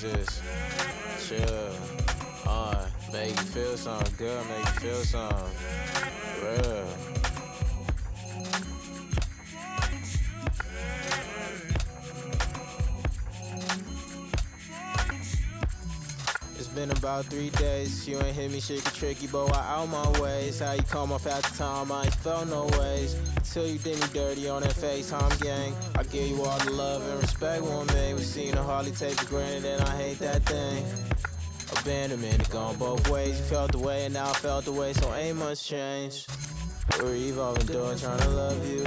is just chill. Make you feel something good, make you feel something real. It's been about 3 days, you ain't hit me shaky tricky, but why out my ways? How you come off at the time, I ain't felt no ways. Till you did me dirty on that FaceTime gang. I give you all the love and respect one man. We seen a hardly take for granted and I hate that thing. Abandonment, it gone both ways. You felt the way and now I felt the way, so ain't much change. We're evolving, doing, trying to love you.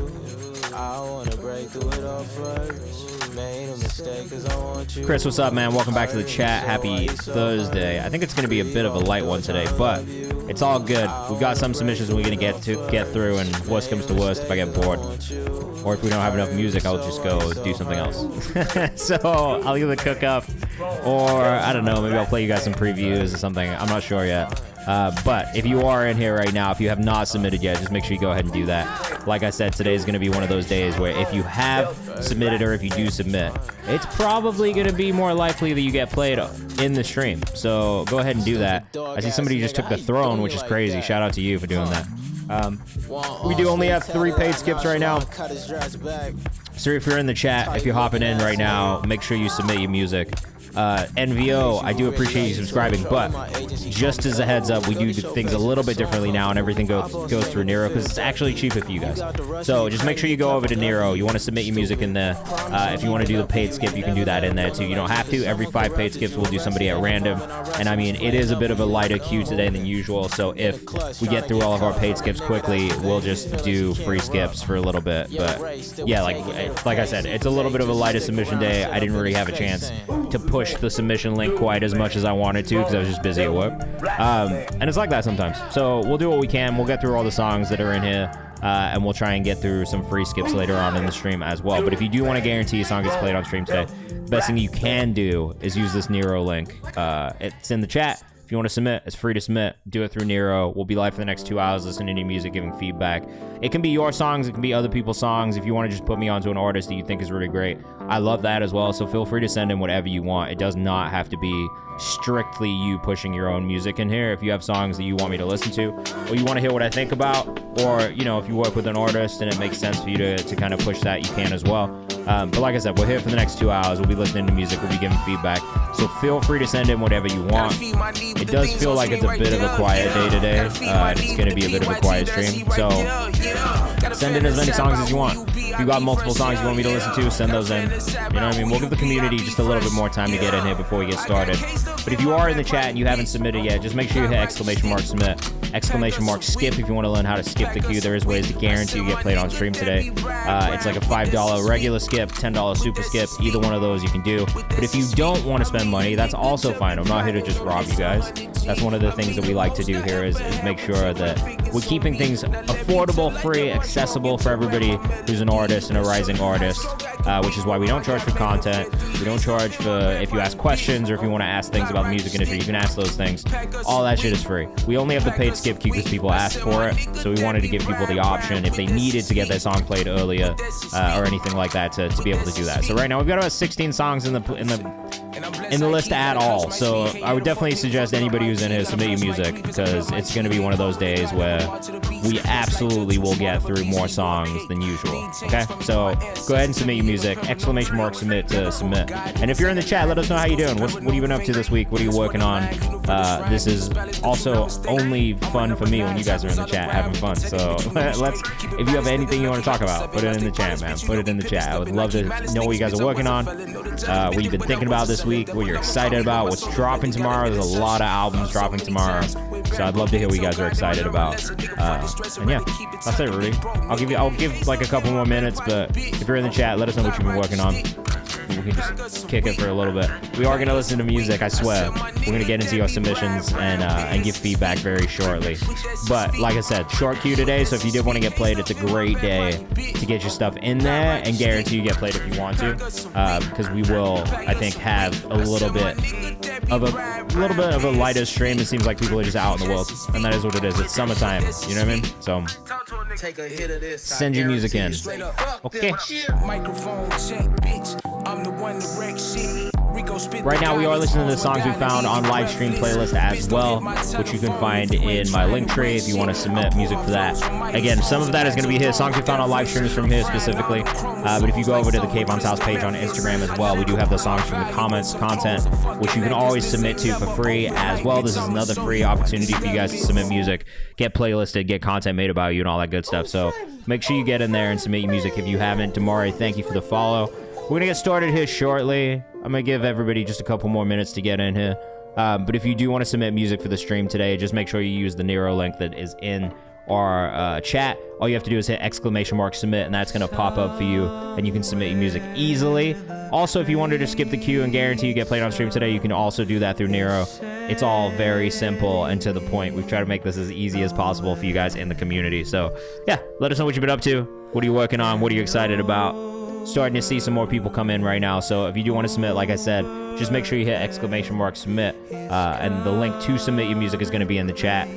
I wanna break through it all first. Made a mistake cause I want you. Chris, what's up, man? Welcome back to the chat. Happy Thursday. I think it's going to be a bit of a light one today, but it's all good. We've got some submissions we're going to get through, and worst comes to worst, if I get bored, or if we don't have enough music, I'll just go do something else. So I'll either cook up, or I don't know, maybe I'll play you guys some previews or something. I'm not sure yet. But if you are in here right now, if you have not submitted yet, just make sure you go ahead and do that. Like I said, today is going to be one of those days where if you have submitted or if you do submit, it's probably going to be more likely that you get played in the stream. So go ahead and do that. I see somebody just took the throne, which is crazy. Shout out to you for doing that. We do only have 3 paid skips right now. So if you're in the chat, if you're hopping in right now, make sure you submit your music. NVO, I do appreciate you subscribing, but just as a heads up, we do things a little bit differently now, and everything goes through Nero because it's actually cheaper for you guys. So just make sure you go over to Nero. You want to submit your music in there. If you want to do the paid skip, you can do that in there too. You don't have to. Every 5 paid skips, we'll do somebody at random. And I mean, it is a bit of a lighter queue today than usual, so if we get through all of our paid skips quickly, we'll just do free skips for a little bit. But yeah, like I said, it's a little bit of a lighter submission day. I didn't really have a chance to push the submission link quite as much as I wanted to because I was just busy at work. And it's like that sometimes. So we'll do what we can. We'll get through all the songs that are in here, and we'll try and get through some free skips later on in the stream as well. But if you do want to guarantee a song gets played on stream today, the best thing you can do is use this Nero link. It's in the chat. If you want to submit, it's free to submit. Do it through Nero. We'll be live for the next 2 hours listening to music, giving feedback. It can be your songs. It can be other people's songs. If you want to just put me onto an artist that you think is really great, I love that as well. So feel free to send in whatever you want. It does not have to be strictly you pushing your own music in here. If you have songs that you want me to listen to, or you want to hear what I think about, or, you know, if you work with an artist and it makes sense for you to kind of push that, you can as well. But like I said, we're here for the next 2 hours. We'll be listening to music. We'll be giving feedback. So feel free to send in whatever you want. It does feel like it's a bit of a quiet day today, and it's going to be a bit of a quiet stream. So send in as many songs as you want. If you got multiple songs you want me to listen to, send those in. You know what I mean? We'll give the community just a little bit more time to get in here before we get started. But if you are in the chat and you haven't submitted yet, just make sure you hit !submit, !skip if you want to learn how to skip the queue. There is ways to guarantee you get played on stream today. It's like a $5 regular skip, $10 super skip. Either one of those you can do. But if you don't want to spend money, that's also fine. I'm not here to just rob you guys. That's one of the things that we like to do here is make sure that we're keeping things affordable, free, accessible for everybody who's an artist and a rising artist, which is why we don't charge for content. We don't charge for if you ask questions or if you want to ask things about the music industry, you can ask those things. All that shit is free. We only have the paid skip queue because people asked for it, so we wanted to give people the option if they needed to get their song played earlier or anything like that to be able to do that. So right now we've got about 16 songs in the list at all, so I would definitely suggest anybody who's in here submit your music because it's going to be one of those days where we absolutely will get through more songs than usual. Okay, so go ahead and submit your music, !submit to submit. And if you're in the chat, let us know how you're doing. What have you been up to this week? What are you working on? This is also only fun for me when you guys are in the chat having fun. So if you have anything you want to talk about, put it in the chat, man. Put it in the chat. I would love to know what you guys are working on, what you've been thinking about this week, what you're excited about, what's dropping tomorrow. There's a lot of albums dropping tomorrow, so I'd love to hear what you guys are excited about. And yeah, that's it, Rudy. I'll give like a couple more minutes, but if you're in the chat, let us know what you've been working on. We can just kick it for a little bit. We are going to listen to music, I swear. We're going to get into your submissions and give feedback very shortly. But like I said, short queue today, so if you did want to get played, it's a great day to get your stuff in there and guarantee you get played if you want to. Because we will, I think, have a little bit of a lighter stream. It seems like people are just out in the world, and that is what it is. It's summertime, you know what I mean? So send your music in. Okay. Microphone check, bitch. I'm the one that wreck shit. Right now, we are listening to the songs we found on live stream playlist as well, which you can find in my link tree if you want to submit music for that. Again, some of that is going to be his songs we found on live streams from his specifically. But if you go over to the Kayvan's House page on Instagram as well, we do have the songs from the comments content, which you can always submit to for free as well. This is another free opportunity for you guys to submit music, get playlisted, get content made about you, and all that good stuff. So make sure you get in there and submit your music if you haven't. Damari, thank you for the follow. We're going to get started here shortly. I'm going to give everybody just a couple more minutes to get in here. But if you do want to submit music for the stream today, just make sure you use the Nero link that is in our chat. All you have to do is hit !submit, and that's going to pop up for you, and you can submit your music easily. Also, if you wanted to skip the queue and guarantee you get played on stream today, you can also do that through Nero. It's all very simple and to the point. We've tried to make this as easy as possible for you guys in the community. So, yeah, let us know what you've been up to. What are you working on? What are you excited about? Starting to see some more people come in right now. So if you do want to submit, like I said, just make sure you hit !submit. And the link to submit your music is going to be in the chat.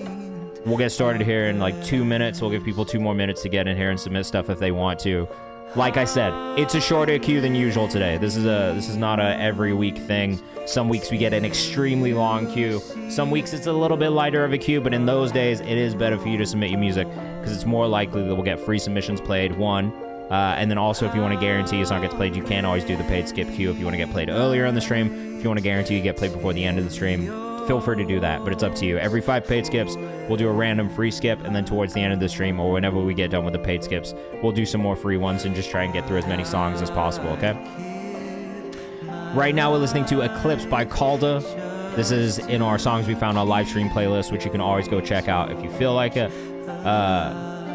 We'll get started here in like 2 minutes. We'll give people 2 more minutes to get in here and submit stuff if they want to. Like I said, it's a shorter queue than usual today. This is not a every week thing. Some weeks we get an extremely long queue. Some weeks it's a little bit lighter of a queue, but in those days it is better for you to submit your music because it's more likely that we'll get free submissions played, one. And then also, if you want to guarantee your song gets played, you can always do the paid skip queue if you want to get played earlier in the stream. If you want to guarantee you get played before the end of the stream, feel free to do that, but it's up to you. Every 5 paid skips, we'll do a random free skip, and then towards the end of the stream, or whenever we get done with the paid skips, we'll do some more free ones and just try and get through as many songs as possible, okay? Right now, we're listening to Eclipse by Calder. This is in our songs we found on live stream playlist, which you can always go check out if you feel like it.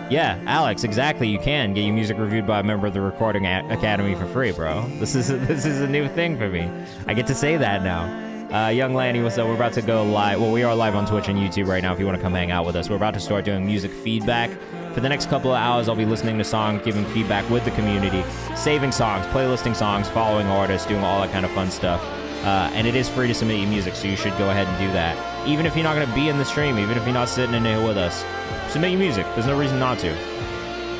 Yeah, Alex, exactly. You can get your music reviewed by a member of the Recording Academy for free, bro. This is a new thing for me. I get to say that now. Young Lanny, what's up? We're about to go live. Well, we are live on Twitch and YouTube right now if you want to come hang out with us. We're about to start doing music feedback. For the next couple of hours, I'll be listening to songs, giving feedback with the community, saving songs, playlisting songs, following artists, doing all that kind of fun stuff. And it is free to submit your music, so you should go ahead and do that. Even if you're not going to be in the stream, even if you're not sitting in here with us, submit your music. There's no reason not to.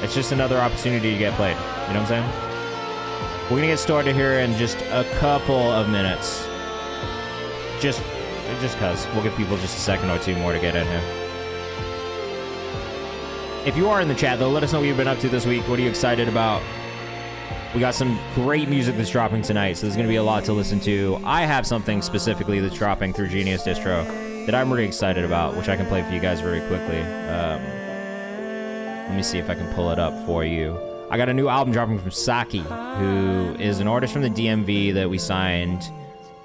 It's just another opportunity to get played. You know what I'm saying? We're going to get started here in just a couple of minutes. Just because. We'll give people just a second or two more to get in here. If you are in the chat, though, let us know what you've been up to this week. What are you excited about? We got some great music that's dropping tonight, so there's going to be a lot to listen to. I have something specifically that's dropping through Genius Distro that I'm really excited about, which I can play for you guys very quickly. Let me see if I can pull it up for you. I got a new album dropping from Saki, who is an artist from the DMV that we signed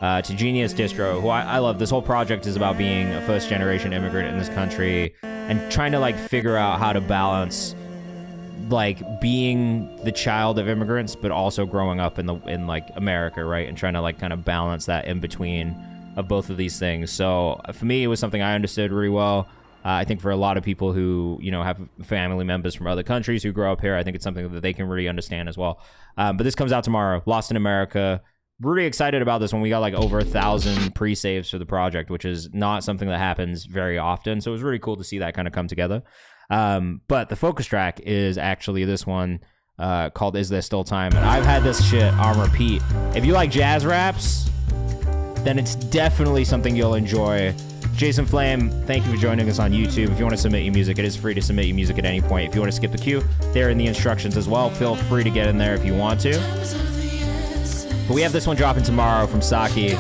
to Genius Distro, who I love. This whole project is about being a first-generation immigrant in this country and trying to, like, figure out how to balance, like, being the child of immigrants, but also growing up in like, America, right? And trying to, like, kind of balance that in between of both of these things. So for me, it was something I understood really well. I think for a lot of people who, you know, have family members from other countries who grow up here, I think it's something that they can really understand as well. But this comes out tomorrow. Lost in America. Really excited about this one. We got like over 1,000 pre-saves for the project, which is not something that happens very often. So it was really cool to see that kind of come together. But the focus track is actually this one called Is There Still Time? And I've had this shit on repeat. If you like jazz raps, then it's definitely something you'll enjoy. Jason Flame, thank you for joining us on YouTube. If you want to submit your music, it is free to submit your music at any point. If you want to skip the queue, they're in the instructions as well. Feel free to get in there if you want to. But we have this one dropping tomorrow from Saki.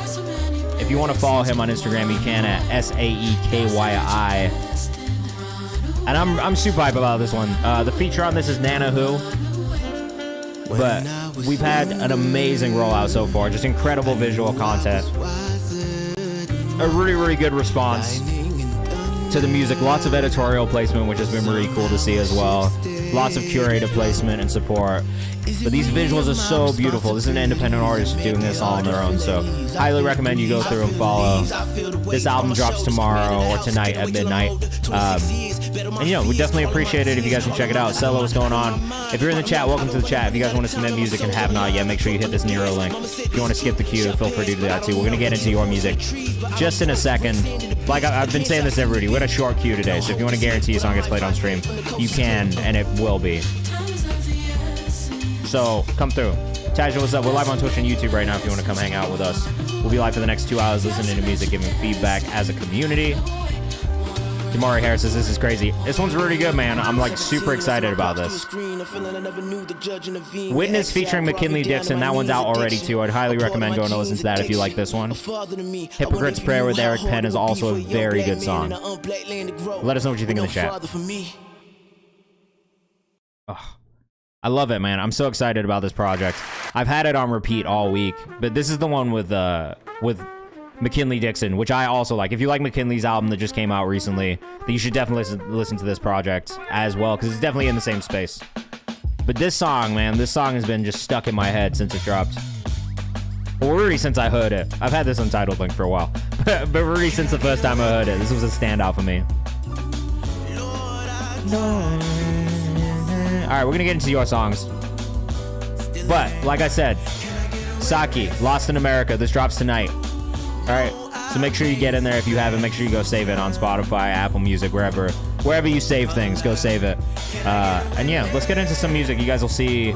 If you want to follow him on Instagram, you can at SAEKYI. And I'm super hype about this one. The feature on this is Nana Who. But we've had an amazing rollout so far. Just incredible visual content. A really, really good response to the music. Lots of editorial placement, which has been really cool to see as well. Lots of curator placement and support. But these visuals are so beautiful. This is an independent artist doing this all on their own. So highly recommend you go through and follow. This album drops tomorrow or tonight at midnight. And, you know, we definitely appreciate it if you guys can check it out. Cello, what's going on? If you're in the chat, welcome to the chat. If you guys want to submit music and have not yet, make sure you hit this Nero link. If you want to skip the queue, feel free to do that too. We're going to get into your music just in a second. Like I've been saying this to everybody, we're in a short queue today. So if you want to guarantee a song gets played on stream, you can, and it will be. So come through. Taja, what's up? We're live on Twitch and YouTube right now if you want to come hang out with us. We'll be live for the next 2 hours listening to music, giving feedback as a community. Jamari Harris says, this is crazy. This one's really good, man. I'm like super excited about this. Witness featuring McKinley Dixon. That one's out already too. I'd highly recommend going to listen to that if you like this one. Hypocrite's Prayer with Eric Penn is also a very good song. Let us know what you think in the chat. Oh, I love it, man. I'm so excited about this project. I've had it on repeat all week, but this is the one with McKinley Dixon, which I also like. If you like McKinley's album that just came out recently, then you should definitely listen to this project as well, because it's definitely in the same space. But this song, man, this song has been just stuck in my head since it dropped. Well, really since I heard it. I've had this Untitled link for a while. But really since the first time I heard it, this was a standout for me. Alright, we're gonna get into your songs. But, like I said, Saki, Lost in America, this drops tonight. Alright, so make sure you get in there if you haven't. Make sure you go save it on Spotify, Apple Music, wherever you save things, go save it. And yeah, let's get into some music. You guys will see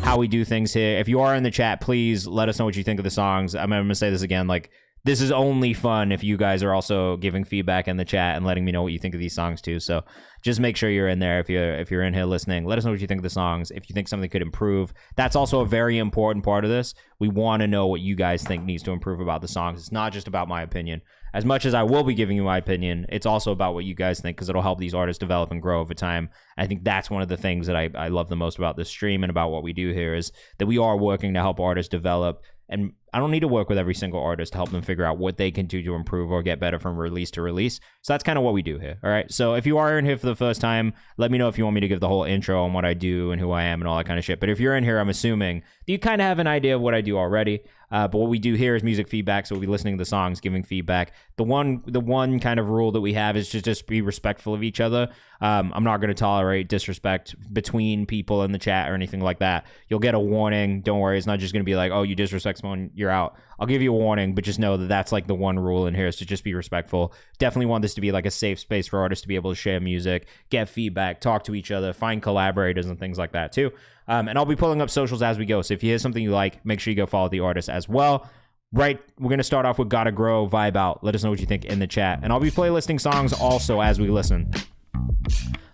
how we do things here. If you are in the chat, please let us know what you think of the songs. I'm gonna say this again, like, this is only fun if you guys are also giving feedback in the chat and letting me know what you think of these songs too. So just make sure you're in there if you're in here listening. Let us know what you think of the songs. If you think something could improve, that's also a very important part of this. We want to know what you guys think needs to improve about the songs. It's not just about my opinion. As much as I will be giving you my opinion, it's also about what you guys think, because it'll help these artists develop and grow over time. I think that's one of the things that I love the most about this stream and about what we do here, is that we are working to help artists develop. And I don't need to work with every single artist to help them figure out what they can do to improve or get better from release to release. So that's kind of what we do here. All right. So if you are in here for the first time, let me know if you want me to give the whole intro on what I do and who I am and all that kind of shit. But if you're in here, I'm assuming that you kind of have an idea of what I do already. But what we do here is music feedback. So we'll be listening to the songs, giving feedback. The one kind of rule that we have is to just be respectful of each other. I'm not going to tolerate disrespect between people in the chat or anything like that. You'll get a warning. Don't worry. It's not just going to be like, oh, you disrespect someone, you're out. I'll give you a warning, but just know that that's like the one rule in here, is to just be respectful. Definitely want this to be like a safe space for artists to be able to share music, get feedback, talk to each other, find collaborators and things like that too. And I'll be pulling up socials as we go. So if you hear something you like, make sure you go follow the artist as well. Right, we're going to start off with Gotta Grow, Vibe Out. Let us know what you think in the chat. And I'll be playlisting songs also as we listen.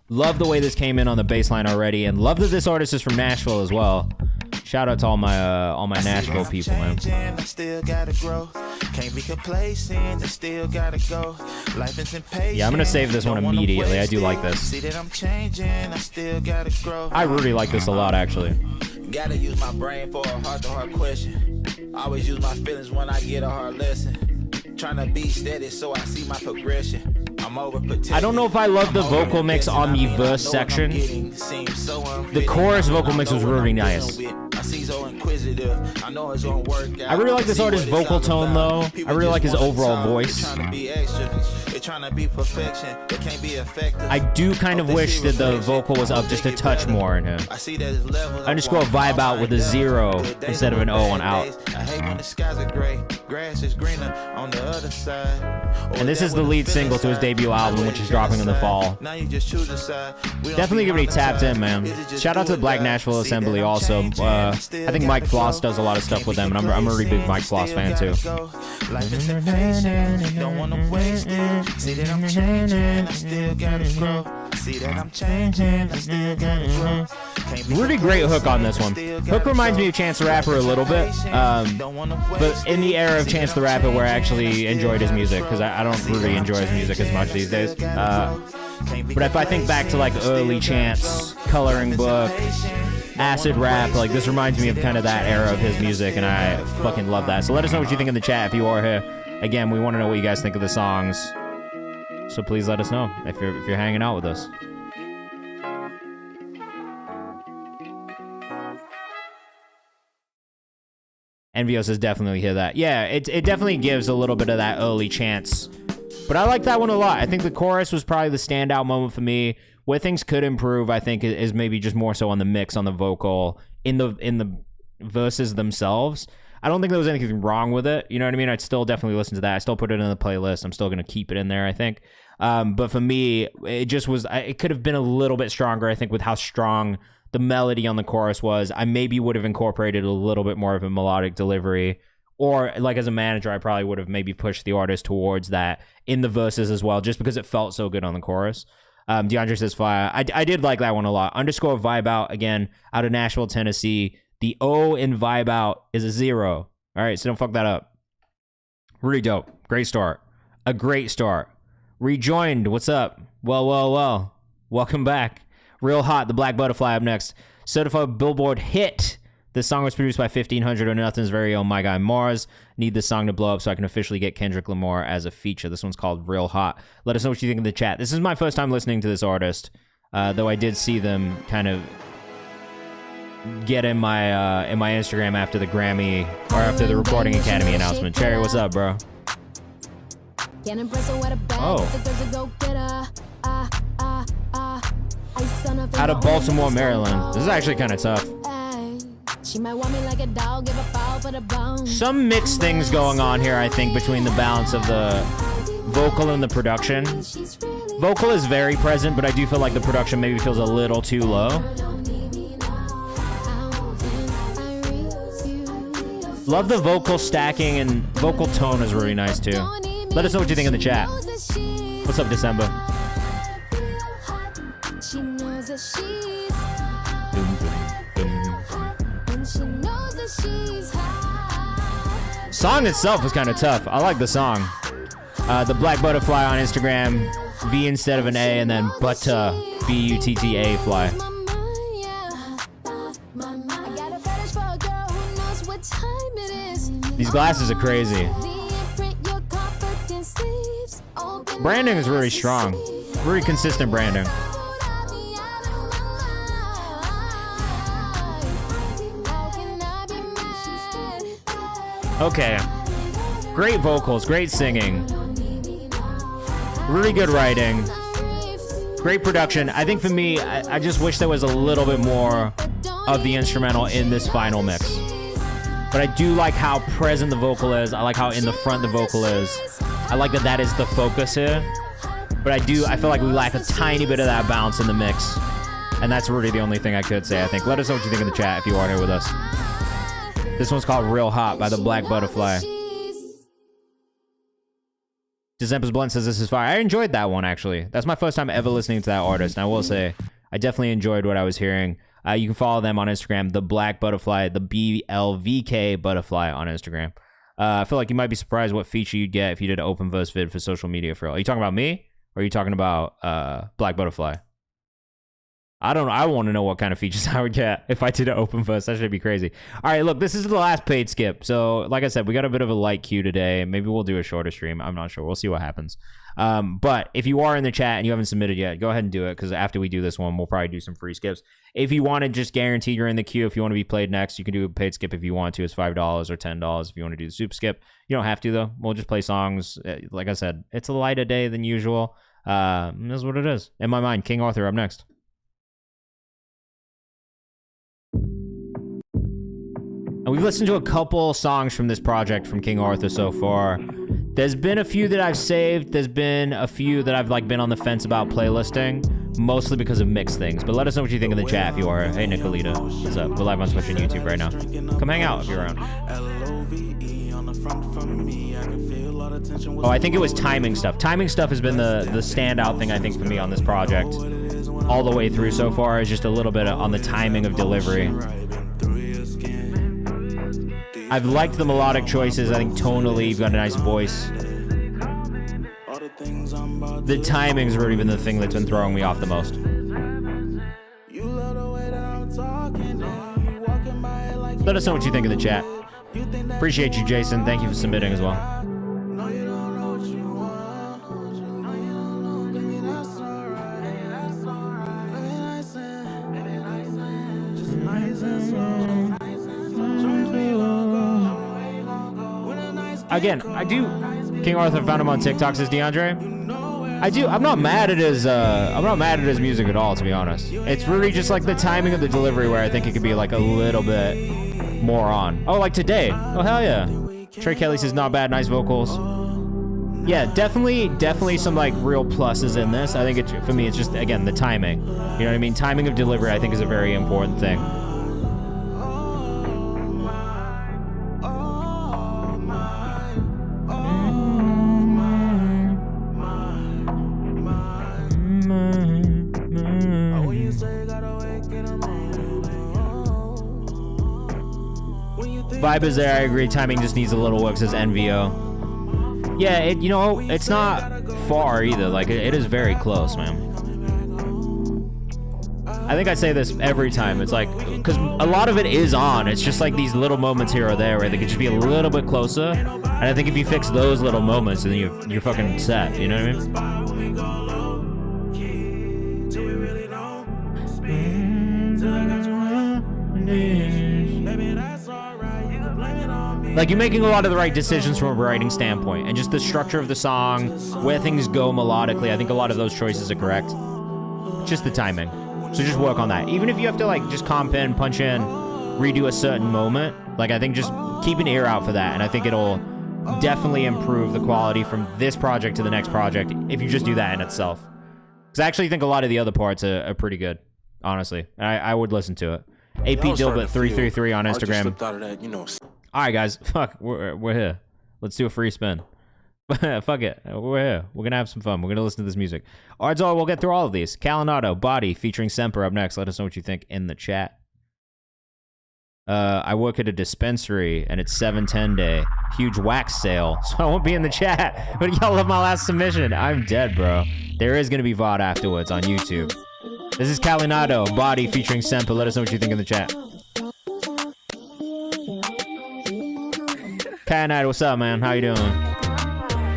Love the way this came in on the bass line already, and love that this artist is from Nashville as well. Shout out to all my Nashville people, man. Yeah, I'm gonna save this one immediately. I do like this. I really like this a lot, actually. Gotta use my brain for a heart-to-heart question. Always use my feelings when I get a hard lesson. Trying to be steady so I see my progression. I don't know if I love the vocal mix on the verse section. The chorus vocal mix was really nice. I really like this artist's vocal tone, though. I really like his overall voice. I do kind of wish that the vocal was up just a touch more in him. Underscore Vibe Out with a 0 instead of an O on out. And this is the lead single to his debut album, which is dropping in the fall. Definitely gonna be tapped in, man. Shout out to the Black Nashville Assembly also. I think Mike Floss does a lot of stuff with them, and I'm a really big Mike Floss fan too. See that I'm changing, I still gotta grow. See that I'm changing, I still gotta grow. Really great hook on this one. Hook reminds me of Chance the Rapper a little bit, but in the era of Chance the Rapper where I actually enjoyed his music, because I don't really enjoy his music as much these days. But if I think back to like early Chance, Coloring Book, acid rap, like this reminds me of kind of that era of his music, and I fucking love that. So let us know what you think in the chat if you are here. Again, we want to know what you guys think of the songs, so please let us know if you're hanging out with us. Envio says definitely hear that. Yeah, it definitely gives a little bit of that early Chance, but I like that one a lot. I think the chorus was probably the standout moment for me. Where things could improve, I think, is maybe just more so on the mix, on the vocal, in the verses themselves. I don't think there was anything wrong with it. You know what I mean? I'd still definitely listen to that. I still put it in the playlist. I'm still going to keep it in there, I think. But for me, it just was, it could have been a little bit stronger, I think, with how strong the melody on the chorus was. I maybe would have incorporated a little bit more of a melodic delivery. Or, like, as a manager, I probably would have maybe pushed the artist towards that in the verses as well, just because it felt so good on the chorus. DeAndre says fire. I did like that one a lot. Underscore vibe out, again, out of Nashville, Tennessee. The O in vibe out is a 0. All right, so don't fuck that up. Really dope. Great start. A great start. Rejoined. What's up? Well. Welcome back. Real hot. The Black Butterfly up next. Certified Billboard hit. This song was produced by 1500 or Nothing's very own My Guy Mars. Need this song to blow up so I can officially get Kendrick Lamar as a feature. This one's called Real Hot. Let us know what you think in the chat. This is my first time listening to this artist, though I did see them kind of get in my Instagram after the Grammy or after the Recording Academy announcement. Cherry, what's up, bro? Oh. Out of Baltimore, Maryland. This is actually kind of tough. Some mixed things going on here, I think, between the balance of the vocal and the production. Vocal is very present, but I do feel like the production maybe feels a little too low. Love the vocal stacking, and vocal tone is really nice too. Let us know what you think in the chat. What's up, December? Song itself was kind of tough. I like the song. The Black Butterfly on Instagram, V instead of an A, and then Butta, B-U-T-T-A fly. These glasses are crazy. Branding is really strong. Very consistent branding. Okay. Great vocals, great singing. Really good writing. Great production. I think for me, I just wish there was a little bit more of the instrumental in this final mix. But I do like how present the vocal is. I like how in the front the vocal is. I like that is the focus here. But I feel like we lack a tiny bit of that bounce in the mix. And that's really the only thing I could say, I think. Let us know what you think in the chat if you are here with us. This one's called Real Hot by the Black Butterfly. December's Blunt says this is fire. I enjoyed that one, actually. That's my first time ever listening to that artist. And I will say, I definitely enjoyed what I was hearing. You can follow them on Instagram, the Black Butterfly, the BLVK Butterfly on Instagram. I feel like you might be surprised what feature you'd get if you did an open verse vid for social media for real. Are you talking about me? Or are you talking about Black Butterfly? I don't know. I want to know what kind of features I would get if I did an open verse. That should be crazy. All right, look, this is the last paid skip. So, like I said, we got a bit of a light queue today. Maybe we'll do a shorter stream. I'm not sure. We'll see what happens. But if you are in the chat and you haven't submitted yet, go ahead and do it, because after we do this one, we'll probably do some free skips. If you want to just guarantee you're in the queue, if you want to be played next, you can do a paid skip if you want to. It's $5 or $10 if you want to do the super skip. You don't have to, though. We'll just play songs. Like I said, it's a lighter day than usual. That's what it is. In my mind, King Arthur up next. And we've listened to a couple songs from this project from King Arthur so far. There's been a few that I've saved. There's been a few that I've been on the fence about playlisting, mostly because of mixed things. But let us know what you think in the chat if you are. Hey, Nicolita. What's up? We're live on Twitch and YouTube right now. Come hang out if you're around. Oh, I think it was timing stuff. Timing stuff has been the standout thing, I think, for me on this project. All the way through so far is just a little bit on the timing of delivery. I've liked the melodic choices. I think tonally, you've got a nice voice. The timing's really been the thing that's been throwing me off the most. Let us know what you think in the chat. Appreciate you, Jason. Thank you for submitting as well. Again, I do. King Arthur found him on TikTok, says DeAndre. I'm not mad at his music at all, to be honest. It's really just like the timing of the delivery where I think it could be like a little bit more on. Oh, like today. Oh, hell yeah. Trey Kelly says not bad, nice vocals. Yeah, definitely some like real pluses in this. I think for me, it's just, again, the timing. You know what I mean? Timing of delivery, I think, is a very important thing. Vibe is there, I agree. Timing just needs a little work, says NVO. Yeah, it's not far either. Like, it is very close, man. I think I say this every time. It's like, because a lot of it is on. It's just like these little moments here or there where they could just be a little bit closer. And I think if you fix those little moments, then you're fucking set. You know what I mean? Like, you're making a lot of the right decisions from a writing standpoint, and just the structure of the song, where things go melodically, I think a lot of those choices are correct. Just the timing. So just work on that. Even if you have to, like, just comp in, punch in, redo a certain moment, like, I think just keep an ear out for that, and I think it'll definitely improve the quality from this project to the next project if you just do that in itself. Because I actually think a lot of the other parts are pretty good, honestly. I would listen to it. AP Dilbert 333 on Instagram. All right, guys. Fuck, we're here. Let's do a free spin. Fuck it. We're here. We're going to have some fun. We're going to listen to this music. Odds are we'll get through all of these. Calinado, Body, featuring Semper up next. Let us know what you think in the chat. I work at a dispensary, and it's 7/10 day. Huge wax sale, so I won't be in the chat. But y'all love my last submission. I'm dead, bro. There is going to be VOD afterwards on YouTube. This is Calinado, Body, featuring Semper. Let us know what you think in the chat. Cat Night, what's up, man? How you doing?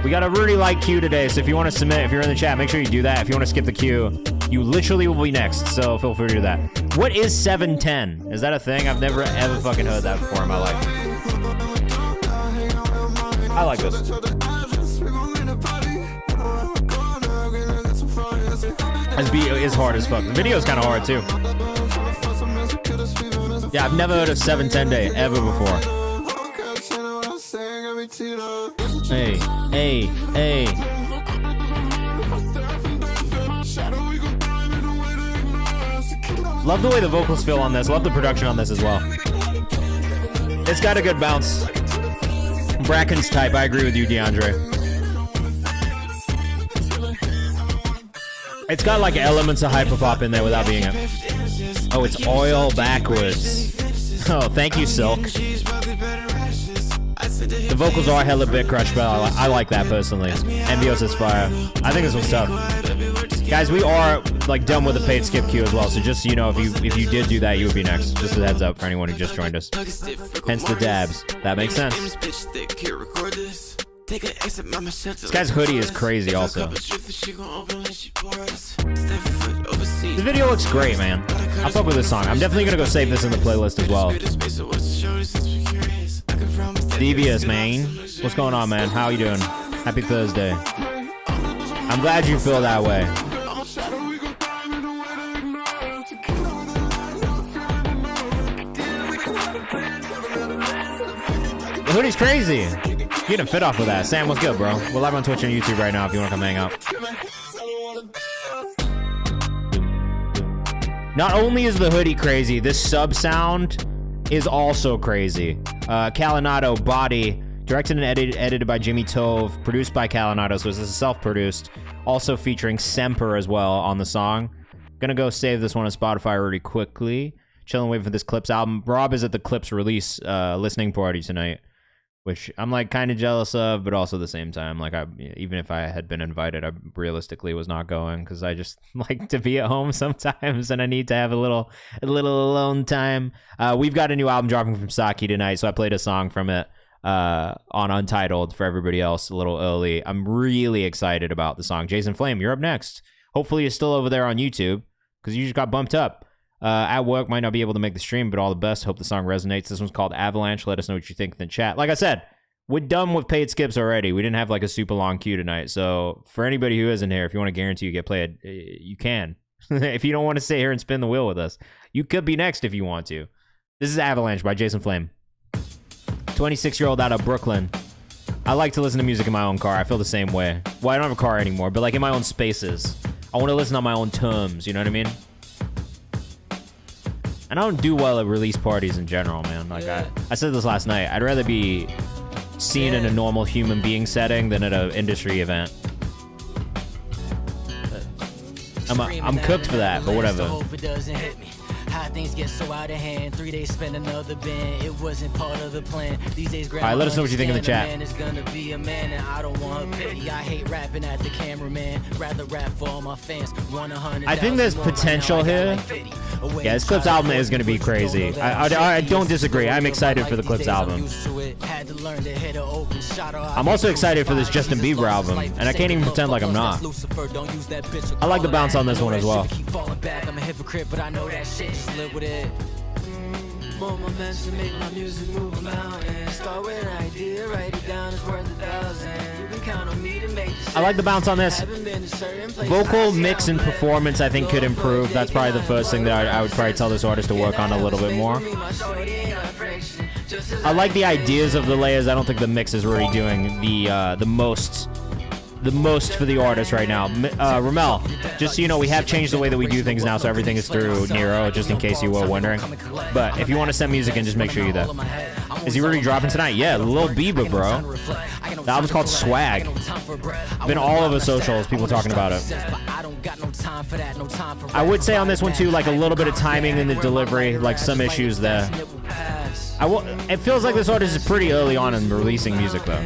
We got a really light queue today, so if you want to submit, if you're in the chat, make sure you do that. If you want to skip the queue, you literally will be next, so feel free to do that. What is 710? Is that a thing? I've never ever fucking heard that before in my life. I like this. This beat is hard as fuck. The video is kind of hard, too. Yeah, I've never heard of 710 Day ever before. Hey, hey, hey. Love the way the vocals feel on this. Love the production on this as well. It's got a good bounce. Bracken's type. I agree with you, DeAndre. It's got like elements of hyperpop in there without being it. Oh, it's oil backwards. Oh, thank you, Silk. The vocals are hella bit crushed, but I like that personally. MBO says fire. I think this was tough. Guys, we are like done with the paid skip queue as well, so just so you know, if you did do that, you would be next. Just a heads up for anyone who just joined us. Hence the dabs. That makes sense. This guy's hoodie is crazy also. This video looks great, man. I'll fuck with this song. I'm definitely gonna go save this in the playlist as well. Devious, man. What's going on, man? How you doing? Happy Thursday. I'm glad you feel that way. The hoodie's crazy. You getting fit off with that. Sam, what's good, bro? We're live on Twitch and YouTube right now if you want to come hang out. Not only is the hoodie crazy, this sub sound is also crazy. Calinado, Body, directed and edited by Jimmy Tove, produced by Calinado, so this is self-produced. Also featuring Semper as well on the song. Gonna go save this one on Spotify really quickly. Chilling, waiting for this Clips album. Rob is at the Clips release listening party tonight, which I'm like kind of jealous of, but also at the same time, like even if I had been invited, I realistically was not going because I just like to be at home sometimes and I need to have a little alone time. We've got a new album dropping from Saki tonight, so I played a song from it on Untitled for everybody else a little early. I'm really excited about the song. Jason Flame, you're up next. Hopefully you're still over there on YouTube because you just got bumped up. At work, might not be able to make the stream, but all the best. Hope the song resonates. This one's called Avalanche. Let us know what you think in the chat. Like I said, we're done with paid skips already. We didn't have like a super long queue tonight. So for anybody who isn't here, if you want to guarantee you get played, you can. If you don't want to stay here and spin the wheel with us, you could be next if you want to. This is Avalanche by Jason Flame. 26-year-old out of Brooklyn. I like to listen to music in my own car. I feel the same way. Well, I don't have a car anymore, but like in my own spaces. I want to listen on my own terms, you know what I mean? And I don't do well at release parties in general, man. Like I said this last night. I'd rather be seen in a normal human being setting than at an industry event. I'm cooked for that, but whatever. How things get so out of hand. 3 days spend another band. It wasn't part of the plan. These days, all right, let us know what you think in the chat. Man is gonna be a man, and I don't want pity. I hate rapping at the cameraman. Rather rap for all my fans. I think there's potential here. Yeah, this Clips album is gonna be crazy. I don't disagree. I'm excited for the Clips album. I'm also excited for this Justin Bieber album, and I can't even pretend like I'm not. I like the bounce on this one as well. I'm a hypocrite, but I know that shit. Just live with it. Moments to make my music move a mountain. Start with an idea, write it down, it's worth 1,000. You can count on me to make I like the bounce on this. Vocal mix and performance I think could improve. That's probably the first thing that I would probably tell this artist to work on a little bit more. I like the ideas of the layers. I don't think the mix is really doing the most for the artist right now. Ramel, just so you know, we have changed the way that we do things now, so everything is through Nero, just in case you were wondering. But if you want to send music in, just make sure you do that. Is he really dropping tonight? Yeah, Lil Bieber, bro. The album's called Swag. Been all over socials, people talking about it. I would say on this one too, like a little bit of timing in the delivery, like some issues there. It feels like this artist is pretty early on in releasing music though.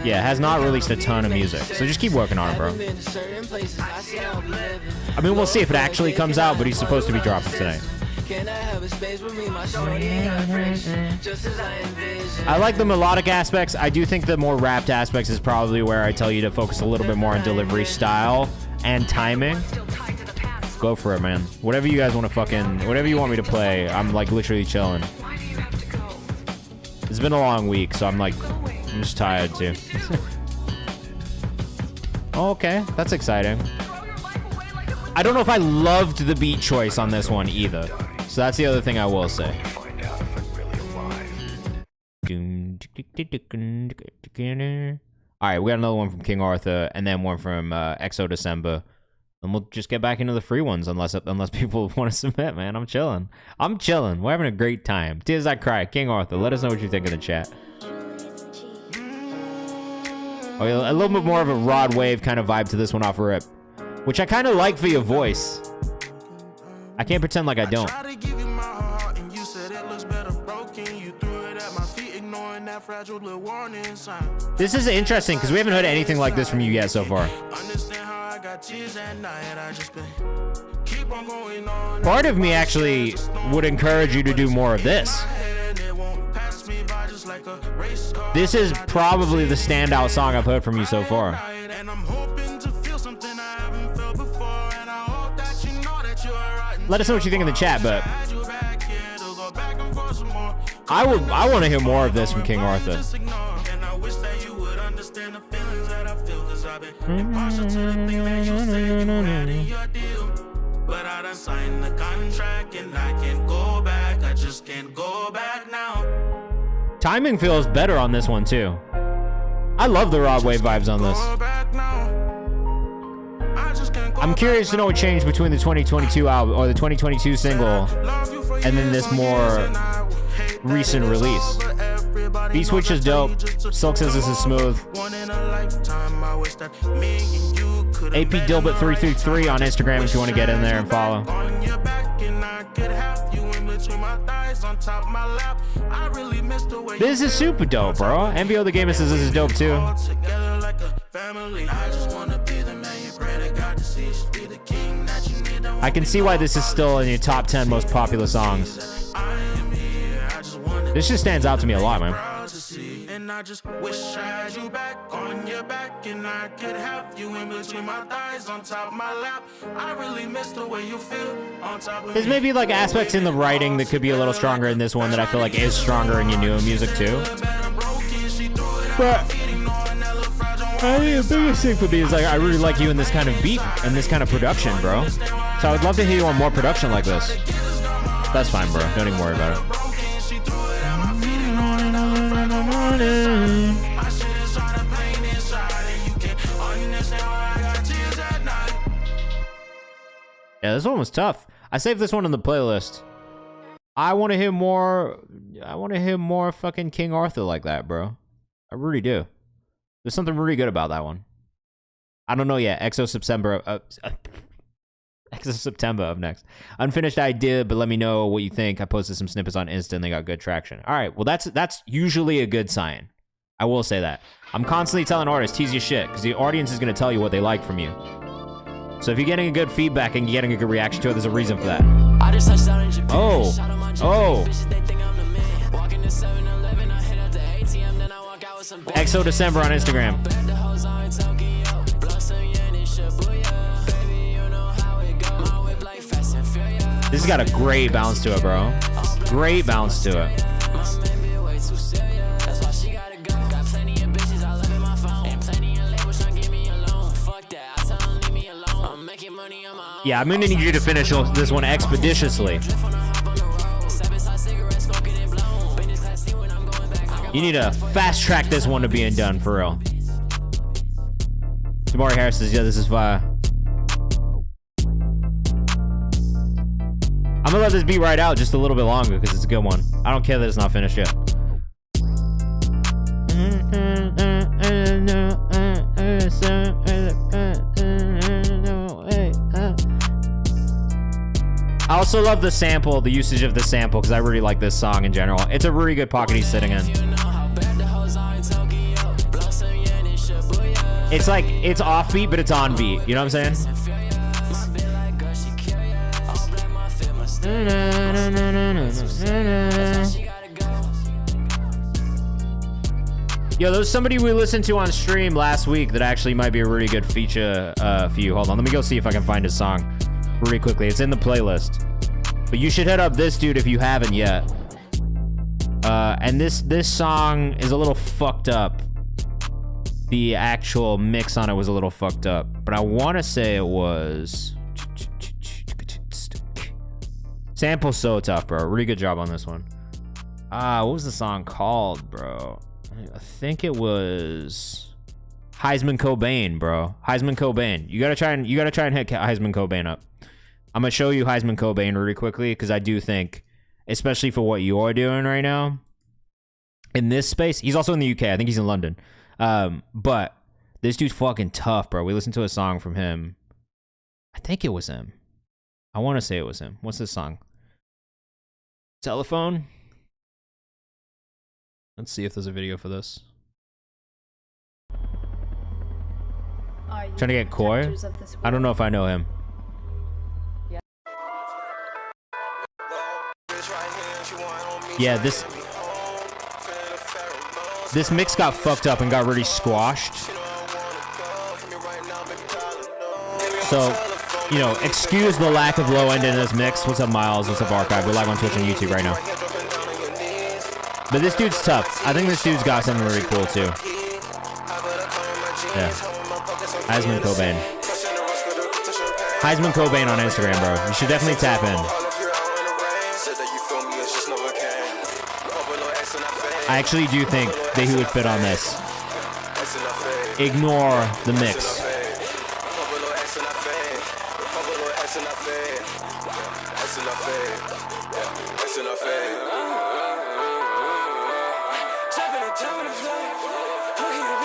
Yeah, has not released a ton of music, so just keep working on it, bro. I mean, we'll see if it actually comes out, but he's supposed to be dropping tonight. I like the melodic aspects. I do think the more rapped aspects is probably where I tell you to focus a little bit more on delivery style and timing. Go for it, man. Whatever you guys want to whatever you want me to play, I'm like literally chilling. It's been a long week, so I'm just tired too. Okay, that's exciting. I don't know if I loved the beat choice on this one either. So that's the other thing I will say. Alright, we got another one from King Arthur, and then one from XO December. And we'll just get back into the free ones unless people want to submit, man. I'm chilling. We're having a great time. Tears I Cry, King Arthur. Let us know what you think in the chat. Oh, yeah, a little bit more of a Rod Wave kind of vibe to this one off a rip, which I kind of like for your voice. I can't pretend like I don't. This is interesting because we haven't heard anything like this from you yet so far. Part of me actually would encourage you to do more of this. This is probably the standout song I've heard from you so far. Let us know what you think in the chat, but I want to hear more of this from King Arthur. But I done signed the contract and I can't go back. I just can't go back now. Timing feels better on this one too. I love the Rod Wave vibes on this. I'm curious to know what changed between the 2022 album or the 2022 single and then this more recent release. Beat Switch is dope. Silk says this is smooth. AP Dilbert 333 on Instagram if you want to get in there and follow. This is super dope, bro. MVO the Gamer says this is dope too. I can see why this is still in your top 10 most popular songs. This just stands out to me a lot, man. And I just wish I had you back on your back and I could have you in between my thighs on top of my lap. I really miss the way you feel on top of. There's maybe like aspects in the writing that could be a little stronger in this one that I feel like is stronger in your newer music too. But the biggest thing for me is like I really like you in this kind of beat and this kind of production, bro. So I would love to hear you on more production like this. That's fine, bro. Don't even worry about it. Yeah, this one was tough. I saved this one in the playlist. I want to hear more. I want to hear more fucking King Arthur like that, bro. I really do. There's something really good about that one. I don't know yet. Exo September up next. Unfinished idea, but let me know what you think. I posted some snippets on Insta and they got good traction. All right, well that's usually a good sign. I will say that. I'm constantly telling artists, tease your shit, because the audience is going to tell you what they like from you. So if you're getting a good feedback and you're getting a good reaction to it, there's a reason for that. Oh. Oh. Exo December on Instagram. This has got a great bounce to it, bro. Great bounce to it. Yeah, I'm gonna need you to finish this one expeditiously. You need to fast track this one to being done, for real. Tamari Harris says, yeah, this is fire. I'm gonna let this beat right out just a little bit longer because it's a good one. I don't care that it's not finished yet. I also love the sample, the usage of the sample, because I really like this song in general. It's a really good pocket he's sitting in. It's like, it's offbeat, but it's on beat. You know what I'm saying? Yo, there's somebody we listened to on stream last week that actually might be a really good feature for you. Hold on, let me go see if I can find his song really quickly. It's in the playlist. But you should hit up this dude if you haven't yet. And this song is a little fucked up. The actual mix on it was a little fucked up. But I want to say it was... Sample's so tough, bro. Really good job on this one. What was the song called, bro? I think it was Heisman Cobain, bro. Heisman Cobain. You gotta try and hit Heisman Cobain up. I'm gonna show you Heisman Cobain really quickly because I do think, especially for what you're doing right now, in this space, he's also in the UK. I think he's in London. But this dude's fucking tough, bro. We listened to a song from him. I think it was him. I want to say it was him. What's this song? Telephone? Let's see if there's a video for this. Trying to get Koi? I don't know if I know him. Yeah, this mix got fucked up and got really squashed. So, you know, excuse the lack of low end in this mix. What's up, Miles? What's up, Archive? We're live on Twitch and YouTube right now. But this dude's tough. I think this dude's got something really cool, too. Yeah. Heisman Cobain. Heisman Cobain on Instagram, bro. You should definitely tap in. I actually do think that he would fit on this. Ignore the mix.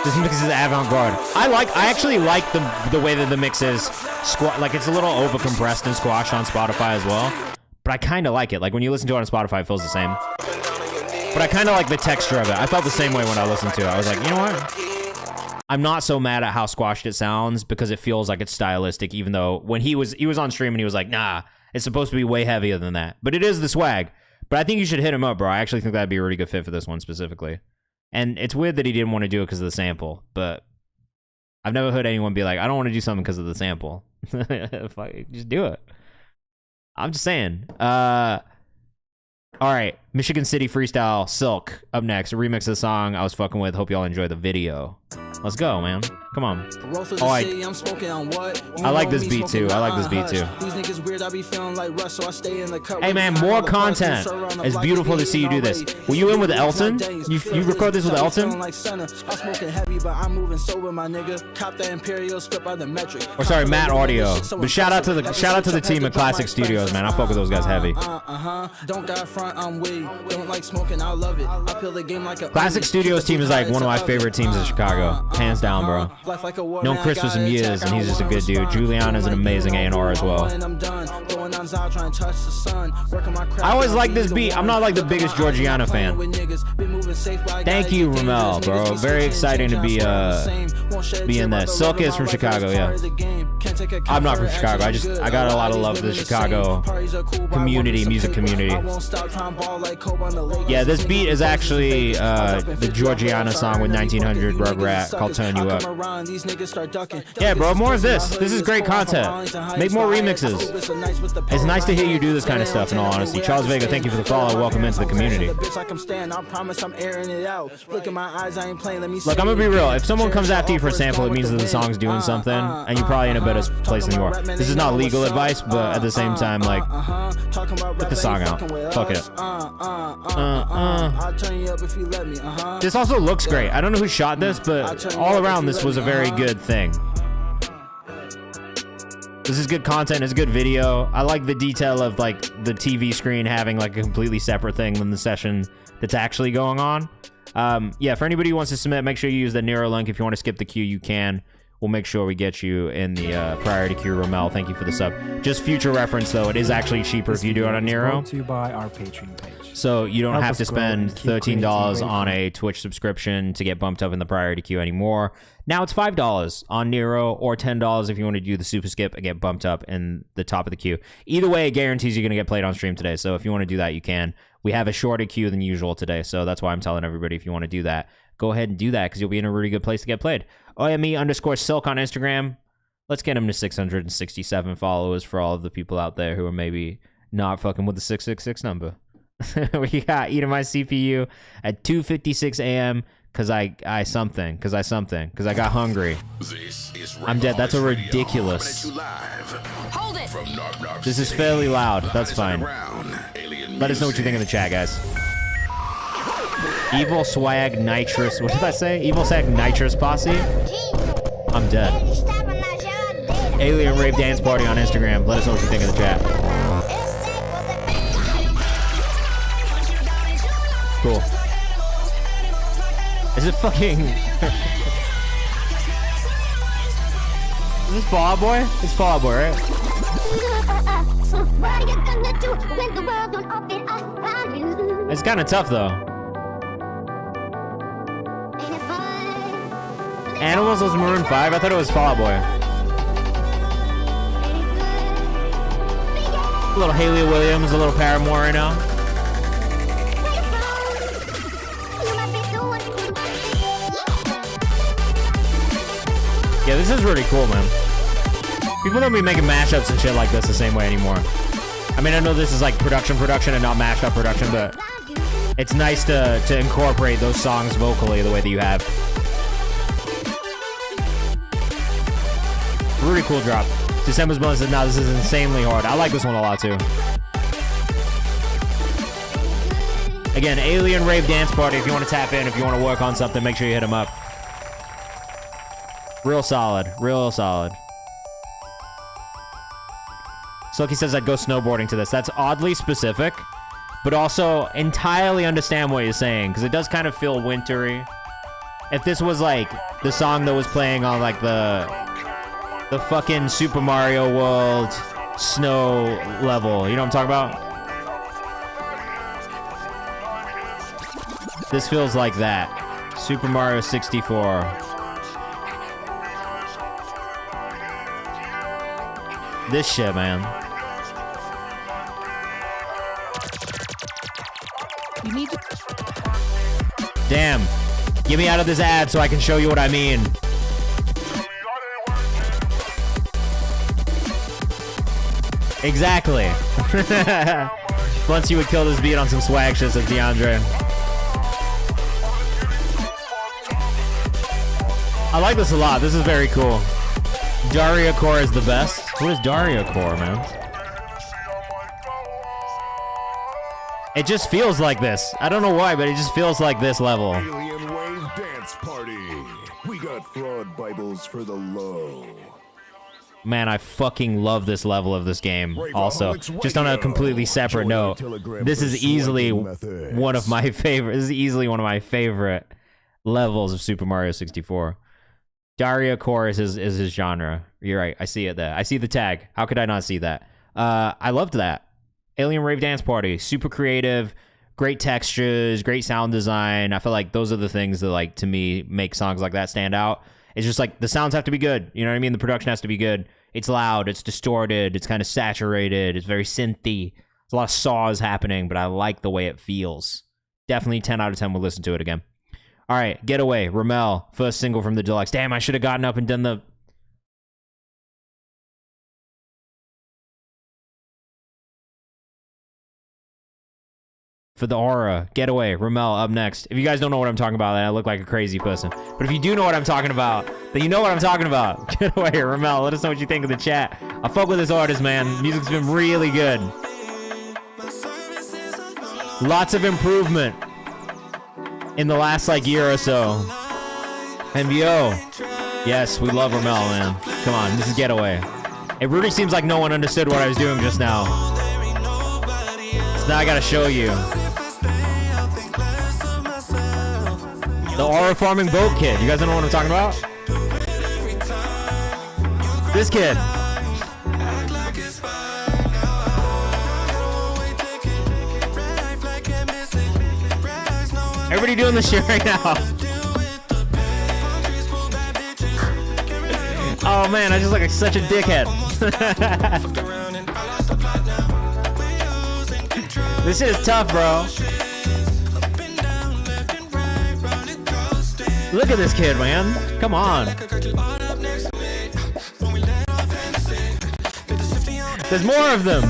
This mix is avant-garde. I actually like the way that the mix is like it's a little over compressed and squashed on Spotify as well. But I kind of like it. Like when you listen to it on Spotify, it feels the same. But I kind of like the texture of it. I felt the same way when I listened to it. I was like, you know what? I'm not so mad at how squashed it sounds because it feels like it's stylistic, even though when he was on stream and he was like, nah, it's supposed to be way heavier than that. But it is the swag. But I think you should hit him up, bro. I actually think that'd be a really good fit for this one specifically. And it's weird that he didn't want to do it because of the sample, but I've never heard anyone be like, I don't want to do something because of the sample. Just do it. I'm just saying. All right. Michigan City Freestyle Silk up next. A remix of the song I was fucking with. Hope y'all enjoy the video. Let's go, man. Come on. Oh, I like this beat too. I like this beat too. Hey man, more content. It's beautiful to see you do this. Were you in with Elton? You record this with Elton? Or sorry, Matt Audio. But shout out to the team at Classic Studios, man. I fuck with those guys heavy. Classic Studios team is like one of my favorite teams in Chicago. Hands down, bro. Known Chris for some years, and he's just a good dude. Juliana's an amazing A&R as well. I always like this beat. I'm not like the biggest Georgiana fan. Thank you, Ramel, bro. Very exciting to be in this. Silk is from Chicago, yeah. I'm not from Chicago. I got a lot of love for the Chicago community, music community. Yeah, this beat is actually the Georgiana song with 1900 Rugrat called Turn You Up. Yeah, bro, more of this. This is great content. Make more remixes. It's nice to hear you do this kind of stuff, in all honesty. Charles Vega, thank you for the follow. Welcome into the community. Look, I'm gonna be real. If someone comes after you for a sample, it means that the song's doing something, and you're probably in a better place than you are. This is not legal advice, but at the same time, like, put the song out. Fuck it. This also looks great. I don't know who shot this, but all around this was a very good thing. This is good content. It's good video. I like the detail of like the TV screen having like a completely separate thing than the session that's actually going on. Yeah, for anybody who wants to submit, make sure you use the Nero link. If you want to skip the queue, you can. We'll make sure we get you in the priority queue. Romel, thank you for the sub. Just future reference, though, it is actually cheaper if you do it on Nero. Brought to you by our Patreon page. So you don't have to spend $13 on a Twitch subscription to get bumped up in the priority queue anymore. Now it's $5 on Nero, or $10 if you want to do the super skip and get bumped up in the top of the queue. Either way, it guarantees you're going to get played on stream today. So if you want to do that, you can. We have a shorter queue than usual today, so that's why I'm telling everybody, if you want to do that, go ahead and do that, because you'll be in a really good place to get played. OME_Silk on Instagram. Let's get him to 667 followers for all of the people out there who are maybe not fucking with the 666 number. We got eating my CPU at 2:56 a.m. because I got hungry. I'm dead. That's a ridiculous. Hold it. This is fairly loud. That's fine. Let us know what you think in the chat, guys. Evil Swag Nitrous. What did I say? Evil Swag Nitrous Posse? I'm dead. Alien Rave Dance Party on Instagram. Let us know what you think in the chat. Cool. Is it fucking... Is this Fall Out Boy? It's Fall Out Boy, right? It's kind of tough, though. Animals was Maroon 5? I thought it was Fall Out Boy. A little Haley Williams, a little Paramore right now. Yeah, this is really cool, man. People don't be making mashups and shit like this the same way anymore. I mean, I know this is like production and not mashed up production, but it's nice to incorporate those songs vocally the way that you have. Really cool drop. December's Blunt said, "No, this is insanely hard." I like this one a lot too. Again, Alien Rave Dance Party. If you want to tap in, if you want to work on something, make sure you hit him up. Real solid. Real solid. Silky says I'd go snowboarding to this. That's oddly specific, but also entirely understand what you're saying, because it does kind of feel wintry. If this was like the song that was playing on like the fucking Super Mario World snow level, you know what I'm talking about? This feels like that. Super Mario 64. This shit, man. You need to... Damn. Get me out of this ad so I can show you what I mean. Exactly. Once you would kill this beat on some swag shit, says DeAndre. I like this a lot. This is very cool. Daria Core is the best. What is Daria Core, man? It just feels like this. I don't know why, but it just feels like this level. Alien Wave Dance Party. We got fraud Bibles for the low. Man, I fucking love this level of this game. Also, just on a completely separate note, this is easily one of my favorite. This is easily one of my favorite levels of Super Mario 64. Daria Core is his genre. You're right. I see it there. I see the tag. How could I not see that? I loved that. Alien Rave Dance Party. Super creative. Great textures. Great sound design. I feel like those are the things that, like, to me, make songs like that stand out. It's just like the sounds have to be good. You know what I mean? The production has to be good. It's loud. It's distorted. It's kind of saturated. It's very synthy. There's a lot of saws happening, but I like the way it feels. Definitely 10 out of 10 will listen to it again. All right, Getaway, Ramel, first single from the deluxe. Damn, I should have gotten up and done the... For the aura, Getaway, Ramel, up next. If you guys don't know what I'm talking about, then I look like a crazy person. But if you do know what I'm talking about, then you know what I'm talking about. Getaway, Ramel, let us know what you think in the chat. I fuck with this artist, man. Music's been really good. Lots of improvement in the last, like, year or so. MBO. Yes, we love Ramel, man. Come on, this is Getaway. It really seems like no one understood what I was doing just now. So now I gotta show you. The Aura Farming Boat Kid. You guys don't know what I'm talking about? This kid. Everybody doing this shit right now. Oh man, I just look like such a dickhead. This shit is tough, bro. Look at this kid, man. Come on. There's more of them.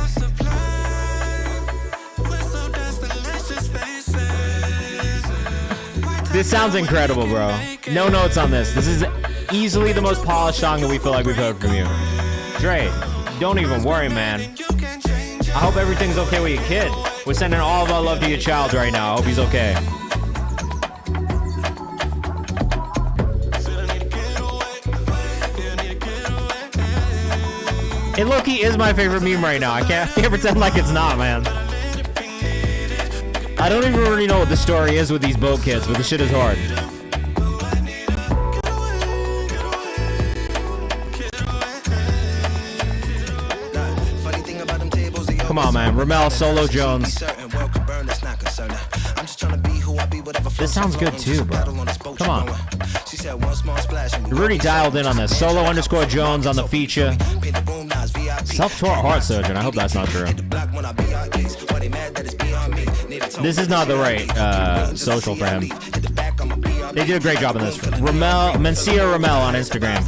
This sounds incredible, bro. No notes on this. This is easily the most polished song that we feel like we've heard from you. Dre, don't even worry, man. I hope everything's okay with your kid. We're sending all of our love to your child right now. I hope he's okay. It low-key is my favorite meme right now. I can't pretend like it's not, man. I don't even really know what the story is with these boat kids, but the shit is hard. Come on, man. Ramel, Solo Jones. This sounds good too, bro. Come on. You're really dialed in on this. Solo_Jones on the feature. Self-taught heart surgeon. I hope that's not true. This is not the right social for him. They did a great job on this. Ramel, Mencia Ramel on Instagram.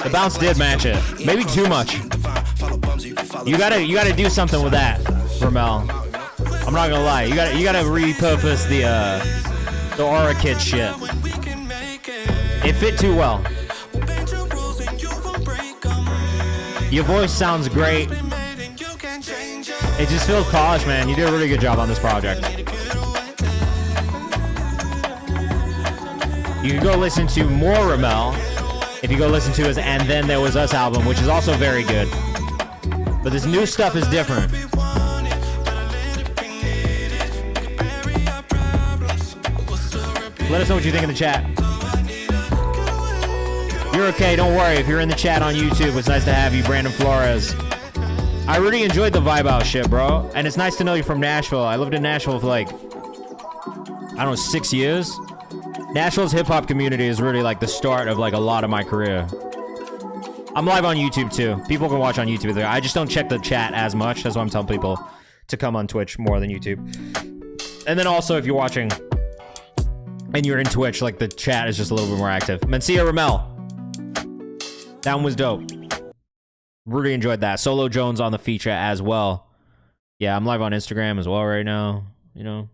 The bounce did match it. Maybe too much. You gotta do something with that, Ramel. I'm not gonna lie. You gotta repurpose the Aura Kid shit. It fit too well. Your voice sounds great. It just feels polished, man. You did a really good job on this project. You can go listen to more Ramel if you go listen to his And Then There Was Us album, which is also very good. But this new stuff is different. Let us know what you think in the chat. You're okay, don't worry. If you're in the chat on YouTube, it's nice to have you, Brandon Flores. I really enjoyed the vibe out shit, bro. And it's nice to know you're from Nashville. I lived in Nashville for like, I don't know, 6 years. Nashville's hip-hop community is really like the start of like a lot of my career. I'm live on YouTube too. People can watch on YouTube there. I just don't check the chat as much. That's why I'm telling people to come on Twitch more than YouTube. And then also if you're watching and you're in Twitch, like the chat is just a little bit more active. Mencia Ramel. That one was dope. Really enjoyed that. Solo Jones on the feature as well. Yeah, I'm live on Instagram as well right now. You know,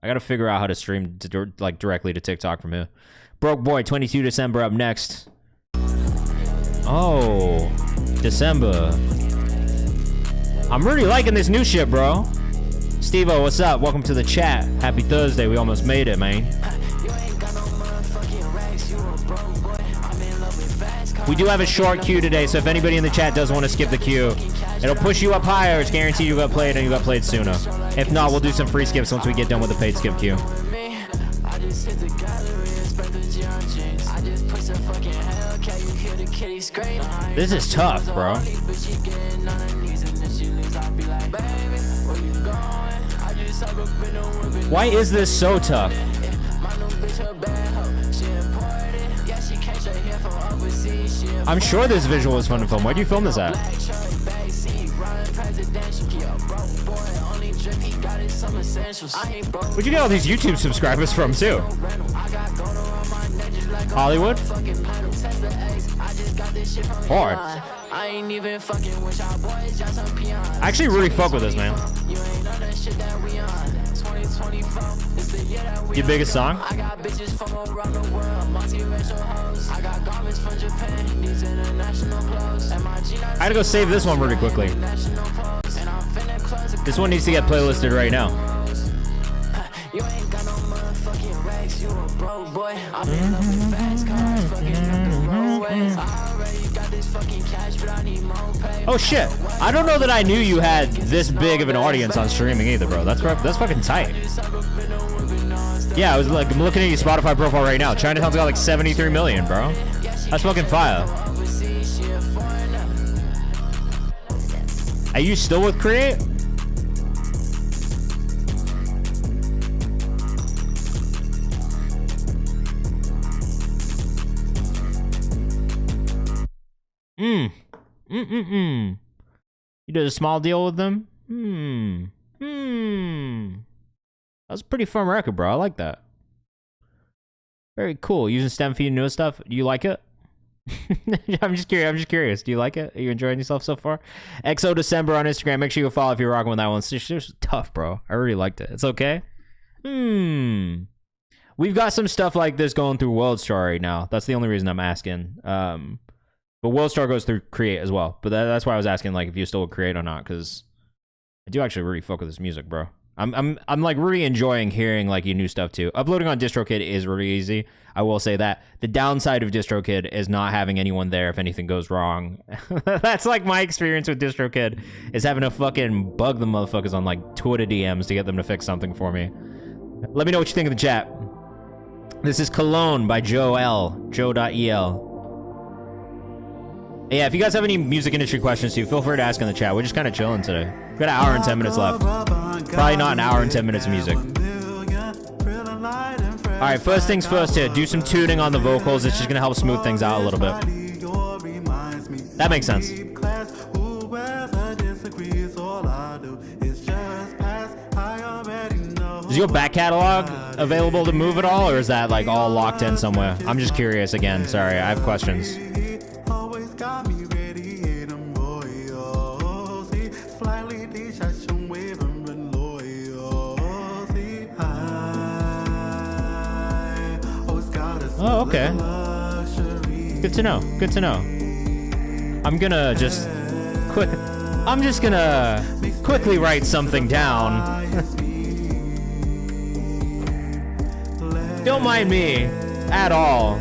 I gotta figure out how to stream like directly to TikTok from here. Broke Boy, 22 December up next. Oh, December. I'm really liking this new shit, bro. Steve-O, what's up? Welcome to the chat. Happy Thursday. We almost made it, man. We do have a short queue today, so if anybody in the chat does want to skip the queue, it'll push you up higher. It's guaranteed you got played and you got played sooner. If not, we'll do some free skips once we get done with the paid skip queue. This is tough, bro. Why is this so tough? I'm sure this visual is fun to film. Where do you film this at? Where'd you get all these YouTube subscribers from, too? Hollywood? Hard. I actually really fuck with this, man. Your biggest song? I gotta go save this one really quickly. This one needs to get playlisted right now. Oh shit! I don't know that I knew you had this big of an audience on streaming either, bro. That's fucking tight. Yeah, I was like, I'm looking at your Spotify profile right now. Chinatown's got like 73 million, bro. That's fucking fire. Are you still with Create? You did a small deal with them? That was a pretty fun record, bro. I like that. Very cool. Using stem for your newest stuff. Do you like it? I'm just curious. Do you like it? Are you enjoying yourself so far? XO December on Instagram. Make sure you go follow if you're rocking with that one. It's just tough, bro. I really liked it. It's okay. We've got some stuff like this going through World Star right now. That's the only reason I'm asking. But World Star goes through Create as well. But that's why I was asking, like, if you still Create or not, because I do actually really fuck with this music, bro. I'm like really enjoying hearing like your new stuff too. Uploading on DistroKid is really easy. I will say that. The downside of DistroKid is not having anyone there if anything goes wrong. That's like my experience with DistroKid, is having to fucking bug the motherfuckers on like Twitter DMs to get them to fix something for me. Let me know what you think in the chat. This is Cologne by Joe L. Joe.el. Yeah, if you guys have any music industry questions too, feel free to ask in the chat. We're just kind of chilling today. We've got an hour and 10 minutes left. Probably not an hour and 10 minutes of music. Alright, first things first here. Do some tuning on the vocals. It's just going to help smooth things out a little bit. That makes sense. Is your back catalog available to move at all, or is that like all locked in somewhere? I'm just curious again. Sorry, I have questions. Oh, okay. Good to know. Good to know. I'm just gonna quickly write something down. Don't mind me at all.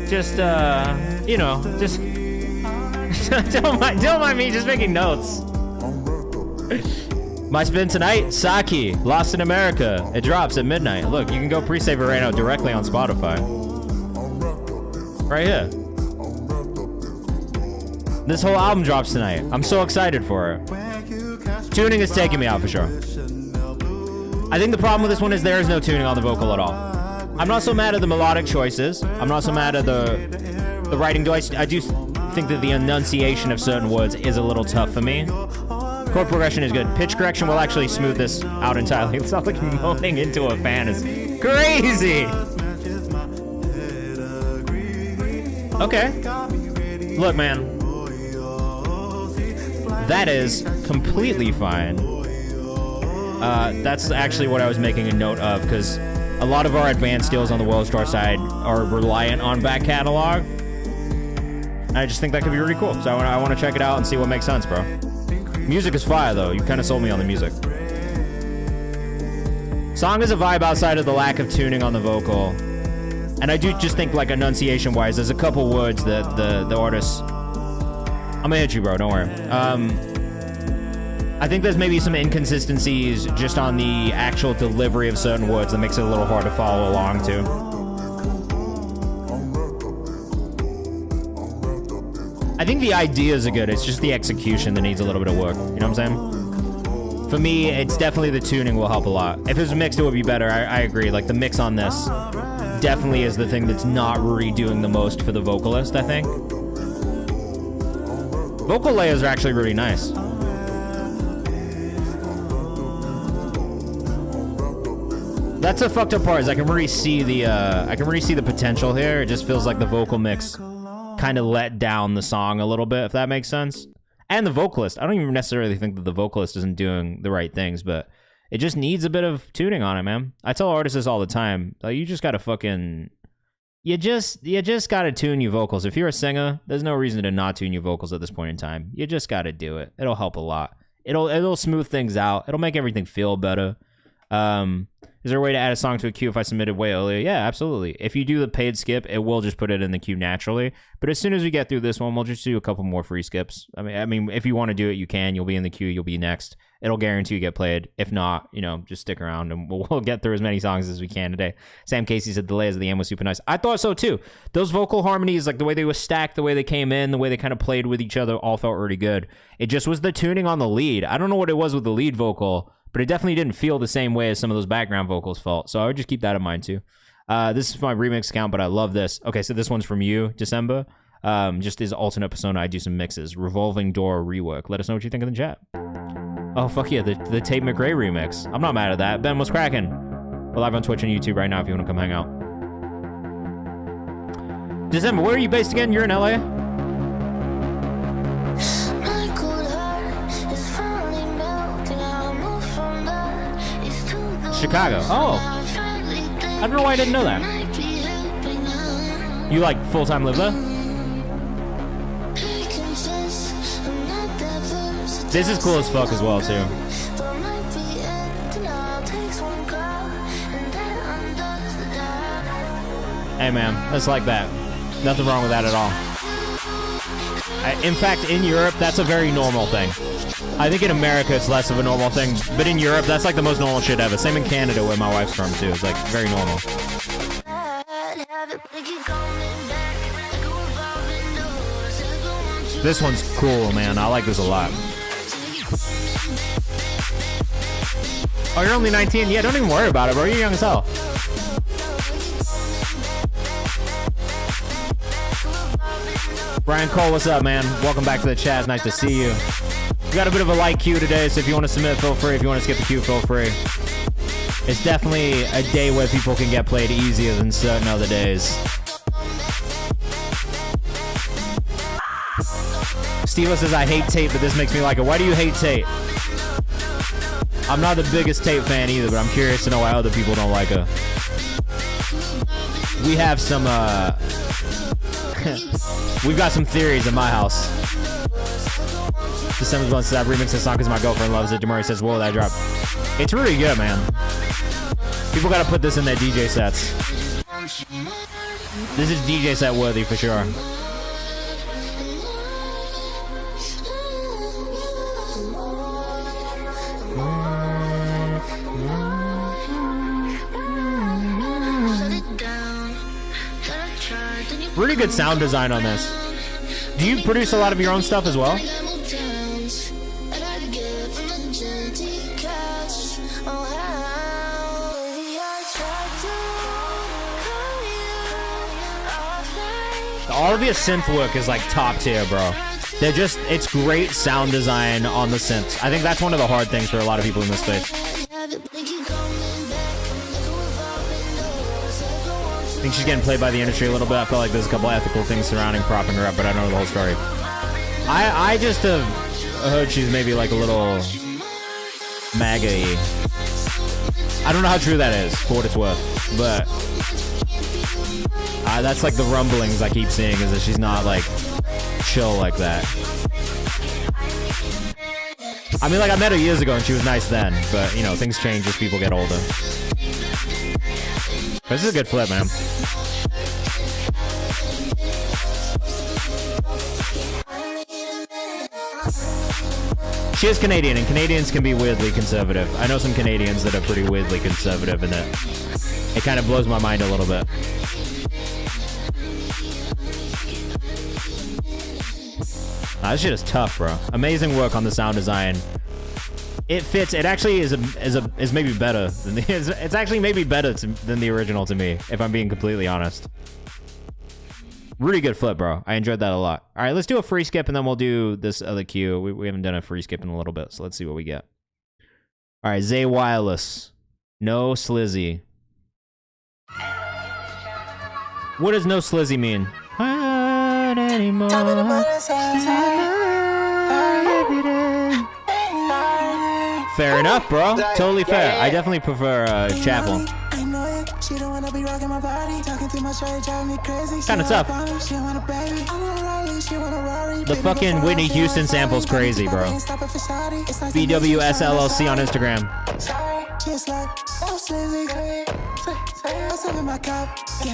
Just you know, just don't mind me just making notes. My spin tonight, Saki, Lost in America. It drops at midnight. Look, you can go pre-save it right now directly on Spotify. Right here. This whole album drops tonight. I'm so excited for it. Tuning is taking me out for sure. I think the problem with this one is there is no tuning on the vocal at all. I'm not so mad at the melodic choices. I'm not so mad at the writing. I do think that the enunciation of certain words is a little tough for me. Chord progression is good. Pitch correction will actually smooth this out entirely. It sounds like moaning into a fan is crazy. Okay. Look, man. That is completely fine. That's actually what I was making a note of, because a lot of our advanced deals on the World Star side are reliant on back catalog. I just think that could be really cool. So I want to check it out and see what makes sense, bro. Music is fire, though. You kind of sold me on the music. Song is a vibe outside of the lack of tuning on the vocal. And I do just think, like, enunciation-wise, there's a couple words that the artist... I'm gonna hit you, bro. Don't worry. I think there's maybe some inconsistencies just on the actual delivery of certain words that makes it a little hard to follow along to. I think the ideas are good. It's just the execution that needs a little bit of work. You know what I'm saying? For me, it's definitely the tuning will help a lot. If it was mixed, it would be better. I agree. Like, the mix on this definitely is the thing that's not really doing the most for the vocalist, I think. Vocal layers are actually really nice. That's a fucked up part, is I can really see the potential here. It just feels like the vocal mix kind of let down the song a little bit, if that makes sense. And the vocalist. I don't even necessarily think that the vocalist isn't doing the right things, but it just needs a bit of tuning on it, man. I tell artists this all the time. Like, you just gotta fucking... You just gotta tune your vocals. If you're a singer, there's no reason to not tune your vocals at this point in time. You just gotta do it. It'll help a lot. It'll smooth things out. It'll make everything feel better. Is there a way to add a song to a queue if I submitted way earlier? Yeah, absolutely. If you do the paid skip, it will just put it in the queue naturally. But as soon as we get through this one, we'll just do a couple more free skips. I mean, if you want to do it, you can. You'll be in the queue. You'll be next. It'll guarantee you get played. If not, you know, just stick around and we'll get through as many songs as we can today. Sam Casey said the layers of the end was super nice. I thought so too. Those vocal harmonies, like the way they were stacked, the way they came in, the way they kind of played with each other, all felt really good. It just was the tuning on the lead. I don't know what it was with the lead vocal, but it definitely didn't feel the same way as some of those background vocals felt. So I would just keep that in mind too. This is my remix account, but I love this. Okay, so this one's from you, December. Just as alternate persona, I do some mixes. Revolving Door rework. Let us know what you think in the chat. Oh, fuck yeah, the Tate McRae remix. I'm not mad at that. Ben, what's cracking? We're live on Twitch and YouTube right now if you want to come hang out. December, where are you based again? You're in LA? Chicago. Oh. I don't know why I didn't know that. You like full-time live there? This is cool as fuck as well, too. Hey, man. It's like that. Nothing wrong with that at all. In fact, in Europe, that's a very normal thing. I think in America, it's less of a normal thing. But in Europe, that's like the most normal shit ever. Same in Canada, where my wife's from, too. It's like very normal. This one's cool, man. I like this a lot. Oh, you're only 19? Yeah, don't even worry about it, bro. You're young as hell. Brian Cole, what's up, man? Welcome back to the chat. It's nice to see you. We got a bit of a light queue today, so if you want to submit, feel free. If you want to skip the queue, feel free. It's definitely a day where people can get played easier than certain other days. Steve says, I hate Tate, but this makes me like it. Why do you hate Tate? I'm not the biggest Tate fan either, but I'm curious to know why other people don't like her. We have some, we've got some theories in my house. December 1 says, I remixed this song because my girlfriend loves it. Jamari says, whoa, that drop. It's really good, man. People gotta put this in their DJ sets. This is DJ set worthy for sure. Really good sound design on this. Do you produce a lot of your own stuff as well? All of your synth work is like top tier, bro. They're just, it's great sound design on the synths. I think that's one of the hard things for a lot of people in this space. think she's getting played by the industry a little bit. I feel like there's a couple ethical things surrounding propping her up, but I don't know the whole story. I just have heard she's maybe like a little MAGA-y. I don't know how true that is, for what it's worth, but that's like the rumblings I keep seeing, is that she's not like chill like that. I mean, like, I met her years ago and she was nice then, but you know, things change as people get older. But this is a good flip, man. She is Canadian, and Canadians can be weirdly conservative. I know some Canadians that are pretty weirdly conservative, and it kind of blows my mind a little bit. This shit is tough, bro. Amazing work on the sound design. It fits. It actually is maybe better than it's actually maybe better than the original to me, if I'm being completely honest. Really good flip, bro. I enjoyed that a lot. All right, let's do a free skip, and then we'll do this other cue. We haven't done a free skip in a little bit, so let's see what we get. All right, Zay Wireless. No Slizzy. What does no Slizzy mean? Anymore. Fair enough, bro. Totally fair. I definitely prefer Chapel. Kinda tough. The fucking Whitney Houston sample's crazy, bro. BWS LLC on Instagram.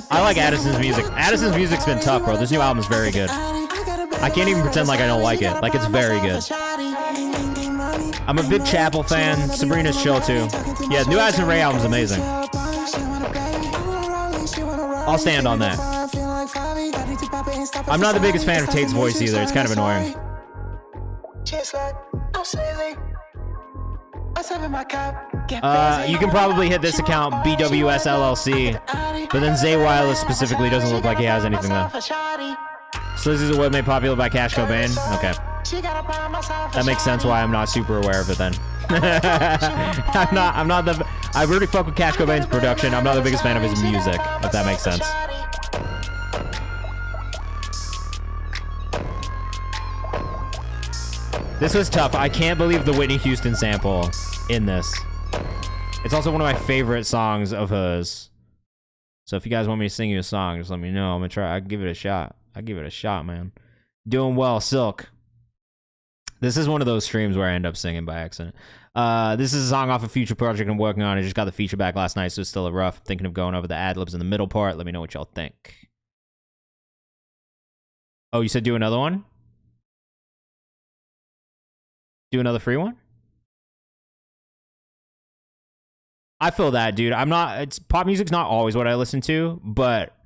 I like Addison's music. Addison's music's been tough, bro. This new album's very good. I can't even pretend like I don't like it. Like, it's very good. I'm a big Chapel fan. Sabrina's chill too. Yeah, new Addison Rae album's amazing. I'll stand on that. I'm not the biggest fan of Tate's voice either. It's kind of annoying. You can probably hit this account, BWS LLC, but then Zay Wireless specifically doesn't look like he has anything though. Slizzy's a word made popular by Cash Cobain. Okay. That makes sense why I'm not super aware of it then. I really fuck with Cash Cobain's production. I'm not the biggest fan of his music, if that makes sense. This was tough. I can't believe the Whitney Houston sample in this. It's also one of my favorite songs of hers. So if you guys want me to sing you a song, just let me know. I'm gonna try. I'll give it a shot. I'll give it a shot, man. Doing well, Silk. This is one of those streams where I end up singing by accident. This is a song off a future project I'm working on. I just got the feature back last night, so it's still a rough. Thinking of going over the ad-libs in the middle part. Let me know what y'all think. Oh, you said do another one? Do another free one? I feel that, dude. Pop music's not always what I listen to, but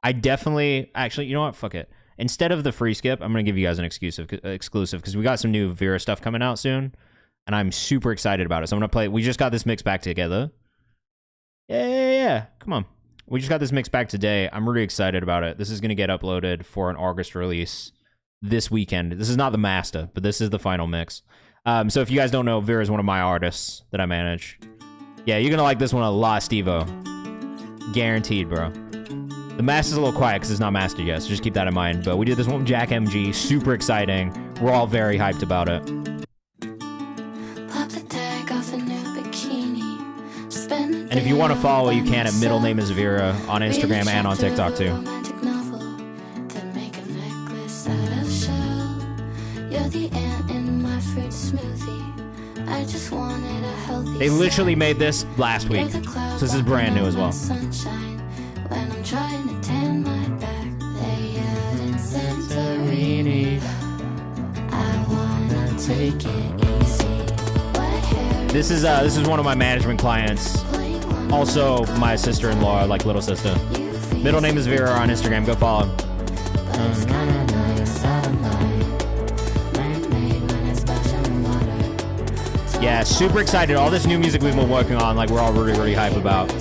I definitely, actually, you know what? Fuck it. Instead of the free skip, I'm going to give you guys an exclusive because we got some new Vera stuff coming out soon, and I'm super excited about it. So I'm going to play. We just got this mix back together. Yeah. Come on. We just got this mix back today. I'm really excited about it. This is going to get uploaded for an August release this weekend. This is not the master, but this is the final mix. So if you guys don't know, Vera is one of my artists that I manage. Yeah, you're going to like this one a lot, Steve-O. Guaranteed, bro. The master's a little quiet because it's not mastered yet, so just keep that in mind. But we did this one with Jack MG. Super exciting. We're all very hyped about it. And if you want to follow, you can at middle name is Vera on Instagram and on TikTok too. They literally made this last week, so this is brand new as well. When I'm trying to tan my back, lay out in Santorini. I wanna take it easy. This is one of my management clients. Also my sister-in-law, like little sister. Middle name is Vera on Instagram. Go follow. Yeah, super excited. All this new music we've been working on, like we're all really, really hype about.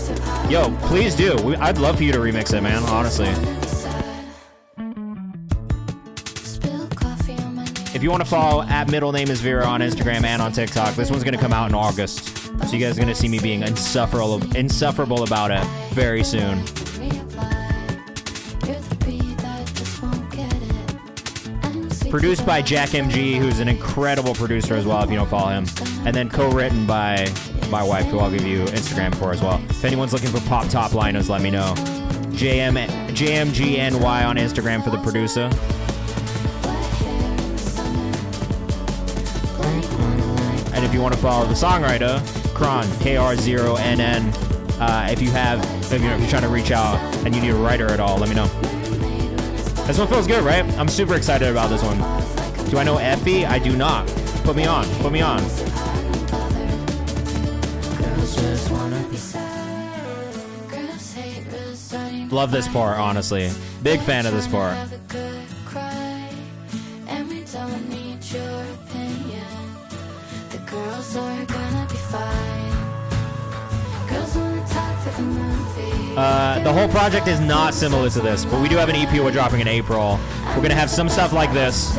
Yo, please do. I'd love for you to remix it, man, honestly. If you want to follow at middle name is Vera on Instagram and on TikTok, this one's going to come out in August. So you guys are going to see me being insufferable about it very soon. Produced by JackMG, who's an incredible producer as well, if you don't follow him. And then co-written by my wife, who I'll give you Instagram for as well. If anyone's looking for pop top liners, let me know. JMGNY on Instagram for the producer. And if you want to follow the songwriter, Kron, KR0NN. If you're trying to reach out and you need a writer at all, let me know. This one feels good, right? I'm super excited about this one. Do I know Effie? I do not. Put me on. Put me on. Love this part, honestly. Big fan of this part. The whole project is not similar to this, but we do have an EP we're dropping in April. We're going to have some stuff like this.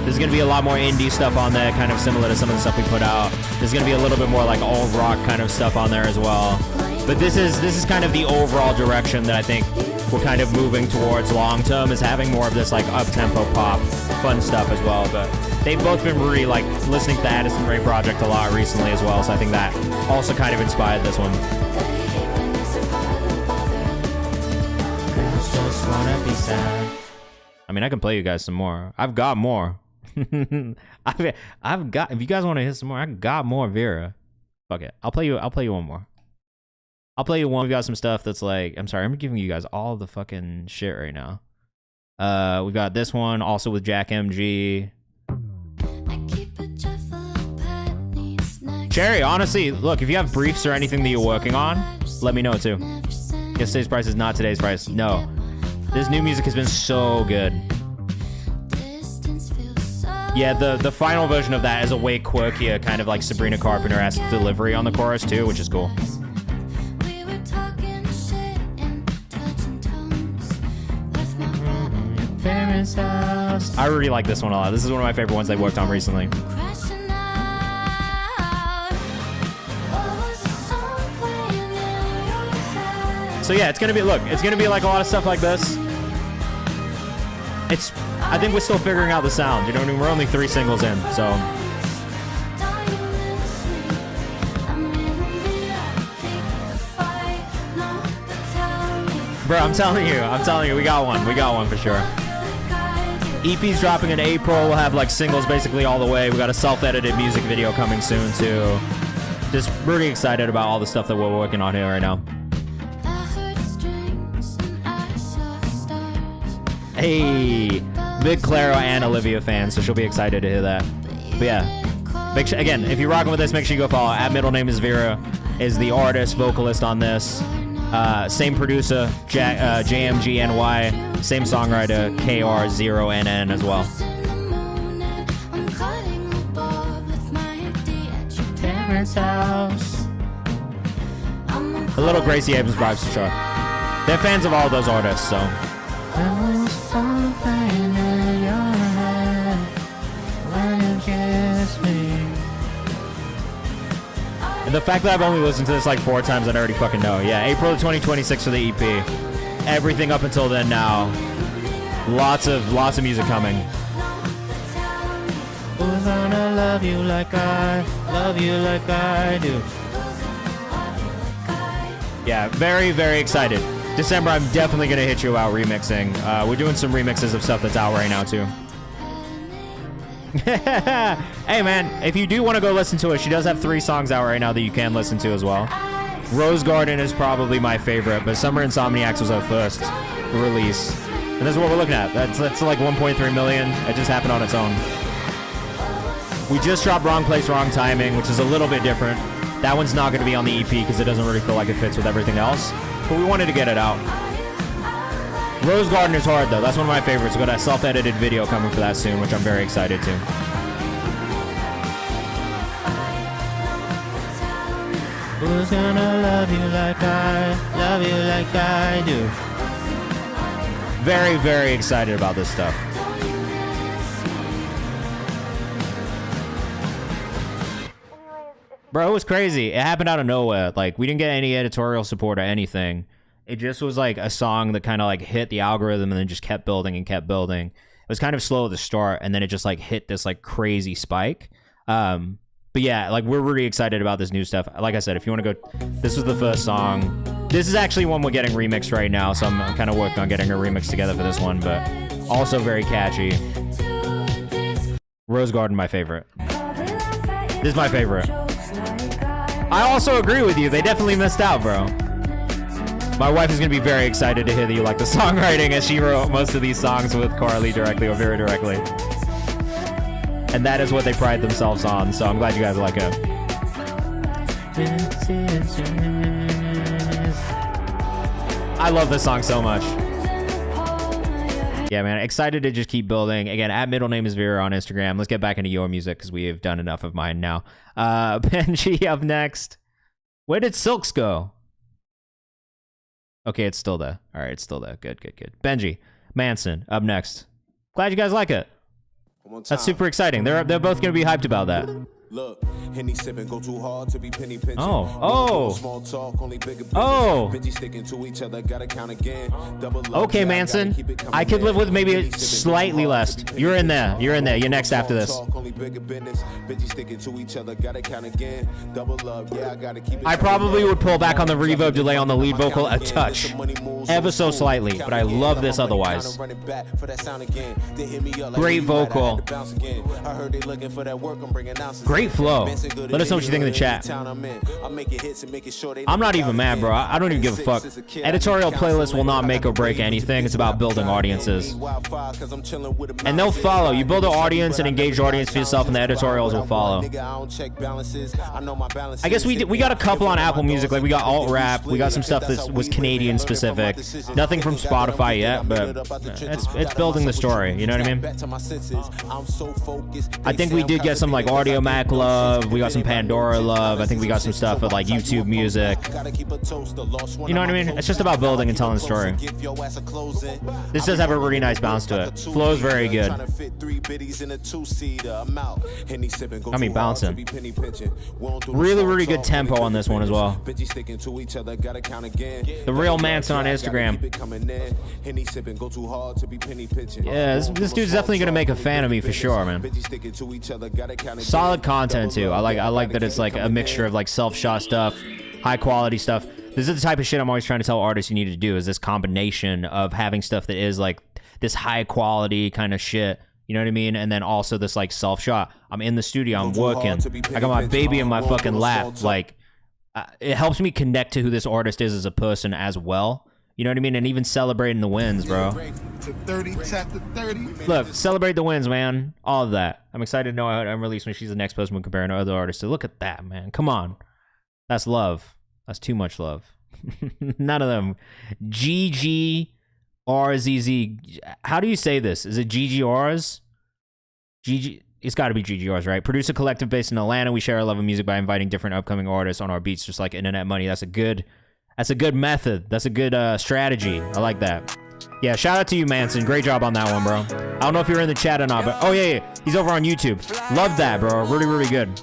There's going to be a lot more indie stuff on there, kind of similar to some of the stuff we put out. There's going to be a little bit more like alt rock kind of stuff on there as well. But this is kind of the overall direction that I think we're kind of moving towards long term, is having more of this like up-tempo pop fun stuff as well. But they've both been really like listening to the Addison Rae project a lot recently as well, so I think that also kind of inspired this one. I mean, I can play you guys some more. I've got more. I've got. If you guys want to hear some more, I got more Vera. Fuck it. I'll play you one more. I'll play you one. We've got some stuff that's like. I'm sorry. I'm giving you guys all the fucking shit right now. We've got this one also with JackMG. Cherry, honestly, look, if you have briefs or anything that you're working on, let me know too. Yesterday's price is not today's price. No. This new music has been so good. Yeah, the final version of that is a way quirkier, kind of like Sabrina Carpenter-esque delivery on the chorus too, which is cool. I really like this one a lot. This is one of my favorite ones they worked on recently. So yeah, it's gonna be like a lot of stuff like this. I think we're still figuring out the sound, you know what I mean? We're only 3 singles in, so. Bro, I'm telling you, we got one for sure. EP's dropping in April, we'll have like singles basically all the way. We got a self-edited music video coming soon too. Just really excited about all the stuff that we're working on here right now. Hey, big Clara and Olivia fan, so she'll be excited to hear that. But yeah, make sure, again, if you're rocking with this, make sure you go follow. At middle name is Vera, is the artist, vocalist on this. Same producer, JMGNY, same songwriter, KR0NN as well. A little Gracie Abrams vibes for sure. They're fans of all those artists, so. And the fact that I've only listened to this like 4 times, I already fucking know. Yeah, April of 2026 for the EP. Everything up until then now. Lots of music coming. Who's gonna love you like I do? Yeah, very, very excited. December, I'm definitely gonna hit you out remixing. We're doing some remixes of stuff that's out right now too. Hey man, if you do want to go listen to it, she does have 3 songs out right now that you can listen to as well. Rose Garden is probably my favorite, but Summer Insomniacs was our first release. And this is what we're looking at. That's like 1.3 million. It just happened on its own. We just dropped Wrong Place, Wrong Timing, which is a little bit different. That one's not going to be on the EP because it doesn't really feel like it fits with everything else. But we wanted to get it out. Rose Garden is hard though. That's one of my favorites. We got a self-edited video coming for that soon, which I'm very excited to. Who's gonna love you like I do? Very, very excited about this stuff. Bro, it was crazy. It happened out of nowhere. Like, we didn't get any editorial support or anything. It just was like a song that kind of like hit the algorithm and then just kept building and kept building. was kind of slow at the start, and then it just like hit this like crazy spike. But yeah, like we're really excited about this new stuff. Like I said, if you want to go, this was the first song. This is actually one we're getting remixed right now, so I'm kind of working on getting a remix together for this one, but also very catchy. Rose Garden, my favorite. This is my favorite. I also agree with you. They definitely missed out, bro. My wife is going to be very excited to hear that you like the songwriting, as she wrote most of these songs with Carly directly or very directly. And that is what they pride themselves on, so I'm glad you guys like it. I love this song so much. Yeah, man, excited to just keep building. Again, at middle name is Vera on Instagram. Let's get back into your music because we have done enough of mine now. Benji up next. Where did Silks go? Okay, it's still there. All right, it's still there. Good, good, good. Benji Manson up next. Glad you guys like it. That's super exciting. They're both gonna be hyped about that. Look, Henny sipping, go too hard to be penny pinching. Oh. Benji sticking to each other, gotta count again. Okay, Manson. I could live with maybe slightly less. You're in there. You're in there. You're next after this. Benji sticking to each other, gotta count again. Double love, yeah, I gotta keep it. I probably would pull back on the reverb delay on the lead vocal a touch. Ever so slightly, but I love this otherwise. Great vocal. Great flow. Let us know what you think in the chat. I'm not even mad, bro. I don't even give a fuck. Editorial playlists will not make or break anything. It's about building audiences. And they'll follow. You build an audience and engage the audience for yourself, and the editorials will follow. I guess we got a couple on Apple Music. Like, we got alt rap. We got some stuff that was Canadian specific. Nothing from Spotify yet, but it's building the story. You know what I mean? I think we did get some like Audio Mac love. We got some Pandora love. I think we got some stuff with like YouTube music. You know what I mean? It's just about building and telling the story. This does have a really nice bounce to it. Flow's very good. I mean, bouncing. Really, really good tempo on this one as well. The real Manson on Instagram. Yeah, this dude's definitely gonna make a fan of me for sure, man. Solid content too. I like that it's like a mixture of like self-shot stuff, high quality stuff. This is the type of shit I'm always trying to tell artists you need to do, is this combination of having stuff that is like this high quality kind of shit, you know what I mean? And then also this like self-shot. I'm in the studio, I'm working. I got my baby in my fucking lap. Like, it helps me connect to who this artist is as a person as well. You know what I mean? And even celebrating the wins, bro. Look, celebrate the wins, man. All of that. I'm excited to know how I'm released when she's the next person when comparing to other artists. So look at that, man. Come on. That's love. That's too much love. None of them. GGRZZ. How do you say this? Is it GGRs? GG. It's got to be GGRs, right? Producer collective based in Atlanta. We share our love of music by inviting different upcoming artists on our beats, just like Internet Money. That's a good method. That's a good strategy. I like that. Yeah, shout out to you, Manson. Great job on that one, bro. I don't know if you're in the chat or not, but oh yeah, he's over on YouTube. Love that, bro. Really, really good.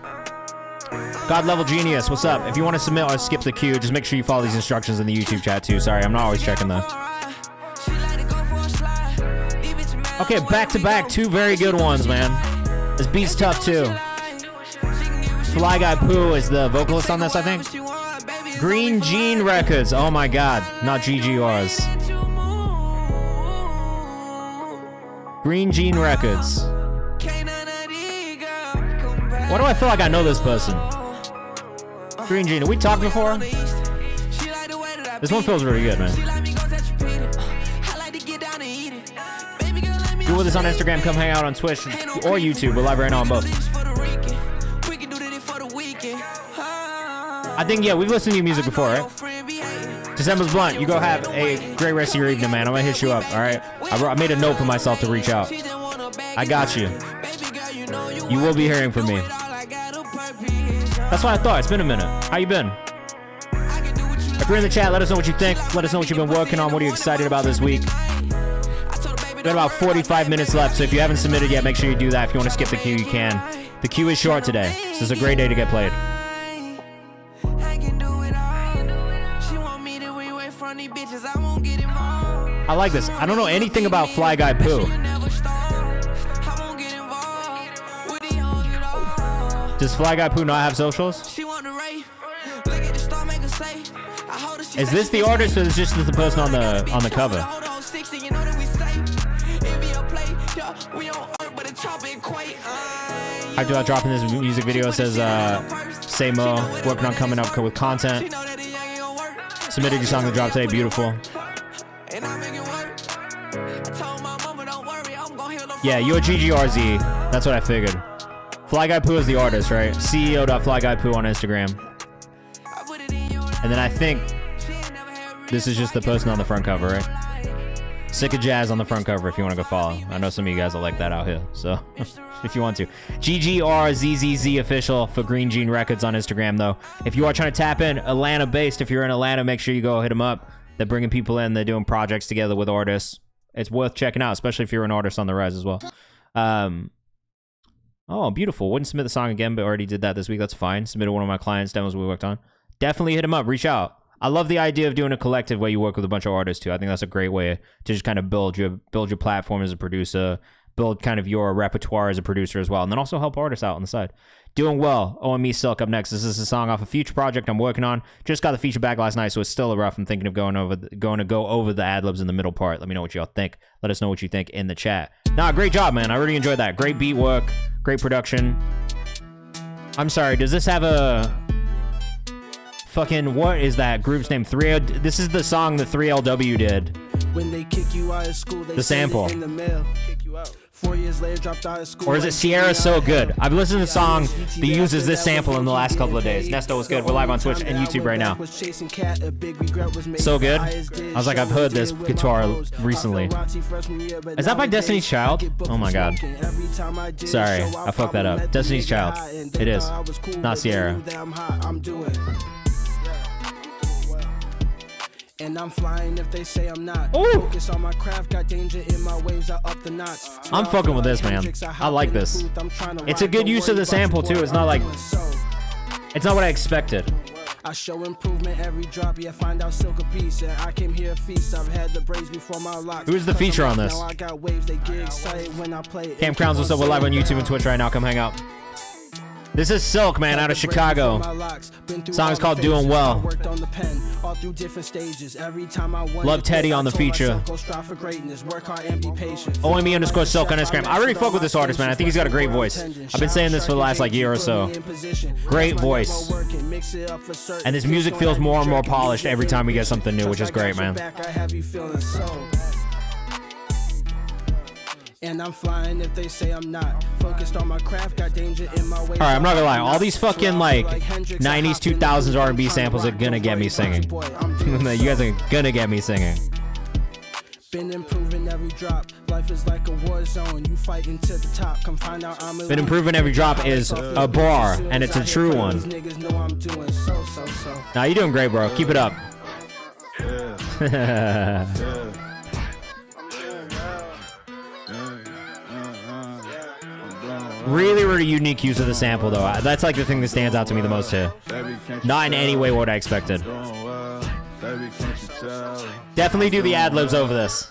God Level Genius, what's up? If you want to submit or skip the queue, just make sure you follow these instructions in the YouTube chat too. Sorry, I'm not always checking that. Okay, back to back, two very good ones, man. This beat's tough too. Fly Guy Pooh is the vocalist on this, I think. Green Jean Records. Oh my god, not GGRs. Green Jean Records. Why do I feel like I know this person? Green Jean, have we talked before? This one feels really good, man. Get with us on Instagram, come hang out on Twitch or YouTube. We're live right now on both. I think, yeah, we've listened to your music before, right? December's Blunt, you go have a great rest of your evening, man. I'm gonna hit you up, all right? I made a note for myself to reach out. I got you. You will be hearing from me. That's what I thought. It's been a minute. How you been? If you're in the chat, let us know what you think. Let us know what you've been working on. What are you excited about this week? We got about 45 minutes left, so if you haven't submitted yet, make sure you do that. If you want to skip the queue, you can. The queue is short today. This is a great day to get played. I like this. I don't know anything about Fly Guy Pooh. Does Fly Guy Poo not have socials? She want to rate. Look at the star, make her say. I hold her, she Is say this she the be artist or is this just the person on Gotta the be cover? hold on 60, you know that we say. It be a play, yeah, we on earth, but the chop ain't quite. I do dropping this music video. It says, Say Mo, working on coming up with content. She know that the young ain't gonna work. Submitted your song to drop today. Beautiful. And I make it work. I told my mama, don't worry, I'm gonna heal them. Yeah, you're GGRZ. That's what I figured. Fly Guy Poo is the artist, right? CEO.FlyGuyPoo on Instagram. I put it in your life. And then I think She ain't never had real this is just the person on the front cover, right? Sick of Jazz on the front cover if you want to go follow. I know some of you guys will like that out here, so if you want to. GGRZZZ official for Green Jean Records on Instagram, though. If you are trying to tap in, Atlanta-based, if you're in Atlanta, make sure you go hit them up. They're bringing people in. They're doing projects together with artists. It's worth checking out, especially if you're an artist on the rise as well. Oh, beautiful. Wouldn't submit the song again, but already did that this week. That's fine. Submitted one of my clients' demos we worked on. Definitely hit him up. Reach out. I love the idea of doing a collective where you work with a bunch of artists too. I think that's a great way to just kind of build your platform as a producer, build kind of your repertoire as a producer as well, and then also help artists out on the side. Doing well. OME Silk up next. This is a song off a future project I'm working on. Just got the feature back last night, so it's still rough. I'm thinking of going to go over the ad libs in the middle part. Let me know what y'all think. Let us know what you think in the chat. Nah, great job, man. I really enjoyed that. Great beat work. Great production. I'm sorry. Does this have a fucking, what is that group's name? This is the song the 3LW did. When they kick you out of school, they The sample. send it in the mail. Kick you out. 4 years later, dropped out of school. Or is it Sierra So Good? I've listened to the song that uses this sample in the last couple of days. Nesto was good. We're live on Twitch and YouTube right now. So Good. I was like, I've heard this guitar recently. Is that by Destiny's Child? Oh my god. Sorry, I fucked that up. Destiny's Child. It is. Not Sierra. And I'm flying if they say I'm not. Ooh. Focus on my craft, got danger in my waves, I up the notch. I'm fucking with this, man. I like this. It's a good use of the sample too. It's not like, it's not what I expected. I show improvement every drop, yeah, find out silk a beast. And I came here a feast, I've had the braids before my locks. Who's the feature on this? Now I got waves, they get excited when I play. Camp Crowns, what's up? We're live on YouTube and Twitch right now. Come hang out. This is Silk, man, out of Chicago. Song is called Doing Well. Love Teddy on the feature. OME_Silk on Instagram. I really fuck with this artist, man. I think he's got a great voice. I've been saying this for the last like year or so. Great voice. And this music feels more and more polished every time we get something new, which is great, man. And I'm flying if they say I'm not. Focused on my craft, got danger in my way. All right, I'm not gonna lie. All these fucking like 90s, 2000s R&B samples are gonna get me singing. You guys are gonna get me singing. Been improving every drop. Life is like a war zone. You fighting to the top. Come find out I'm Been improving every drop is a bar, and it's a true one. Nah, you're doing great, bro. Keep it up. Really, really unique use of the sample, though. That's like the thing that stands out to me the most here. Not in any way what I expected. Definitely do the ad-libs over this.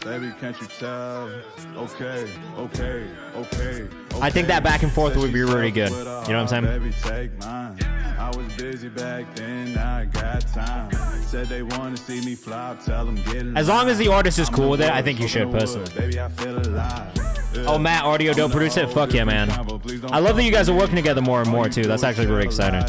I think that back and forth would be really good. You know what I'm saying? I was busy back then, I got time. Said they want to see me fly, tell them get in. As long as the artist is cool with it, I think you should, personally. Baby, I feel alive. Oh, Matt, Audio Dope produce it? Fuck yeah, man. I love that you guys are working together more and more, too. That's actually really exciting.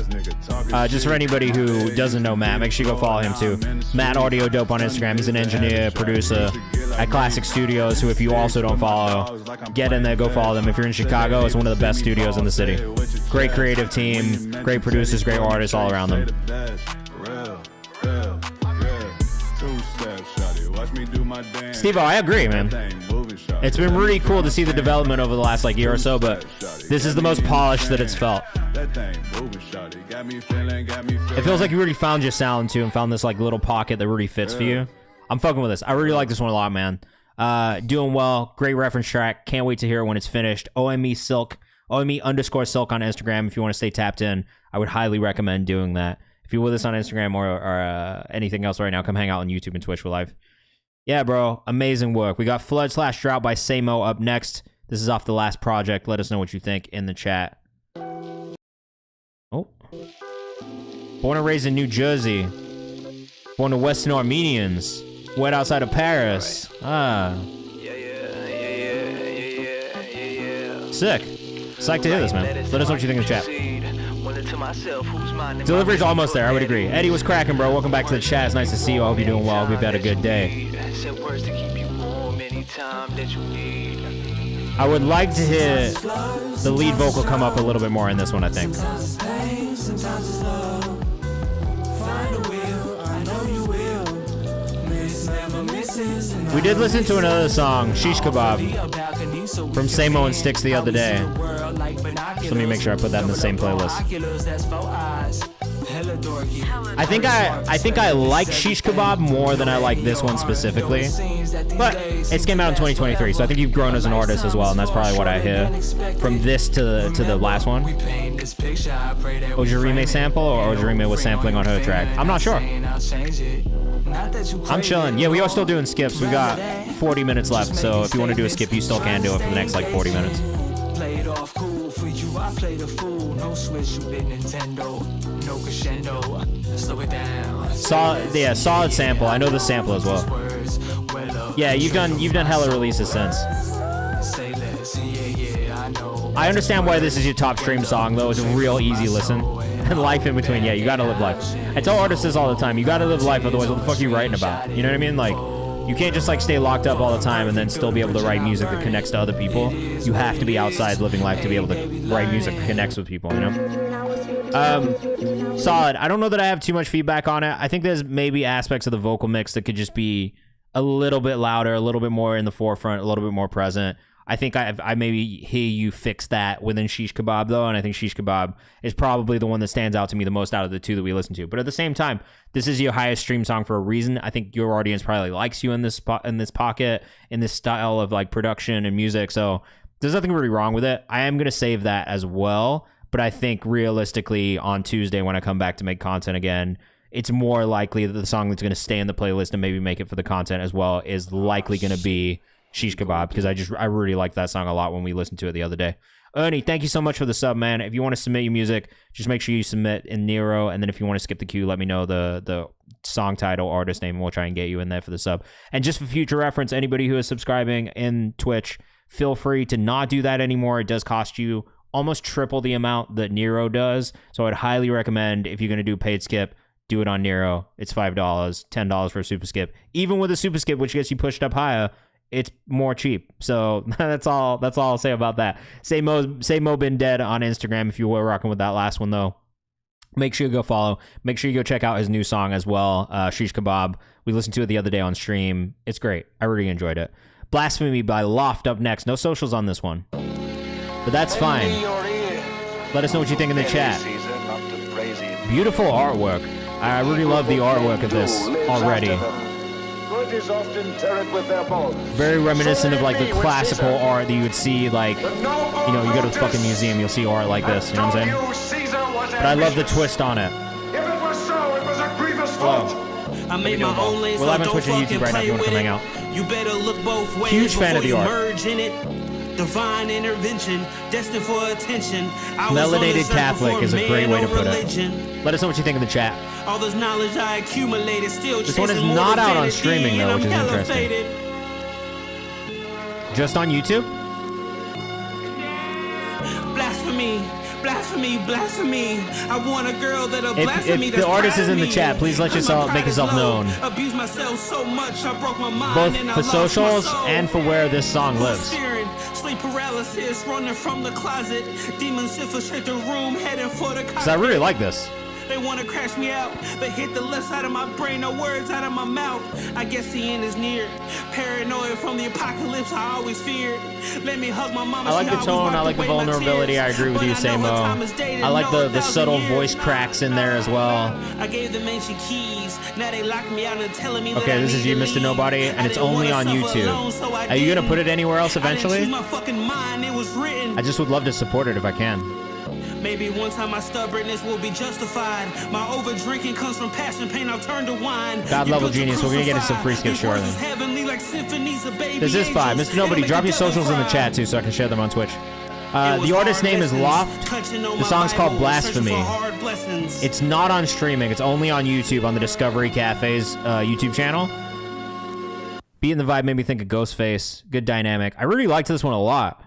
Just for anybody who doesn't know Matt, make sure you go follow him, too. Matt Audio Dope on Instagram. He's an engineer, producer at Classic Studios, who if you also don't follow, get in there, go follow them. If you're in Chicago, it's one of the best studios in the city. Great creative team, great producers, great artists all around them. Steve-O, I agree, man. It's been really cool to see the development over the last like year or so, but this is the most polished that it's felt. It feels like you really found your sound too and found this like little pocket that really fits for you. I'm fucking with this. I really like this one a lot, man. Doing well. Great reference track. Can't wait to hear it when it's finished. OME Silk. OME_Silk on Instagram. If you want to stay tapped in, I would highly recommend doing that. If you're with us on Instagram or anything else right now, come hang out on YouTube and Twitch. We're live. Yeah, bro. Amazing work. We got Flood/Drought by Samo up next. This is off the last project. Let us know what you think in the chat. Born and raised in New Jersey. Born to Western Armenians. Wet outside of Paris. Ah. Sick. Psyched to hear this, man. Let us know what you think in the chat. Delivery's almost there, I would agree. Eddie, what's cracking, bro? Welcome back to the chat. It's nice to see you. I hope you're doing well. We've had a good day. I would like to hear the lead vocal come up a little bit more in this one, I think. We did listen to another song, Shish Kebab, from Samo and Sticks the other day. So let me make sure I put that in the same playlist. I think I like Shish Kebab more than I like this one specifically. But it came out in 2023, so I think you've grown as an artist as well, and that's probably what I hear from this to the last one. Ojurime sample or Ojurime was sampling on her track? I'm not sure. I'm chilling. Yeah, we are still doing skips. We got 40 minutes left, so if you want to do a skip, you still can do it for the next like 40 minutes. Play it off cool for you. I play the fool. No Switch, you bit Nintendo. No crescendo. Slow it down. Solid sample. I know the sample as well. Yeah, you've done hella releases since. I understand why this is your top stream song though. It's a real easy listen. And life in between. Yeah, you gotta live life. I tell artists this all the time. You gotta live life, otherwise what the fuck are you writing about? You know what I mean? Like, you can't just like stay locked up all the time and then still be able to write music that connects to other people. You have to be outside living life to be able to write music that connects with people, you know? Solid. I don't know that I have too much feedback on it. I think there's maybe aspects of the vocal mix that could just be a little bit louder, a little bit more in the forefront, a little bit more present. I think I maybe hear you fix that within Shish Kebab, though, and I think Shish Kebab is probably the one that stands out to me the most out of the two that we listen to. But at the same time, this is your highest stream song for a reason. I think your audience probably likes you in this pocket, in this style of like production and music. So there's nothing really wrong with it. I am gonna save that as well. But I think realistically, on Tuesday when I come back to make content again, it's more likely that the song that's gonna stay in the playlist and maybe make it for the content as well is likely gonna be Shish Kebab, because I really liked that song a lot when we listened to it the other day. Ernie, thank you so much for the sub, man. If you want to submit your music, just make sure you submit in Nero, and then if you want to skip the queue, let me know the song title, artist name, and we'll try and get you in there for the sub. And just for future reference, anybody who is subscribing in Twitch, feel free to not do that anymore. It does cost you almost triple the amount that Nero does, so I'd highly recommend, if you're going to do paid skip, do it on Nero. It's $5, $10 for a super skip. Even with a super skip, which gets you pushed up higher, it's more cheap. So that's all I'll say about that. Say Mo Been Dead on Instagram if you were rocking with that last one though. Make sure you go follow. Make sure you go check out his new song as well, Shish Kebab. We listened to it the other day on stream. It's great. I really enjoyed it. Blasphemy by Loft up next. No socials on this one, but that's fine. Let us know what you think in the chat. Beautiful artwork. I really love the artwork of this already. Very reminiscent of like the classical art that you would see, like, you know, you go to the fucking museum, you'll see art like this, you know what I'm saying? But I love the twist on it. I made my own lane, we're live on Twitch and YouTube right now if you want to come hang out. You better look both ways. Huge fan of the art. Merge in it. Divine intervention, destined for attention. Melanated Catholic is a great way to put it. Let us know what you think in the chat. All this knowledge I accumulated, still this one is not out on streaming though, which is interesting. Just on YouTube? Blasphemy. Blasphemy, blasphemy. I want a girl that'll blaspheme. If the artist is in the chat, please let yourself make yourself known. Abuse myself so much, I broke my mind. Both for socials and for where this song lives. Sleep paralysis, running from the closet. Demons infiltrate the room, heading for the because I really like this. They want to crash me out, but hit the left side of my brain, no words out of my mouth. I guess the end is near. Paranoid from the apocalypse I always feared. Let me hug my mama. I like the tone, I like the vulnerability. I agree with you, Samo. I like the subtle voice cracks in there as well. I gave them ancient keys. Now they lock me out and telling me okay, this is You Mr. Nobody, and it's only on YouTube. Are you gonna put it anywhere else eventually? I just would love to support it if I can. Maybe one time my stubbornness will be justified. My over drinking comes from passion, pain. I'll turn to wine. God level genius. We're gonna get into some free skips shortly. Like this is 5. Mr. Nobody, drop your socials in the chat too, so I can share them on Twitch. The artist's name is Loft. The song's called Blasphemy. It's not on streaming. It's only on YouTube, on the Discovery Cafe's YouTube channel. Beat in the Vibe made me think of Ghostface. Good dynamic. I really liked this one a lot.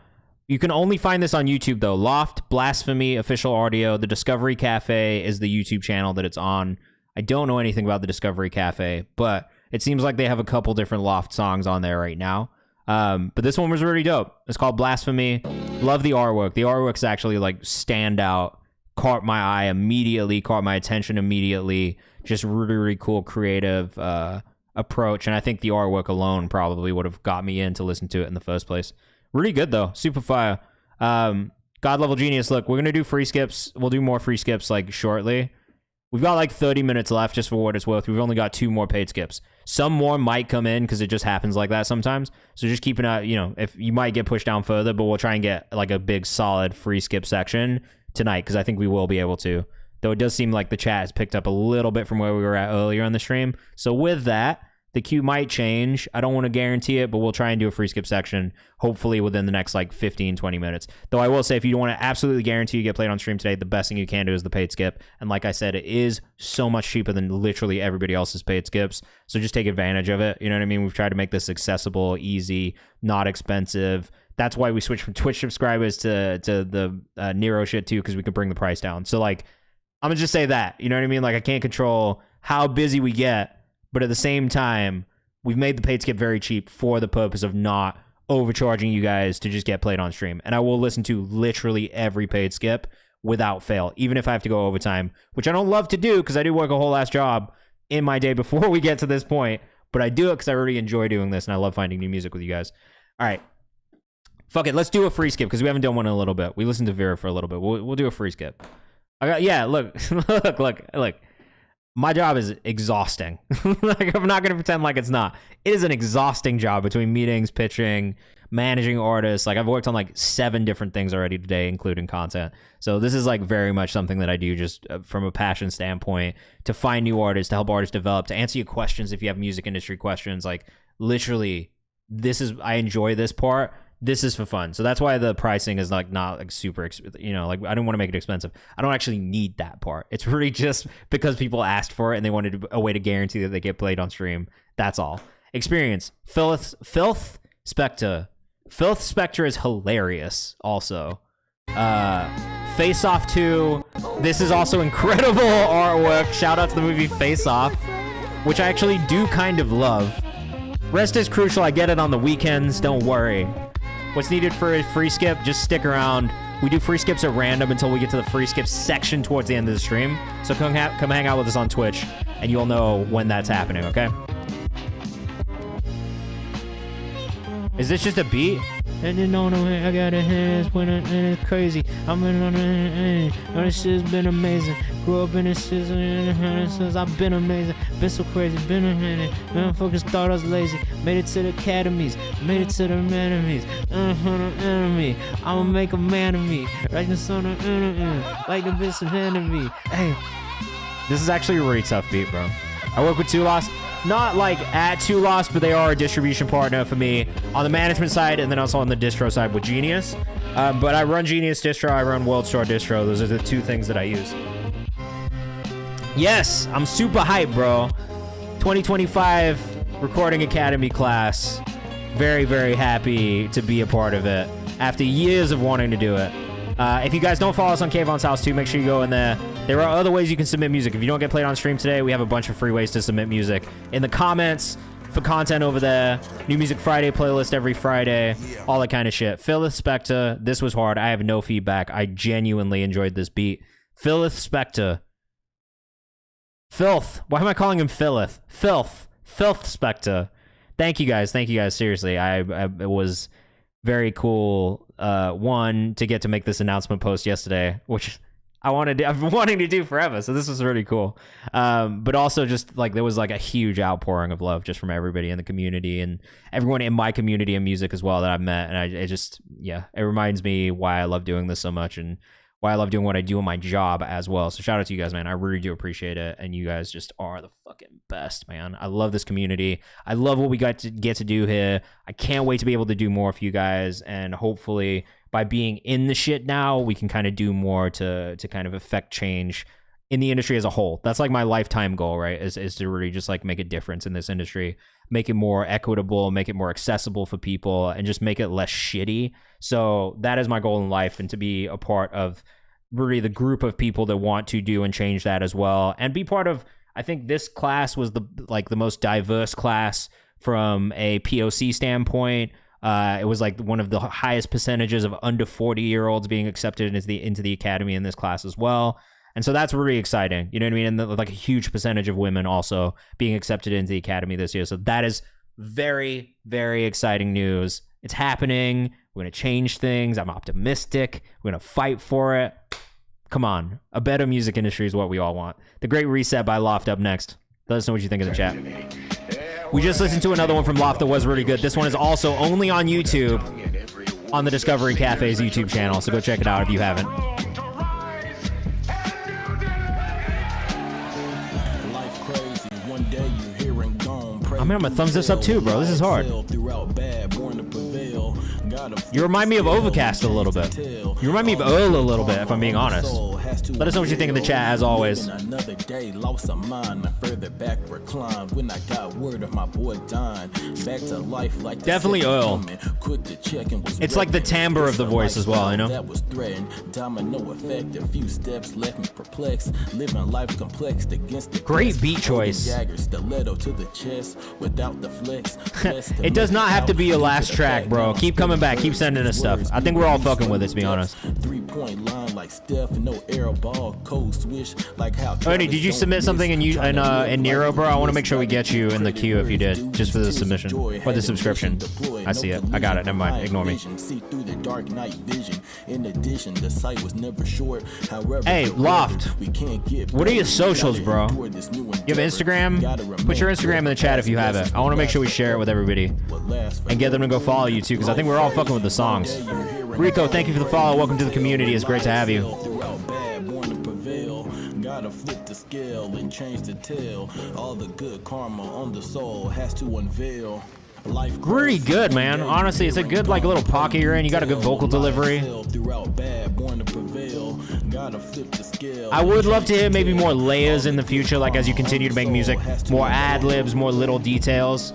You can only find this on YouTube, though. Loft, Blasphemy, official audio. The Discovery Cafe is the YouTube channel that it's on. I don't know anything about the Discovery Cafe, but it seems like they have a couple different Loft songs on there right now. But this one was really dope. It's called Blasphemy. Love the artwork. The artwork's actually like standout. Caught my eye immediately. Caught my attention immediately. Just really, really cool, creative approach. And I think the artwork alone probably would have got me in to listen to it in the first place. Really good though. Super fire. God Level Genius. Look, we're gonna do free skips. We'll do more free skips like shortly. We've got like 30 minutes left, just for what it's worth. We've only got 2 more paid skips. Some more might come in because it just happens like that sometimes. So just keep an eye, you know, if you might get pushed down further, but we'll try and get like a big solid free skip section tonight because I think we will be able to. Though it does seem like the chat has picked up a little bit from where we were at earlier on the stream. So with that, the queue might change. I don't want to guarantee it, but we'll try and do a free skip section, hopefully within the next like 15, 20 minutes. Though I will say, if you want to absolutely guarantee you get played on stream today, the best thing you can do is the paid skip. And like I said, it is so much cheaper than literally everybody else's paid skips. So just take advantage of it. You know what I mean? We've tried to make this accessible, easy, not expensive. That's why we switched from Twitch subscribers to the Nero shit too, because we could bring the price down. So like, I'm gonna just say that. You know what I mean? Like I can't control how busy we get. But at the same time, we've made the paid skip very cheap for the purpose of not overcharging you guys to just get played on stream. And I will listen to literally every paid skip without fail, even if I have to go overtime, which I don't love to do because I do work a whole ass job in my day before we get to this point. But I do it because I really enjoy doing this and I love finding new music with you guys. All right. Fuck it. Let's do a free skip because we haven't done one in a little bit. We listened to Vera for a little bit. We'll do a free skip. Look. My job is exhausting. Like, I'm not going to pretend like it's not. It is an exhausting job between meetings, pitching, managing artists. Like, I've worked on like 7 different things already today, including content. So this is like very much something that I do just from a passion standpoint, to find new artists, to help artists develop, to answer your questions if you have music industry questions. Like, literally, I enjoy this part. This is for fun. So that's why the pricing is like not like super, you know, like I don't want to make it expensive. I don't actually need that part. It's really just because people asked for it and they wanted a way to guarantee that they get played on stream. That's all. Experience. Filth Spectre. Filth Spectre is hilarious also. Face Off 2. This is also incredible artwork. Shout out to the movie Face Off, which I actually do kind of love. Rest is crucial. I get it on the weekends. Don't worry. What's needed for a free skip? Just stick around. We do free skips at random until we get to the free skip section towards the end of the stream. So come hang out with us on Twitch, and you'll know when that's happening, okay? Is this just a beat? And you know, I got a hands when it's crazy. I'm in on it. This shit's been amazing. Grew up in this shit since I've been amazing. Been so crazy, been a minute. Motherfuckers thought I was lazy. Made it to the academies, made it to the enemies. Enemy, I'ma make a man of me. Right this on the like the best of enemy. Hey, this is actually a really tough beat, bro. I work with 2 Lost. Not like at 2 Lost, but they are a distribution partner for me on the management side and then also on the distro side with Genius. But I run Genius distro, I run World Star distro. Those are the 2 things that I use. Yes, I'm super hyped, bro. 2025 Recording Academy class. Very, very happy to be a part of it after years of wanting to do it. If you guys don't follow us on Kayvan's House too, make sure you go in there. There are other ways you can submit music. If you don't get played on stream today, we have a bunch of free ways to submit music. In the comments for content over there. New Music Friday playlist every Friday. All that kind of shit. Philith Spectre. This was hard. I have no feedback. I genuinely enjoyed this beat. Philith Spectre. Filth. Why am I calling him Philith? Filth. Filth Spectre. Thank you guys. Thank you guys. Seriously. It was very cool. One, to get to make this announcement post yesterday, which I've been wanting to do forever. So this was really cool. But also just like there was like a huge outpouring of love just from everybody in the community and everyone in my community and music as well that I've met. And it reminds me why I love doing this so much and why I love doing what I do in my job as well. So shout out to you guys, man. I really do appreciate it. And you guys just are the fucking best, man. I love this community. I love what we get to do here. I can't wait to be able to do more for you guys. And hopefully by being in the shit now, we can kind of do more to kind of affect change in the industry as a whole. That's like my lifetime goal, right? Is to really just like make a difference in this industry, make it more equitable, make it more accessible for people, and just make it less shitty. So that is my goal in life, and to be a part of really the group of people that want to do and change that as well, and be part of. I think this class was the most diverse class from a POC standpoint. It was like one of the highest percentages of under 40-year-olds being accepted into the academy in this class as well. And so that's really exciting. You know what I mean? And like a huge percentage of women also being accepted into the academy this year. So that is very, very exciting news. It's happening. We're going to change things. I'm optimistic. We're going to fight for it. Come on. A better music industry is what we all want. The Great Reset by Loft up next. Let us know what you think in the chat. We just listened to another one from Loft that was really good. This one is also only on YouTube, on the Discovery Cafe's YouTube channel. So go check it out if you haven't. I mean, I'm gonna thumbs this up too, bro. This is hard. You remind me of Overcast a little bit. You remind me of Earl a little bit, if I'm being honest. Let us know what you think in the chat, as always. Definitely Earl. It's like the timbre of the voice as well, you know? Great beat choice. It does not have to be your last track, bro. Keep coming back. Keep sending us stuff. I think we're all fucking with it, to be honest. Ernie, did you submit something in Nero, bro? I want to make sure we get you in the queue if you did, just for the submission or the subscription. I see it. I got it. Never mind. Ignore me. Hey, Loft. What are your socials, bro? You have Instagram? Put your Instagram in the chat if you have it. I want to make sure we share it with everybody and get them to go follow you too, because I think we're all fucking with the songs. Rico, thank you for the follow. Welcome to the community. It's great to have you. Gotta flip the scale and change the tale. All the good karma on the soul has to unveil. Really good, man. Honestly, it's a good like little pocket you're in. You got a good vocal delivery. I would love to hear maybe more layers in the future, like as you continue to make music, more ad-libs, more little details.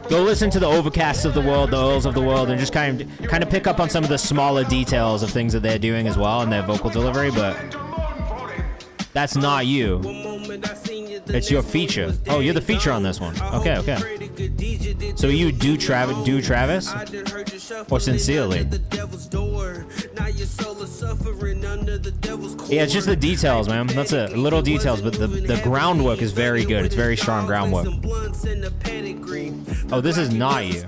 Go listen to the Overcasts of the world, the Earls of the world, and just kind of pick up on some of the smaller details of things that they're doing as well in their vocal delivery, but that's not you. It's your feature. Oh, you're the feature on this one. Okay, okay. So you do Travis? Or sincerely? Yeah, it's just the details, man. That's it. Little details, but the groundwork is very good. It's very strong groundwork. Oh, this is not you.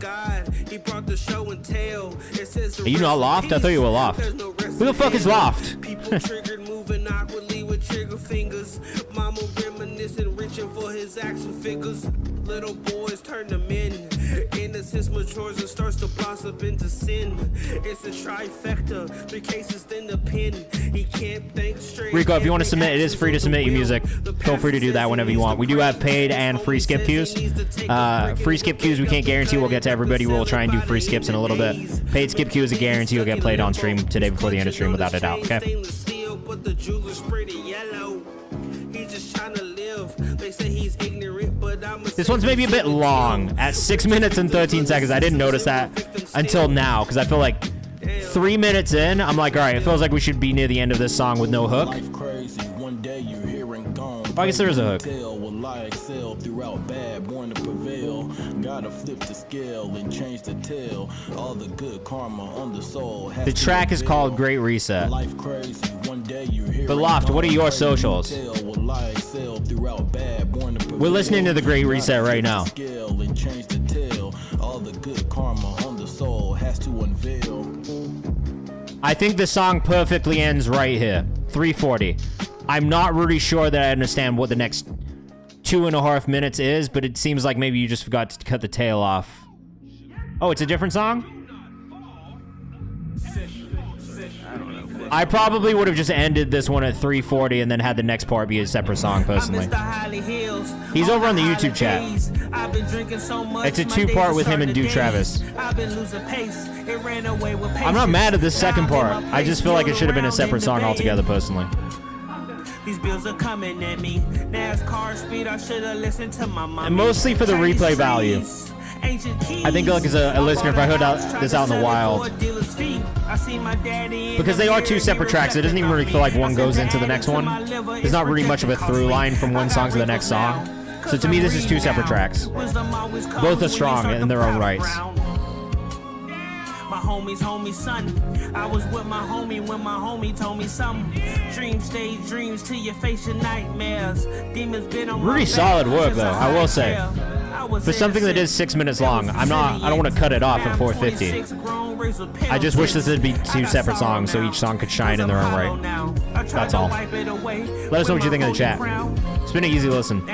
Are you not Loft? I thought you were Loft. Who the fuck is Loft? For his action figures, little boys turn to men. Innocence matures and starts to blossom into sin. It's a trifecta. The case is in the pen. He can't think straight. Rico, if you want to submit, it is free to submit your music. Feel free to do that whenever you want. We do have paid and free skip queues. Free skip queues we can't guarantee we'll get to everybody. We'll try and do free skips in a little bit. Paid skip queues a guarantee will get played on stream today before the end of stream without a doubt. Okay. This one's maybe a bit long at 6 minutes and 13 seconds. I didn't notice that until now because I feel like 3 minutes in, I'm like, all right, it feels like we should be near the end of this song with no hook. I guess there is a hook. The track is called Great Reset. But Loft, what are your socials? We're listening to the Great Reset right now. I think the song perfectly ends right here. 3:40. I'm not really sure that I understand what the next 2.5 minutes is, but it seems like maybe you just forgot to cut the tail off. Oh, it's a different song? I probably would have just ended this one at 3:40 and then had the next part be a separate song, personally. He's over on the YouTube chat. It's a two-part with him and Dude Travis. I'm not mad at this second part. I just feel like it should have been a separate song altogether, personally. These bills are coming at me. NASCAR speed, I should have listened to my mom. And mostly for the replay value. I think like as a listener, if I heard this out in the wild, because they are two separate tracks, it doesn't even really feel like one goes into the next one. There's not really much of a through line from one song to the next song. So to me, this is two separate tracks. Both are strong in their own rights. My homie's son. I was with my homie when my homie told me something. Dreams stay dreams till you face your nightmares. Demons been on Really solid work though, I will say. For something that is 6 minutes long, I don't want to cut it off at 4:50. I just wish this would be two separate songs so each song could shine in their own right. That's all. Let us know what you think in the chat. It's been an easy listen.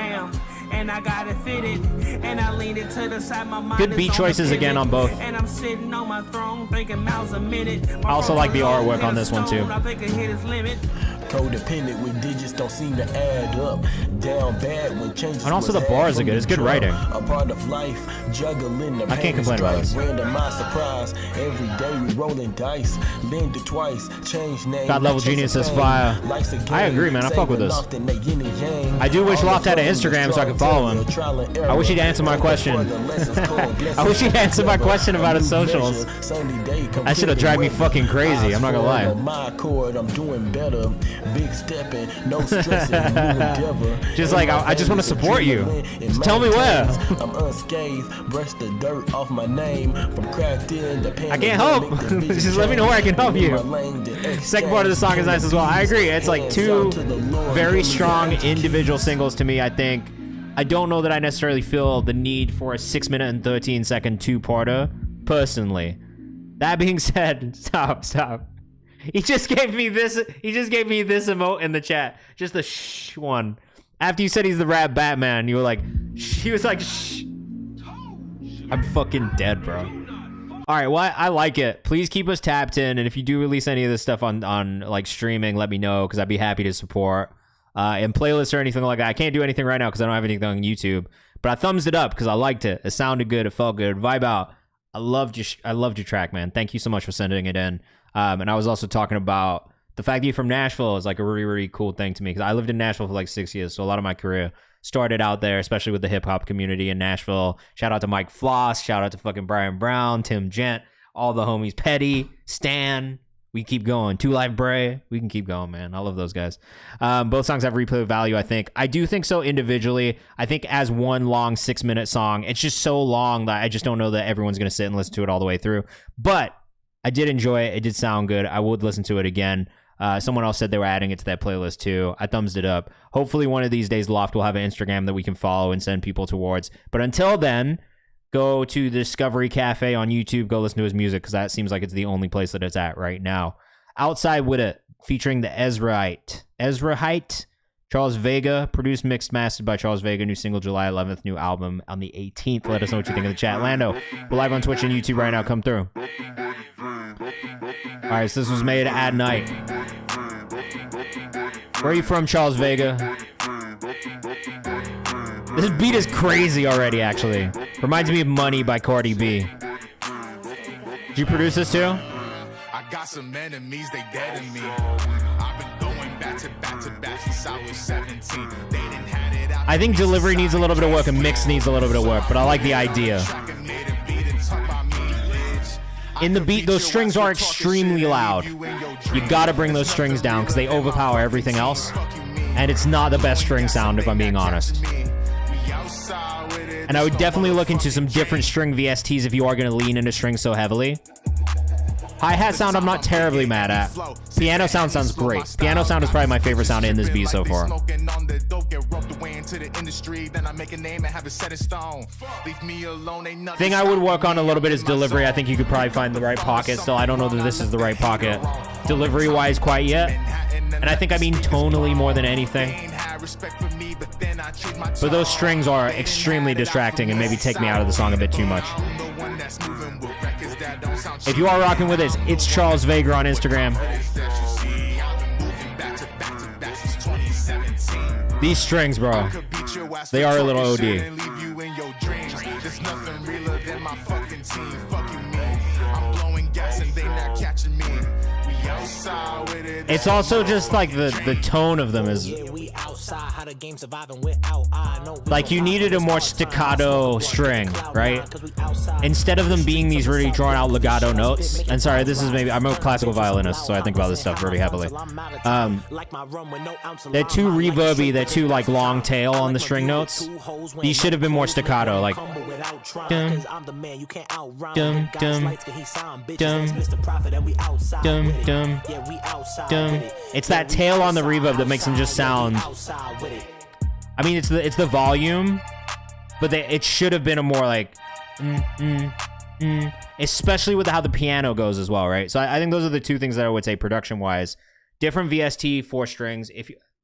And I got it fitted, and I leaned it to the side. My mind Good beat choices again on both. And I'm sitting on my throne thinking miles a minute. I also like the artwork on this one too. I think it hit his limit. Codependent with digits don't seem to add up. Down bad when changes. And also the bars are good. It's good writing. A part of life, juggling the I can't complain about this. Random my surprise. Every day we rolling dice. Bend it twice. Change name. God Level Genius says fire. I agree, man. I fuck with this. I do wish Loft had an Instagram so I could follow him. I wish he'd answer my question. I wish he'd answer my question about his socials. That shit'll drive me fucking crazy. I'm not gonna lie. My chord, I'm doing better. Big stepping, no stressing, new endeavor. Just like I just want to support you. Just tell me where. I'm unscathed, brush the dirt off my name from cracked in the I can't help. Just let me know where I can help you. Second part of the song is nice as well. I agree. It's like two very strong individual singles to me, I think. I don't know that I necessarily feel the need for a 6 minute and 13 second two-parter, personally. That being said, stop. He just gave me this emote in the chat. Just the shh one. After you said he's the rap Batman, you were like, he was like, shh. I'm fucking dead, bro. All right, well, I like it. Please keep us tapped in, and if you do release any of this stuff on like streaming, let me know, because I'd be happy to support. And playlists or anything like that. I can't do anything right now because I don't have anything on YouTube. But I thumbs it up because I liked it. It sounded good. It felt good. Vibe out. I loved your track, man. Thank you so much for sending it in. And I was also talking about the fact that you're from Nashville is like a really, really cool thing to me, because I lived in Nashville for like 6 years. So a lot of my career started out there, especially with the hip hop community in Nashville. Shout out to Mike Floss. Shout out to fucking Brian Brown, Tim Gent, all the homies, Petty, Stan. We keep going. Two Live Bray. We can keep going, man. I love those guys. Both songs have replay value, I think. I do think so individually. I think as one long 6 minute song, it's just so long that I just don't know that everyone's going to sit and listen to it all the way through. But I did enjoy it. It did sound good. I would listen to it again. Someone else said they were adding it to that playlist too. I thumbs it up. Hopefully one of these days Loft will have an Instagram that we can follow and send people towards. But until then, go to the Discovery Cafe on YouTube. Go listen to his music, because that seems like it's the only place that it's at right now. Outside With It, featuring the Ezrahite, Charles Vega, produced, mixed, mastered by Charles Vega. New single July 11th, new album on the 18th. Let us know what you think in the chat. Lando, we're live on Twitch and YouTube right now. Come through. All right, so this was made at night. Where are you from, Charles Vega? This beat is crazy already, actually. Reminds me of Money by Cardi B. Did you produce this too? I got some enemies, they dead to me. I've been going back to back since I was 17. They didn't have it out. I think delivery needs a little bit of work and mix needs a little bit of work, but I like the idea. In the beat, those strings are extremely loud. You gotta bring those strings down because they overpower everything else. And it's not the best string sound, if I'm being honest. And I would definitely look into some different string VSTs if you are going to lean into strings so heavily. Hi-hat sound I'm not terribly mad at. Piano sound sounds great. Piano sound is probably my favorite sound in this beat so far. Thing I would work on a little bit is delivery. I think you could probably find the right pocket. Still, I don't know that this is the right pocket delivery-wise quite yet. And I think I mean tonally more than anything. But those strings are extremely distracting and maybe take me out of the song a bit too much. If you are rocking with us, it's Charles Vega on Instagram. These strings, bro. ass They for are a little talking shit OD. and leave you in your dreams. There's nothing realer than my fucking team. Fuck you mean? I'm blowing gas and they not catching me. We outside with it. It's also just like the tone of them is like you needed a more staccato string, right? Instead of them being these really drawn out legato notes. And sorry, this is maybe I'm a classical violinist, so I think about this stuff very heavily. They're too reverby, they're too like long tail on the string notes. These should have been more staccato, like dum dum dum dum dum dum dum. It's that tail on the reverb that makes them just sound. I mean, it's the volume, but it should have been a more like, especially with how the piano goes as well, right? So I think those are the two things that I would say production-wise. Different VST, 4 strings.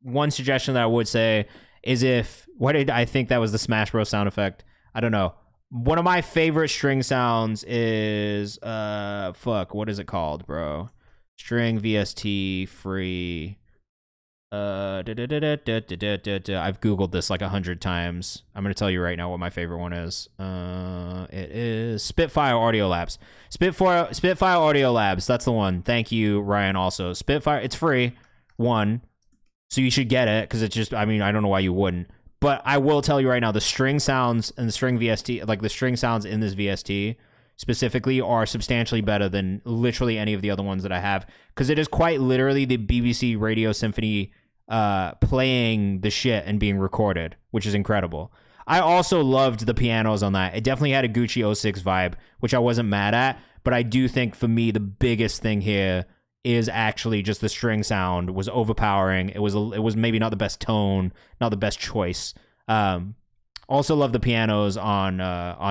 One suggestion that I would say is I think that was the Smash Bros sound effect. I don't know. One of my favorite string sounds is what is it called, bro? String VST free. I've Googled this like 100 times. I'm going to tell you right now what my favorite one is. It is Spitfire Audio Labs. Spitfire Audio Labs. That's the one. Thank you, Ryan, also. Spitfire, it's free. One. So you should get it because it's just, I mean, I don't know why you wouldn't. But I will tell you right now, the string sounds and the string VST, like the string sounds in this VST specifically are substantially better than literally any of the other ones that I have, because it is quite literally the BBC Radio Symphony playing the shit and being recorded, which is incredible. I also loved the pianos on that. It definitely had a Gucci 06 vibe, which I wasn't mad at, but I do think for me the biggest thing here is actually just the string sound was overpowering. It was maybe not the best tone, not the best choice. Also love the pianos on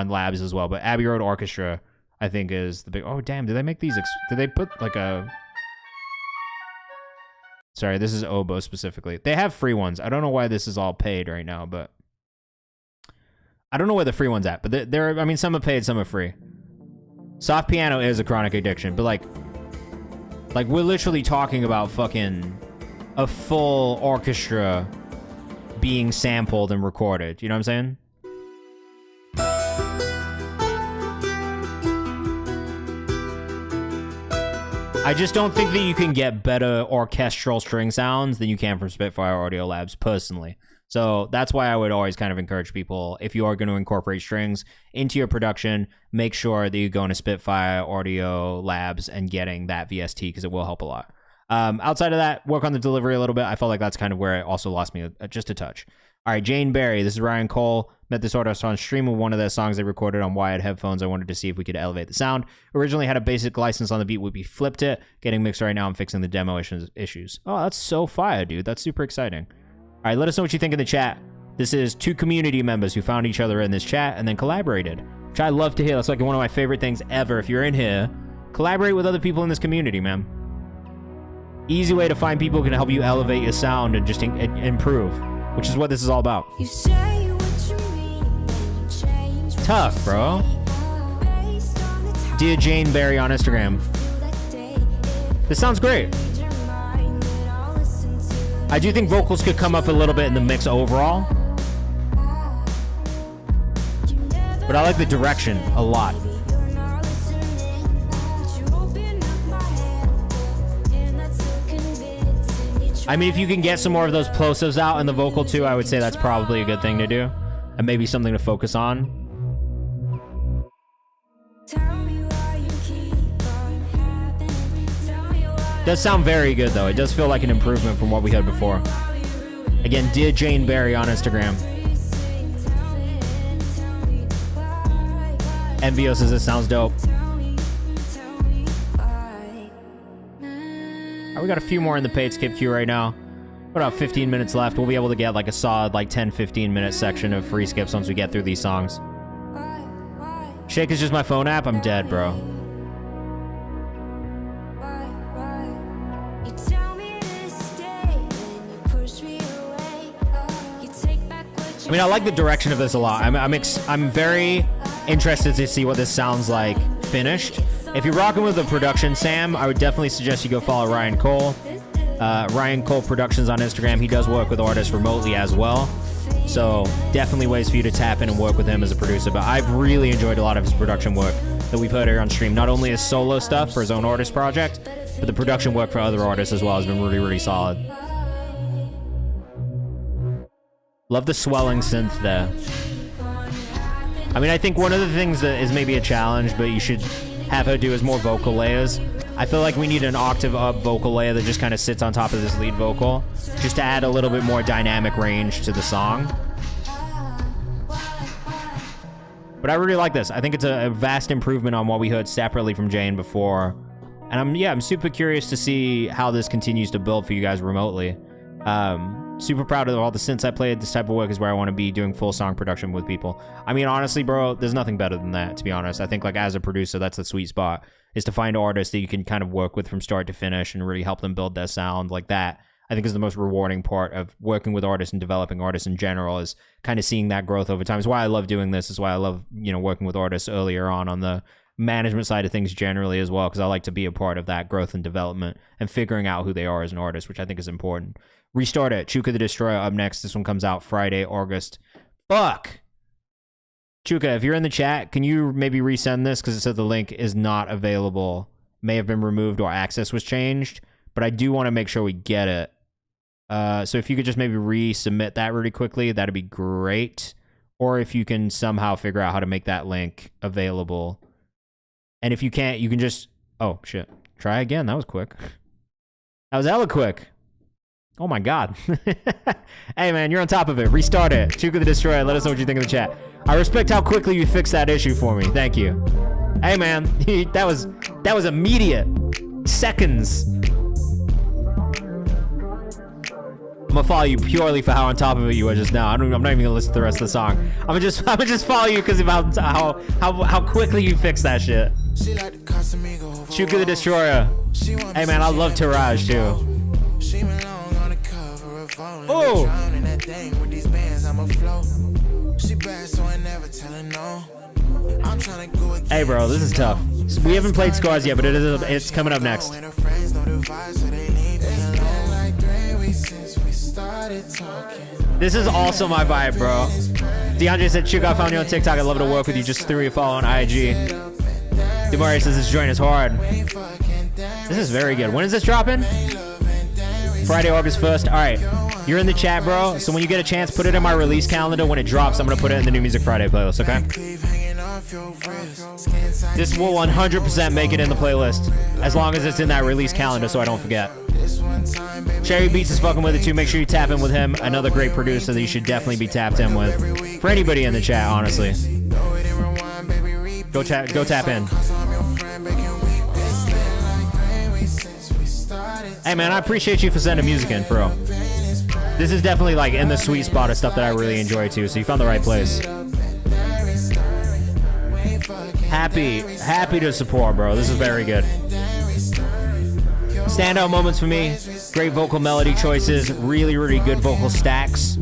Labs as well, but Abbey Road Orchestra I think is the big. Oh damn! Did they make these? Did they put like a? Sorry, this is oboe specifically. They have free ones. I don't know why this is all paid right now, but I don't know where the free one's at. But they're I mean, some are paid, some are free. Soft piano is a chronic addiction, but like we're literally talking about fucking a full orchestra being sampled and recorded. You know what I'm saying? I just don't think that you can get better orchestral string sounds than you can from Spitfire Audio Labs, personally. So that's why I would always kind of encourage people, if you are going to incorporate strings into your production, make sure that you go into Spitfire Audio Labs and getting that VST, because it will help a lot. Outside of that, work on the delivery a little bit. I felt like that's kind of where it also lost me just a touch. All right, Jane Berry, this is Ryan Cole. Met this artist on stream with one of their songs they recorded on wired headphones. I wanted to see if we could elevate the sound. Originally had a basic license on the beat. We flipped it. Getting mixed right now. I'm fixing the demo issues. Oh, that's so fire, dude. That's super exciting. All right, let us know what you think in the chat. This is 2 community members who found each other in this chat and then collaborated, which I love to hear. That's like one of my favorite things ever. If you're in here, collaborate with other people in this community, man. Easy way to find people who can help you elevate your sound and just improve, which is what this is all about. You say what you mean, change Tough, bro. Dear Jane Berry on Instagram. This sounds great. I do think vocals could come up a little bit in the mix overall, but I like the direction a lot. I mean, if you can get some more of those plosives out in the vocal too, I would say that's probably a good thing to do, and maybe something to focus on. Does sound very good though. It does feel like an improvement from what we had before. Again, dear Jane Berry on Instagram. Envio says it sounds dope. Right, we got a few more in the paid skip queue right now. About 15 minutes left. We'll be able to get like a solid like 10-15 minute section of free skips once we get through these songs. Shake is just my phone app. I'm dead, bro. I mean, I like the direction of this a lot. I'm very interested to see what this sounds like finished. If you're rocking with the production, Sam, I would definitely suggest you go follow Ryan Cole. Ryan Cole Productions on Instagram. He does work with artists remotely as well. So definitely ways for you to tap in and work with him as a producer. But I've really enjoyed a lot of his production work that we've heard here on stream. Not only his solo stuff for his own artist project, but the production work for other artists as well has been really, really solid. Love the swelling synth there. I mean, I think one of the things that is maybe a challenge, but you should have her do is more vocal layers. I feel like we need an octave up vocal layer that just kind of sits on top of this lead vocal, just to add a little bit more dynamic range to the song. But I really like this. I think it's a vast improvement on what we heard separately from Jane before. And I'm super curious to see how this continues to build for you guys remotely. Super proud of all the synths I played. This type of work is where I want to be, doing full song production with people. I mean, honestly, bro, there's nothing better than that, to be honest. I think, like, as a producer, that's the sweet spot, is to find artists that you can kind of work with from start to finish and really help them build their sound like that. I think is the most rewarding part of working with artists and developing artists in general, is kind of seeing that growth over time. It's why I love doing this. It's why I love, you know, working with artists earlier on the management side of things generally as well, because I like to be a part of that growth and development and figuring out who they are as an artist, which I think is important. Restart It, Chuka the Destroyer up next. This one comes out Friday, August. Fuck! Chuka, if you're in the chat, can you maybe resend this? Because it said the link is not available. May have been removed or access was changed. But I do want to make sure we get it. So if you could just maybe resubmit that really quickly, that'd be great. Or if you can somehow figure out how to make that link available. And if you can't, you can just... Oh, shit. Try again. That was quick. That was hella quick. Oh my god. Hey man, you're on top of it. Restart it. Chuka the Destroyer, let us know what you think in the chat. I respect how quickly you fixed that issue for me. Thank you. Hey man, that was immediate. Seconds. I'm gonna follow you purely for how on top of it you were just now. I'm not even gonna listen to the rest of the song. I'm gonna just follow you because of how quickly you fixed that shit. Chuka the Destroyer. Hey man, I love Tirage too. Oh! Hey bro, this is tough. We haven't played Scars yet, but it's coming up next. This is also my vibe, bro. DeAndre said, Chuka, I found you on TikTok. I'd love to work with you. Just threw you a follow on IG. Demari says this joint is hard. This is very good. When is this dropping? Friday, August 1st. All right. You're in the chat, bro. So when you get a chance, put it in my release calendar. When it drops, I'm going to put it in the New Music Friday playlist, okay? This will 100% make it in the playlist, as long as it's in that release calendar so I don't forget. Cherry Beats is fucking with it too. Make sure you tap in with him. Another great producer that you should definitely be tapped in with. For anybody in the chat, honestly. Go tap in. Hey man, I appreciate you for sending music in, for real. This is definitely like in the sweet spot of stuff that I really enjoy too, so you found the right place. Happy to support, bro. This is very good. Standout moments for me, great vocal melody choices, really, really good vocal stacks.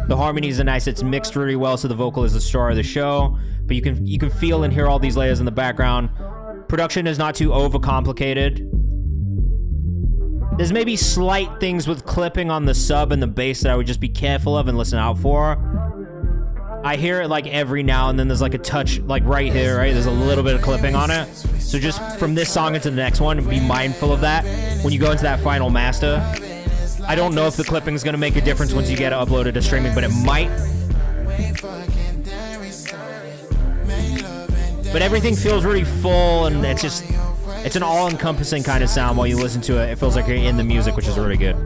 The harmonies are nice, it's mixed really well, so the vocal is the star of the show. But you can feel and hear all these layers in the background. Production is not too overcomplicated. There's maybe slight things with clipping on the sub and the bass that I would just be careful of and listen out for. I hear it like every now and then. There's like a touch, like right here, right? There's a little bit of clipping on it. So just from this song into the next one, be mindful of that when you go into that final master. I don't know if the clipping is going to make a difference once you get it uploaded to streaming, but it might. But everything feels really full, and it's an all-encompassing kind of sound while you listen to it. It feels like you're in the music, which is really good.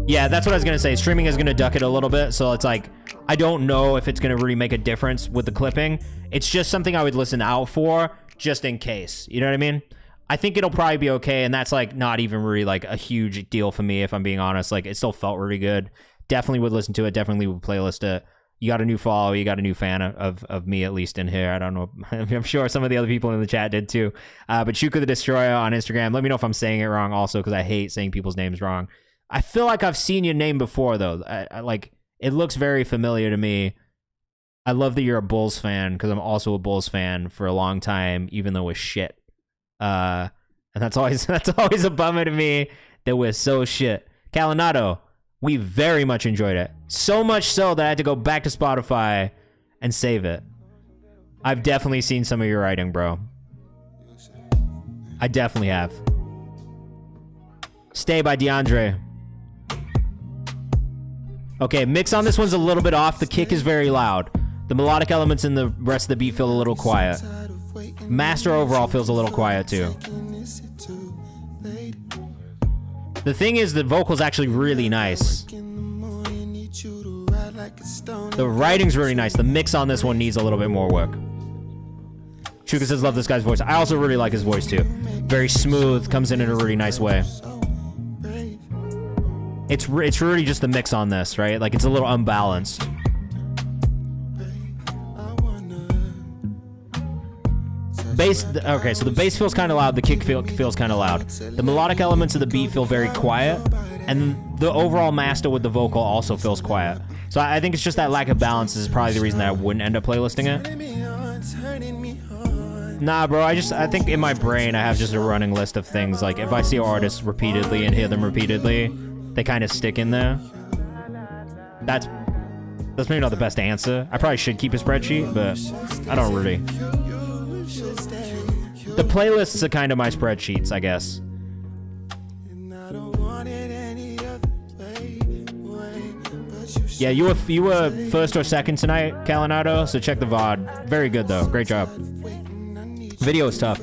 Yeah, that's what I was going to say. Streaming is going to duck it a little bit, so it's like, I don't know if it's going to really make a difference with the clipping. It's just something I would listen out for, just in case. You know what I mean? I think it'll probably be okay, and that's like not even really like a huge deal for me, if I'm being honest. Like, it still felt really good. Definitely would listen to it. Definitely would playlist it. You got a new follower. You got a new fan of me, at least in here. I don't know. I'm sure some of the other people in the chat did too. But Chuka the Destroyer on Instagram. Let me know if I'm saying it wrong also, because I hate saying people's names wrong. I feel like I've seen your name before, though. I like, it looks very familiar to me. I love that you're a Bulls fan, because I'm also a Bulls fan for a long time, even though we're shit. And that's always a bummer to me that we're so shit. Calinado, We very much enjoyed it. So much so that I had to go back to Spotify and save it. I've definitely seen some of your writing, bro. I definitely have. Stay by DeAndre. Okay, mix on this one's a little bit off. The kick is very loud. The melodic elements in the rest of the beat feel a little quiet. Master overall feels a little quiet too. The thing is, the vocal's actually really nice. The writing's really nice. The mix on this one needs a little bit more work. Chuka says, love this guy's voice. I also really like his voice too. Very smooth, comes in a really nice way. It's really just the mix on this, right? Like, it's a little unbalanced. Bass, okay, so the bass feels kind of loud, the kick feels kind of loud. The melodic elements of the beat feel very quiet, and the overall master with the vocal also feels quiet. So I think it's just that lack of balance is probably the reason that I wouldn't end up playlisting it. Nah, bro, I think in my brain I have just a running list of things. Like, if I see artists repeatedly and hear them repeatedly, they kind of stick in there. That's maybe not the best answer. I probably should keep a spreadsheet, but I don't really. The playlists are kind of my spreadsheets, I guess. Yeah, you were first or second tonight, Calinado, so check the VOD. Very good, though. Great job. Video is tough.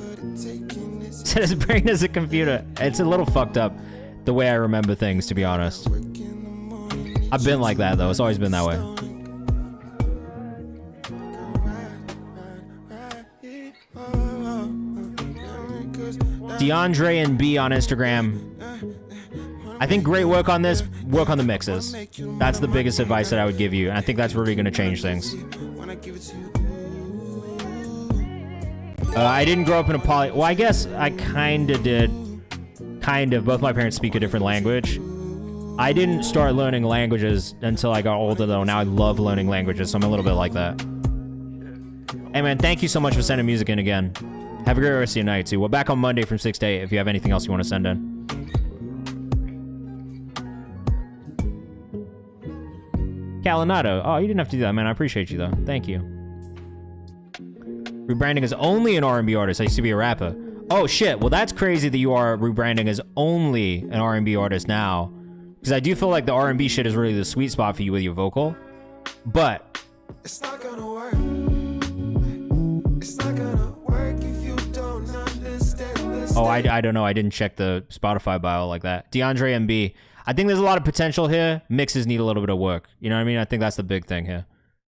Said his brain is a computer. It's a little fucked up, the way I remember things, to be honest. I've been like that, though. It's always been that way. DeAndre and B on Instagram. I think great work on this. Work on the mixes. That's the biggest advice that I would give you. And I think that's really going to change things. I didn't grow up in a poly... Well, I guess I kind of did. Kind of. Both my parents speak a different language. I didn't start learning languages until I got older, though. Now I love learning languages, so I'm a little bit like that. Hey, man, thank you so much for sending music in again. Have a great rest of your night, too. We're back on Monday from 6 to 8 if you have anything else you want to send in. Calinado. Oh, you didn't have to do that, man. I appreciate you, though. Thank you. Rebranding as only an R&B artist. I used to be a rapper. Oh, shit. Well, that's crazy that you are rebranding as only an R&B artist now. Because I do feel like the R&B shit is really the sweet spot for you with your vocal. But... it's not gonna work. It's not gonna work if you don't understand this. Oh, I don't know. I didn't check the Spotify bio like that. DeAndre MB. I think there's a lot of potential here. Mixes need a little bit of work. You know what I mean? I think that's the big thing here.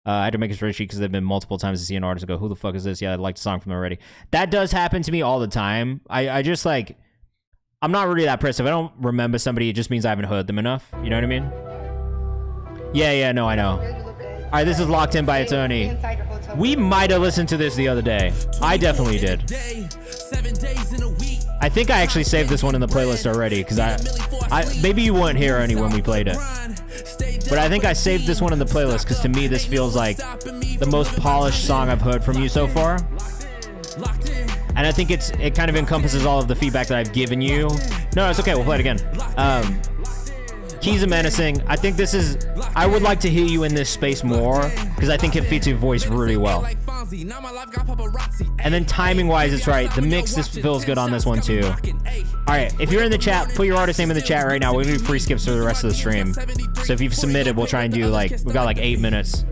I had to make a spreadsheet because there have been multiple times to see an artist and go, who the fuck is this? Yeah, I liked the song from them already. That does happen to me all the time. I just like, I'm not really that pressed. If I don't remember somebody, it just means I haven't heard them enough. You know what I mean? Yeah, no, I know. All right, this is Locked In by Attorney. We might have listened to this the other day. I definitely did. I think I actually saved this one in the playlist already because I maybe you weren't here Ernie when we played it, but I think I saved this one in the playlist because to me this feels like the most polished song I've heard from you so far, and I think it kind of encompasses all of the feedback that I've given you. No, it's okay. We'll play it again. Keys are menacing. I think this is... I would like to hear you in this space more because I think it fits your voice really well. And then timing-wise, it's right. The mix just feels good on this one too. All right, if you're in the chat, put your artist name in the chat right now. We're gonna do free skips for the rest of the stream. So if you've submitted, we'll try and do like... We've got like 8 minutes.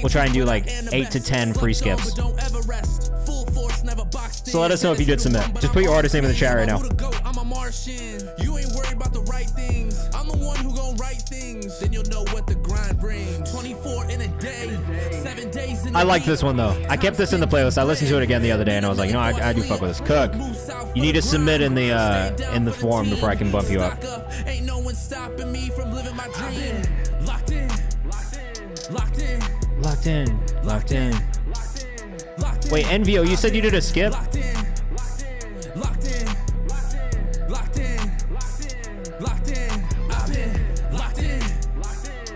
We'll try and do like 8 to 10 free skips. So let us know if you did submit. Just put your artist name in the chat right now. You ain't worried about the right things. I'm the one who gon' write things. Then you'll know what the grind brings. 24 in a day, 7 days in a I like this one though. I kept this in the playlist. I listened to it again the other day and I was like, you know, I do fuck with this. Cook, you need to submit in the form before I can bump you up. Ain't no one stopping me from living my dream. Locked in, locked in, locked in, locked in. Wait, NVO, you said you did a skip?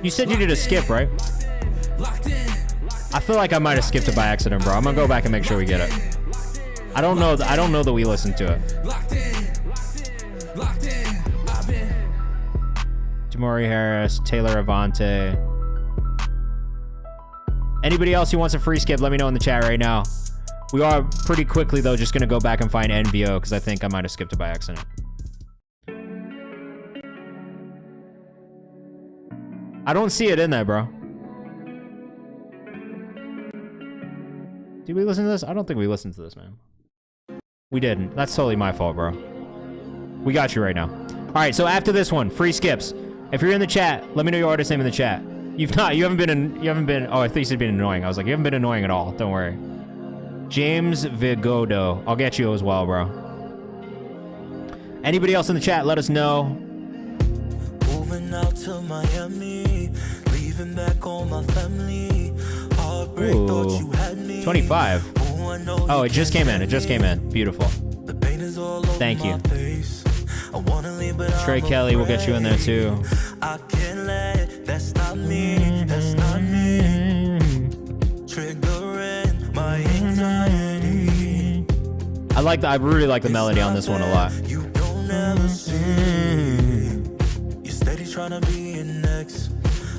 You said you did a skip, right? I feel like I might have skipped it by accident, bro. I'm gonna go back and make sure we get it. I don't know that we listened to it. 2 Damari Harris, Taylor Avante. Anybody else who wants a free skip, let me know in the chat right now. We are pretty quickly, though, just going to go back and find NVO because I think I might have skipped it by accident. I don't see it in there, bro. Did we listen to this? I don't think we listened to this, man. We didn't. That's totally my fault, bro. We got you right now. All right, so after this one, free skips. If you're in the chat, let me know your artist name in the chat. You haven't been, oh, I thought you said been annoying. I was like, you haven't been annoying at all. Don't worry. James Vigodo. I'll get you as well, bro. Anybody else in the chat, let us know. Moving out to Miami, leaving back all my family. Heartbreak, thought you had me. 25. Oh, it just came in. It just came in. Beautiful. Thank you. Trey Kelly, we'll get you in there too. I can't let that stop me. That's not me. Triggering my anxiety. I really like the melody on this one a lot. You don't ever see. You're steady trying to be in next.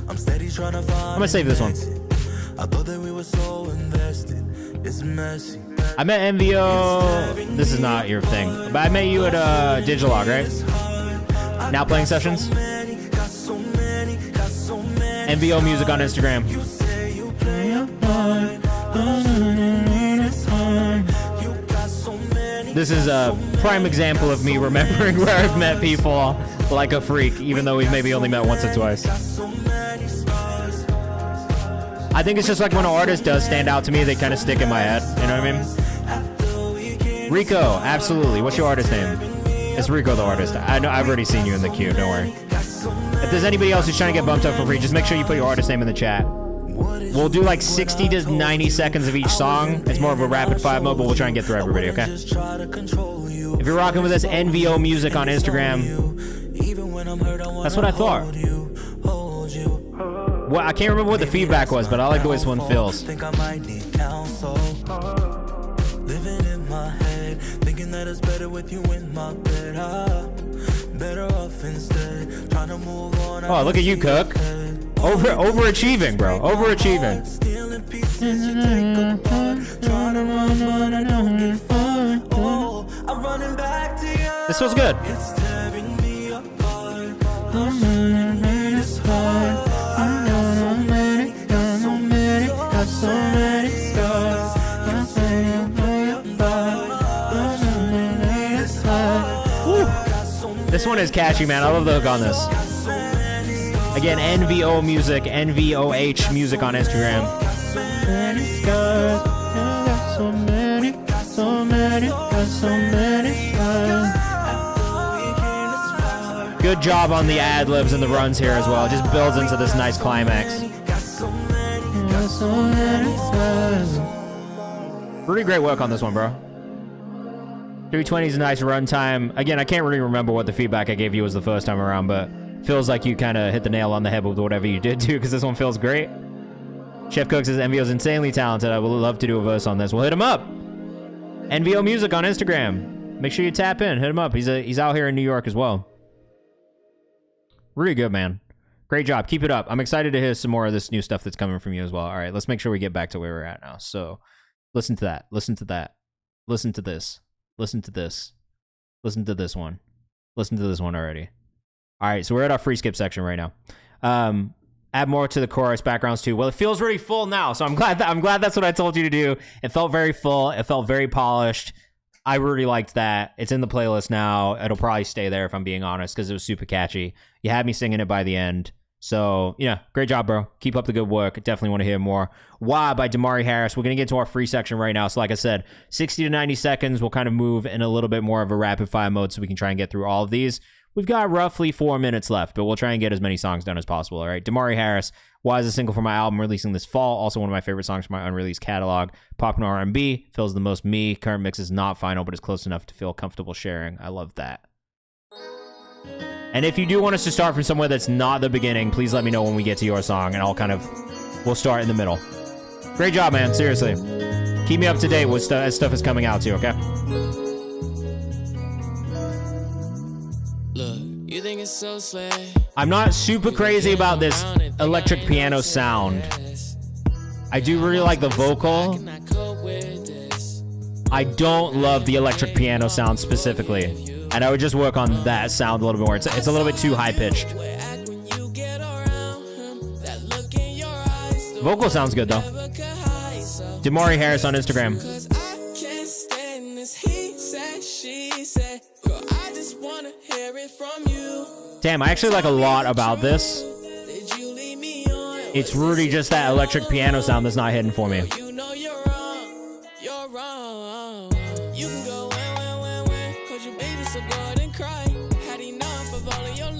I'm steady trying to find. I'm gonna save this one. I thought that we were so invested. It's messy. I met MVO. This is not your thing, but I met you at Digilog, right? Now playing sessions. MVO music on Instagram. This is a prime example of me remembering where I've met people like a freak, even though we've maybe only met once or twice. I think it's just like when an artist does stand out to me, they kind of stick in my head. You know what I mean? Rico, absolutely. What's your artist name? It's Rico the artist. I know I've already seen you in the queue. Don't worry. If there's anybody else who's trying to get bumped up for free, just make sure you put your artist name in the chat. We'll do like 60 to 90 seconds of each song. It's more of a rapid fire mode, but we'll try and get through everybody, okay? If you're rocking with us, NVO Music on Instagram. That's what I thought. Well, I can't remember what the feedback was, but I like the way this one feels. Think I might need counsel. Living in my head, thinking that it's better with you in my bed. Better off instead, trying to move on. Oh, look at you, Cook. Overachieving, bro. Overachieving. Stealing pieces you take apart. Trying to run, but I don't get far. Oh, I'm running back to you. This was good. It's tearing me apart. I'm running this hard. I got so many, got so many, got so many scars. I say you play a part. I'm running this hard. This one is catchy, man. I love the hook on this. Again, NVO Music, NVOH Music on Instagram. Good job on the ad-libs and the runs here as well. It just builds into this nice climax. Pretty great work on this one, bro. 320 is a nice runtime. Again, I can't really remember what the feedback I gave you was the first time around, but feels like you kind of hit the nail on the head with whatever you did, too, because this one feels great. Chef Cook says NVO's insanely talented. I would love to do a verse on this. We'll hit him up. NVO Music on Instagram. Make sure you tap in. Hit him up. He's out here in New York as well. Really good, man. Great job. Keep it up. I'm excited to hear some more of this new stuff that's coming from you as well. All right, let's make sure we get back to where we're at now. So listen to that. Listen to that. Listen to this. Listen to this. Listen to this one. Listen to this one already. All right, so we're at our free skip section right now. Add more to the chorus, backgrounds too. Well, it feels really full now, so I'm glad that's what I told you to do. It felt very full. It felt very polished. I really liked that. It's in the playlist now. It'll probably stay there if I'm being honest, because it was super catchy. You had me singing it by the end. So, yeah, great job, bro. Keep up the good work. Definitely want to hear more. Why by Damari Harris. We're going to get to our free section right now. So, like I said, 60 to 90 seconds. We'll kind of move in a little bit more of a rapid fire mode so we can try and get through all of these. We've got roughly 4 minutes left, but we'll try and get as many songs done as possible, all right? Damari Harris, Why is a single from my album releasing this fall. Also one of my favorite songs from my unreleased catalog. Popular R&B, feels the most me. Current mix is not final, but it's close enough to feel comfortable sharing. I love that. And if you do want us to start from somewhere that's not the beginning, please let me know when we get to your song, and we'll start in the middle. Great job, man. Seriously. Keep me up to date with as stuff is coming out too, okay? Look, you think it's so slay. I'm not super crazy about this electric piano sound. I do really like the vocal. I don't love the electric piano sound specifically, and I would just work on that sound a little bit more. It's a little bit too high pitched. Vocal sounds good though. Demari Harris on Instagram. Damn, I actually like a lot about this. It's really just that electric piano sound that's not hitting for me.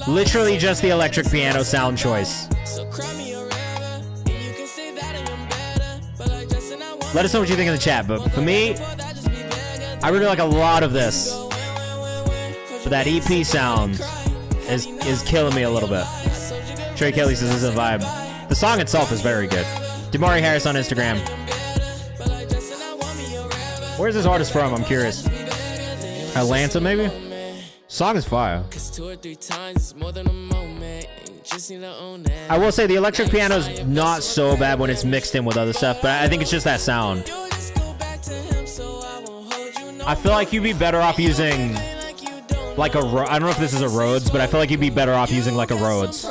Literally just the electric piano sound choice. Let us know what you think in the chat, but for me, I really like a lot of this. But that EP sound is killing me a little bit. Trey Kelly says this is a vibe. The song itself is very good. Demari Harris on Instagram. Where's this artist from? I'm curious. Atlanta, maybe? Song is fire. I will say the electric piano's not so bad when it's mixed in with other stuff, but I think it's just that sound. I feel like you'd be better off using like I don't know if this is a Rhodes, but I feel like you'd be better off using like a Rhodes.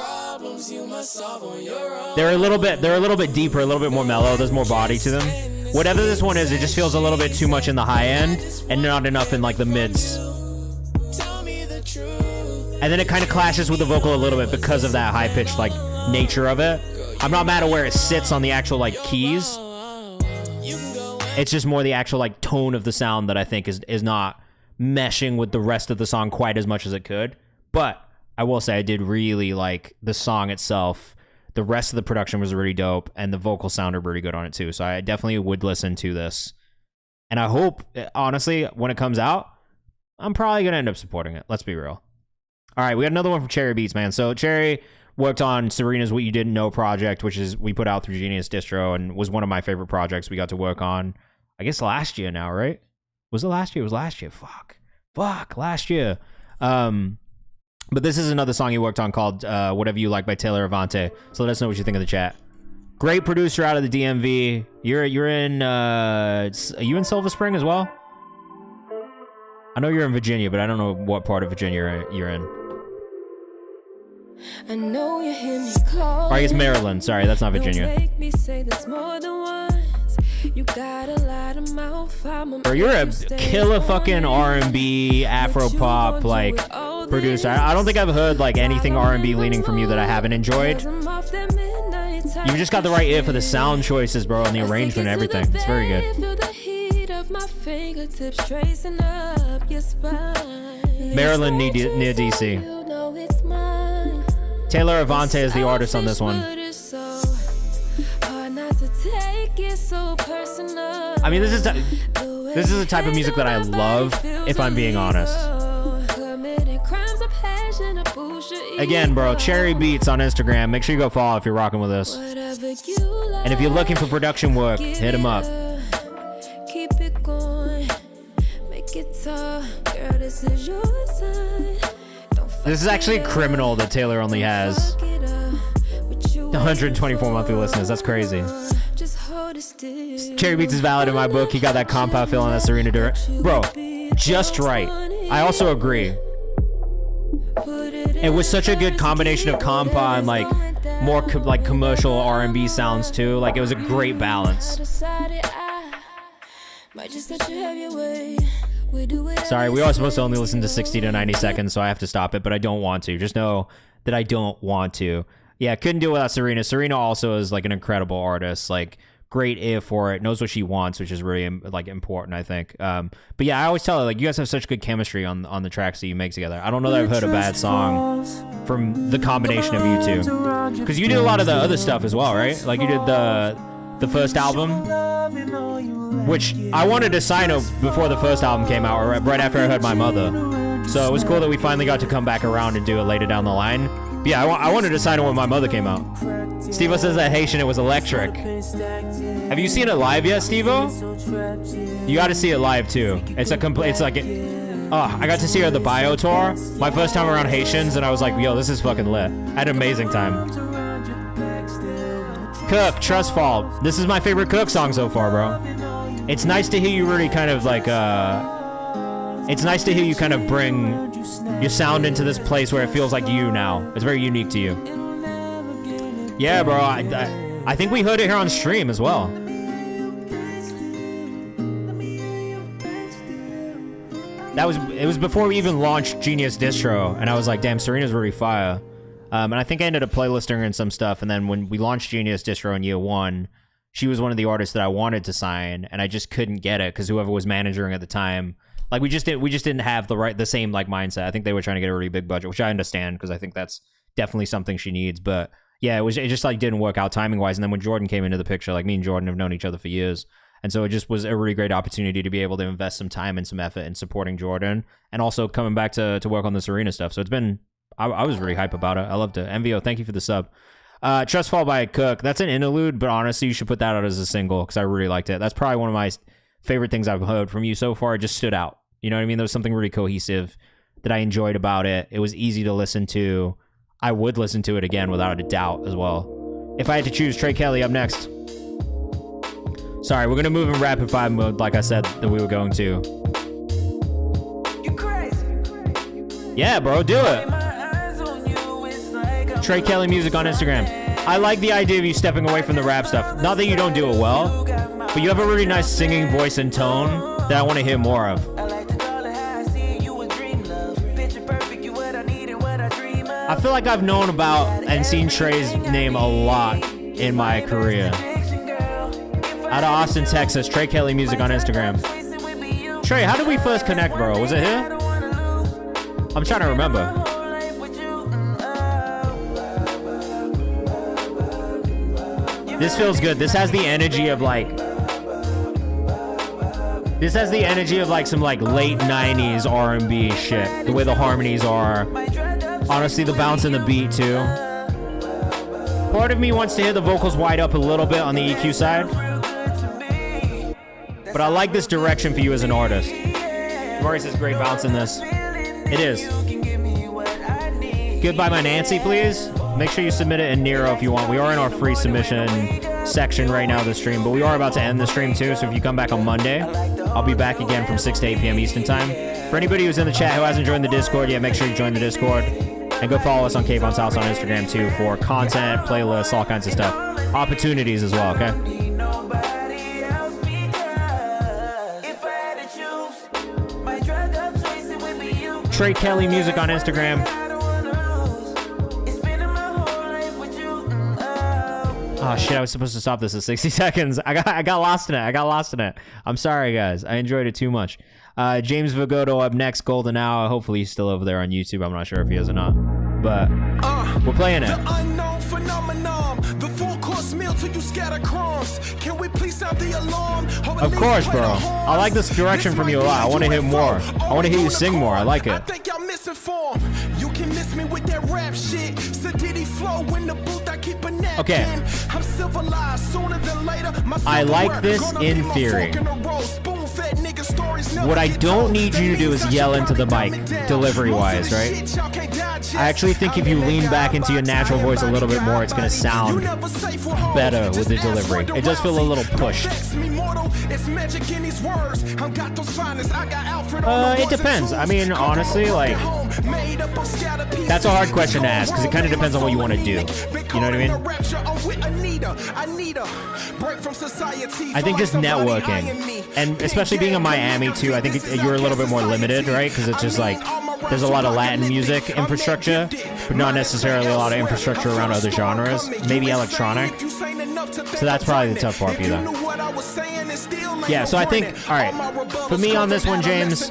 They're a little bit deeper, a little bit more mellow. There's more body to them. Whatever this one is, it just feels a little bit too much in the high end and not enough in like the mids. And then it kind of clashes with the vocal a little bit because of that high-pitched like nature of it. I'm not mad at where it sits on the actual like keys. It's just more the actual like tone of the sound that I think is not meshing with the rest of the song quite as much as it could. But I will say I did really like the song itself. The rest of the production was really dope, and the vocal sounded really good on it too. So I definitely would listen to this. And I hope, honestly, when it comes out, I'm probably going to end up supporting it. Let's be real. All right, we got another one from Cherry Beats, man. So Cherry worked on Serena's What You Didn't Know project, which is we put out through Genius Distro, and was one of my favorite projects we got to work on, I guess last year now, right? Was it last year? It was last year. Fuck, last year. But this is another song he worked on called Whatever You Like by Taylor Avante. So let us know what you think in the chat. Great producer out of the DMV. You're in, are you in Silver Spring as well? I know you're in Virginia, but I don't know what part of Virginia you're in. I know you hear me call. Or I guess Maryland. Sorry, that's not Virginia. Make me say this more than once. You got a lot of mouth. Bro, you're a killer fucking R&B, Afro pop like producer. I don't think I've heard like anything R&B leaning from you that I haven't enjoyed. You've just got the right ear for the sound choices, bro, and the arrangement and everything. It's very good. Maryland near DC. Taylor Avante is the artist on this one. I mean, this is the type of music that I love, if I'm being honest. Again, bro, Cherry Beats on Instagram. Make sure you go follow if you're rocking with us. And if you're looking for production work, hit him up. Keep it going, make it tough, girl, this is your sign. This is actually criminal that Taylor only has 124 monthly listeners. That's crazy. Cherry Beats is valid in my book. He got that compound feel on that Serena Durant. Bro, just right. I also agree. It was such a good combination of compa and like more like commercial R&B sounds too. Like it was a great balance. Sorry, we are supposed to only listen to 60 to 90 seconds, so I have to stop it, but I don't want to. Just know that I don't want to. Yeah, couldn't do it without Serena. Serena also is like an incredible artist, like great ear for it, knows what she wants, which is really like important, I think. But yeah, I always tell her like you guys have such good chemistry on the tracks that you make together. I don't know that I've heard a bad song from the combination of you two, because you did a lot of the other stuff as well, right? Like you did the first album, which I wanted to sign her before the first album came out, or right after I heard My Mother. So it was cool that we finally got to come back around and do it later down the line. But yeah, I wanted to sign her when My Mother came out. Steve-O says that Haitian, it was electric. Have you seen it live yet, Steve-O? You got to see it live too. It's like Oh, I got to see her at the Bio Tour. My first time around Haitians, and I was like, yo, this is fucking lit. I had an amazing time. Cook, Trust Fall. This is my favorite Cook song so far, bro. It's nice to hear you really kind of like, it's nice to hear you kind of bring your sound into this place where it feels like you now. It's very unique to you. Yeah, bro. I think we heard it here on stream as well. It was before we even launched Genius Distro, and I was like, damn, Serena's really fire. And I think I ended up playlisting her in some stuff, and then when we launched Genius Distro in year 1, she was one of the artists that I wanted to sign, and I just couldn't get it because whoever was managing at the time, like we just didn't have the same like mindset. I think they were trying to get a really big budget, which I understand because I think that's definitely something she needs. But yeah, it just like didn't work out timing wise. And then when Jordan came into the picture, like me and Jordan have known each other for years. And so it just was a really great opportunity to be able to invest some time and some effort in supporting Jordan and also coming back to work on the Serena stuff. So it's been, I was really hype about it. I loved it. MVO, thank you for the sub. Trust Fall by Cook. That's an interlude, but honestly, you should put that out as a single because I really liked it. That's probably one of my favorite things I've heard from you so far. It just stood out. You know what I mean? There was something really cohesive that I enjoyed about it. It was easy to listen to. I would listen to it again without a doubt as well. If I had to choose, Trey Kelly up next. Sorry, we're going to move in rapid fire mode like I said that we were going to. Yeah, bro, do it. Trey Kelly Music on Instagram. I like the idea of you stepping away from the rap stuff. Not that you don't do it well, but you have a really nice singing voice and tone that I want to hear more of. I feel like I've known about and seen Trey's name a lot in my career. Out of Austin, Texas, Trey Kelly Music on Instagram. Trey, how did we first connect, bro? Was it here? I'm trying to remember. This feels good. This has the energy of like... This has the energy of like some like late 90s R&B shit. The way the harmonies are. Honestly, the bounce and the beat too. Part of me wants to hear the vocals wide up a little bit on the EQ side. But I like this direction for you as an artist. Murray says great bounce in this. It is. Goodbye, my Nancy, please. Make sure you submit it in Nero if you want. We are in our free submission section right now of the stream, but we are about to end the stream too, so if you come back on Monday, I'll be back again from 6 to 8 p.m. Eastern time. For anybody who's in the chat who hasn't joined the Discord yet, make sure you join the Discord. And go follow us on Kayvan's House on Instagram too for content, playlists, all kinds of stuff. Opportunities as well, okay? Trey Kelly Music on Instagram. Oh shit, I was supposed to stop this at 60 seconds. I got lost in it. I'm sorry, guys. I enjoyed it too much. James Vigoto up next, Golden Hour. Hopefully he's still over there on YouTube. I'm not sure if he is or not. But we're playing it. The unknown phenomenon. The full course meal till you scatter crumbs. Can we please sound the alarm? Of course, bro. I like this direction from you a lot. I want to hear more. I want to hear you sing more. I like it. I think y'all misinformed. You can miss me with that rap shit. Sadiddy flow in the booth. I keep a napkin. Okay. I'm civilized sooner than later. I like this in theory. What I don't need you to do is yell into the mic, delivery-wise, right? I actually think if you lean back into your natural voice a little bit more, it's going to sound better with the delivery. It does feel a little pushed. It depends. I mean, honestly, like, that's a hard question to ask because it kind of depends on what you want to do. You know what I mean? I think just networking, and especially being in Miami too, I think you're a little bit more limited, right? Because it's just like there's a lot of Latin music infrastructure, but not necessarily a lot of infrastructure around other genres. Maybe electronic. So that's probably the tough part for you, though. Yeah, so I think, all right, for me on this one, James,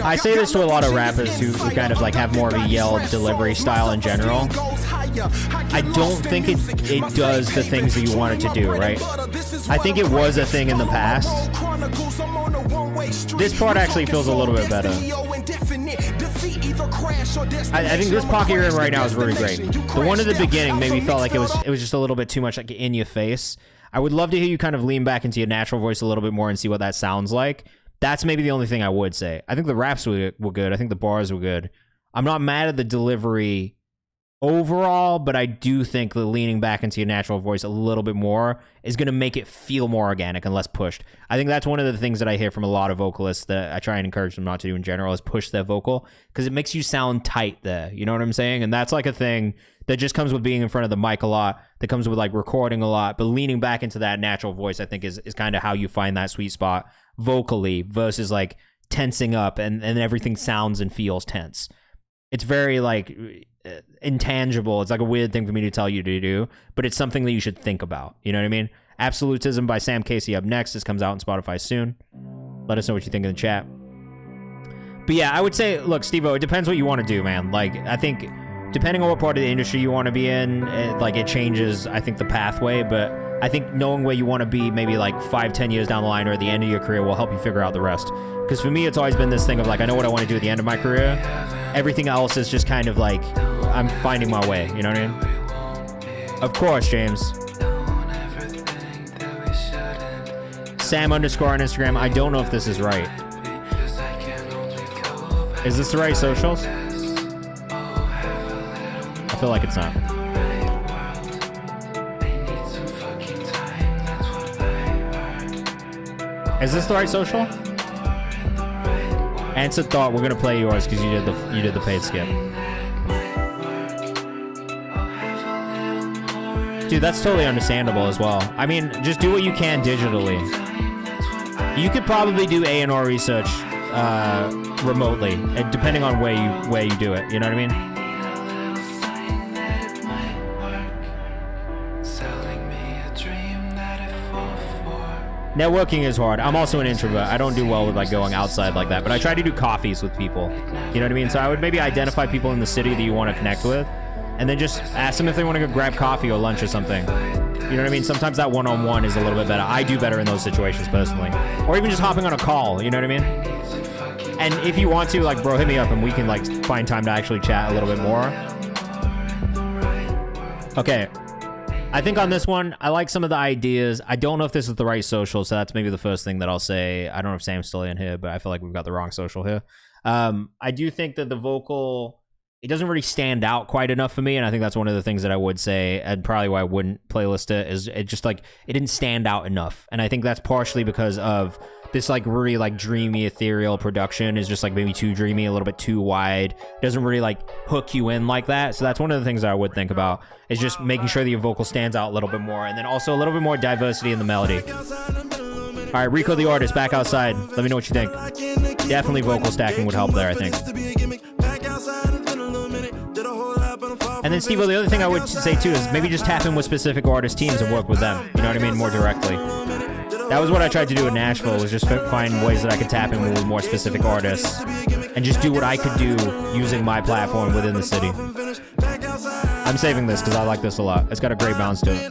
I say this to a lot of rappers who kind of like have more of a yell delivery style in general. I don't think it does the things that you want it to do, right? I think it was a thing in the past. This part actually feels a little bit better. I think this pocket you're in right now is really great. The one at the beginning maybe felt like it was just a little bit too much like in your face. I would love to hear you kind of lean back into your natural voice a little bit more and see what that sounds like. That's maybe the only thing I would say. I think the raps were good. I think the bars were good. I'm not mad at the delivery overall, but I do think the leaning back into your natural voice a little bit more is going to make it feel more organic and less pushed. I think that's one of the things that I hear from a lot of vocalists that I try and encourage them not to do in general is push their vocal, because it makes you sound tight there. You know what I'm saying? And that's like a thing that just comes with being in front of the mic a lot, that comes with like recording a lot, but leaning back into that natural voice, I think is kind of how you find that sweet spot vocally versus like tensing up and everything sounds and feels tense. It's very like intangible. It's like a weird thing for me to tell you to do, but it's something that you should think about. You know what I mean? Absolutism by Sam Casey up next. This comes out on Spotify soon. Let us know what you think in the chat. But yeah, I would say, look, Steve-O, it depends what you want to do, man. Like, I think depending on what part of the industry you want to be in, it changes, I think, the pathway. But I think knowing where you want to be maybe like 5-10 years down the line or at the end of your career will help you figure out the rest. Because for me, it's always been this thing of like, I know what I want to do at the end of my career. Everything else is just kind of like, I'm finding my way. You know what I mean? Of course, James. Sam_ on Instagram. I don't know if this is right. Is this the right socials? I feel like it's not. Is this the right social? Answer thought. We're gonna play yours because you did the paid skip. Dude, that's totally understandable as well. I mean, just do what you can digitally. You could probably do A&R research remotely, depending on where you do it. You know what I mean? Networking is hard. I'm also an introvert. I don't do well with like going outside like that, but I try to do coffees with people. You know what I mean? So I would maybe identify people in the city that you want to connect with, and then just ask them if they want to go grab coffee or lunch or something. You know what I mean? Sometimes that one-on-one is a little bit better. I do better in those situations personally. Or even just hopping on a call, you know what I mean? And if you want to, like, bro, hit me up and we can like find time to actually chat a little bit more. Okay. I think on this one, I like some of the ideas. I don't know if this is the right social, so that's maybe the first thing that I'll say. I don't know if Sam's still in here, but I feel like we've got the wrong social here. I do think that the vocal, it doesn't really stand out quite enough for me, and I think that's one of the things that I would say, and probably why I wouldn't playlist it, is it just like, it didn't stand out enough. And I think that's partially because of this like really like dreamy, ethereal production is just like maybe too dreamy, a little bit too wide. It doesn't really like hook you in like that. So that's one of the things that I would think about, is just making sure that your vocal stands out a little bit more, and then also a little bit more diversity in the melody. All right, Rico the Artist, Back Outside. Let me know what you think. Definitely vocal stacking would help there, I think. And then, Steve, the other thing I would say too is maybe just tap in with specific artist teams and work with them. You know what I mean? More directly. That was what I tried to do in Nashville, was just find ways that I could tap in with more specific artists and just do what I could do using my platform within the city. I'm saving this because I like this a lot. It's got a great bounce to it.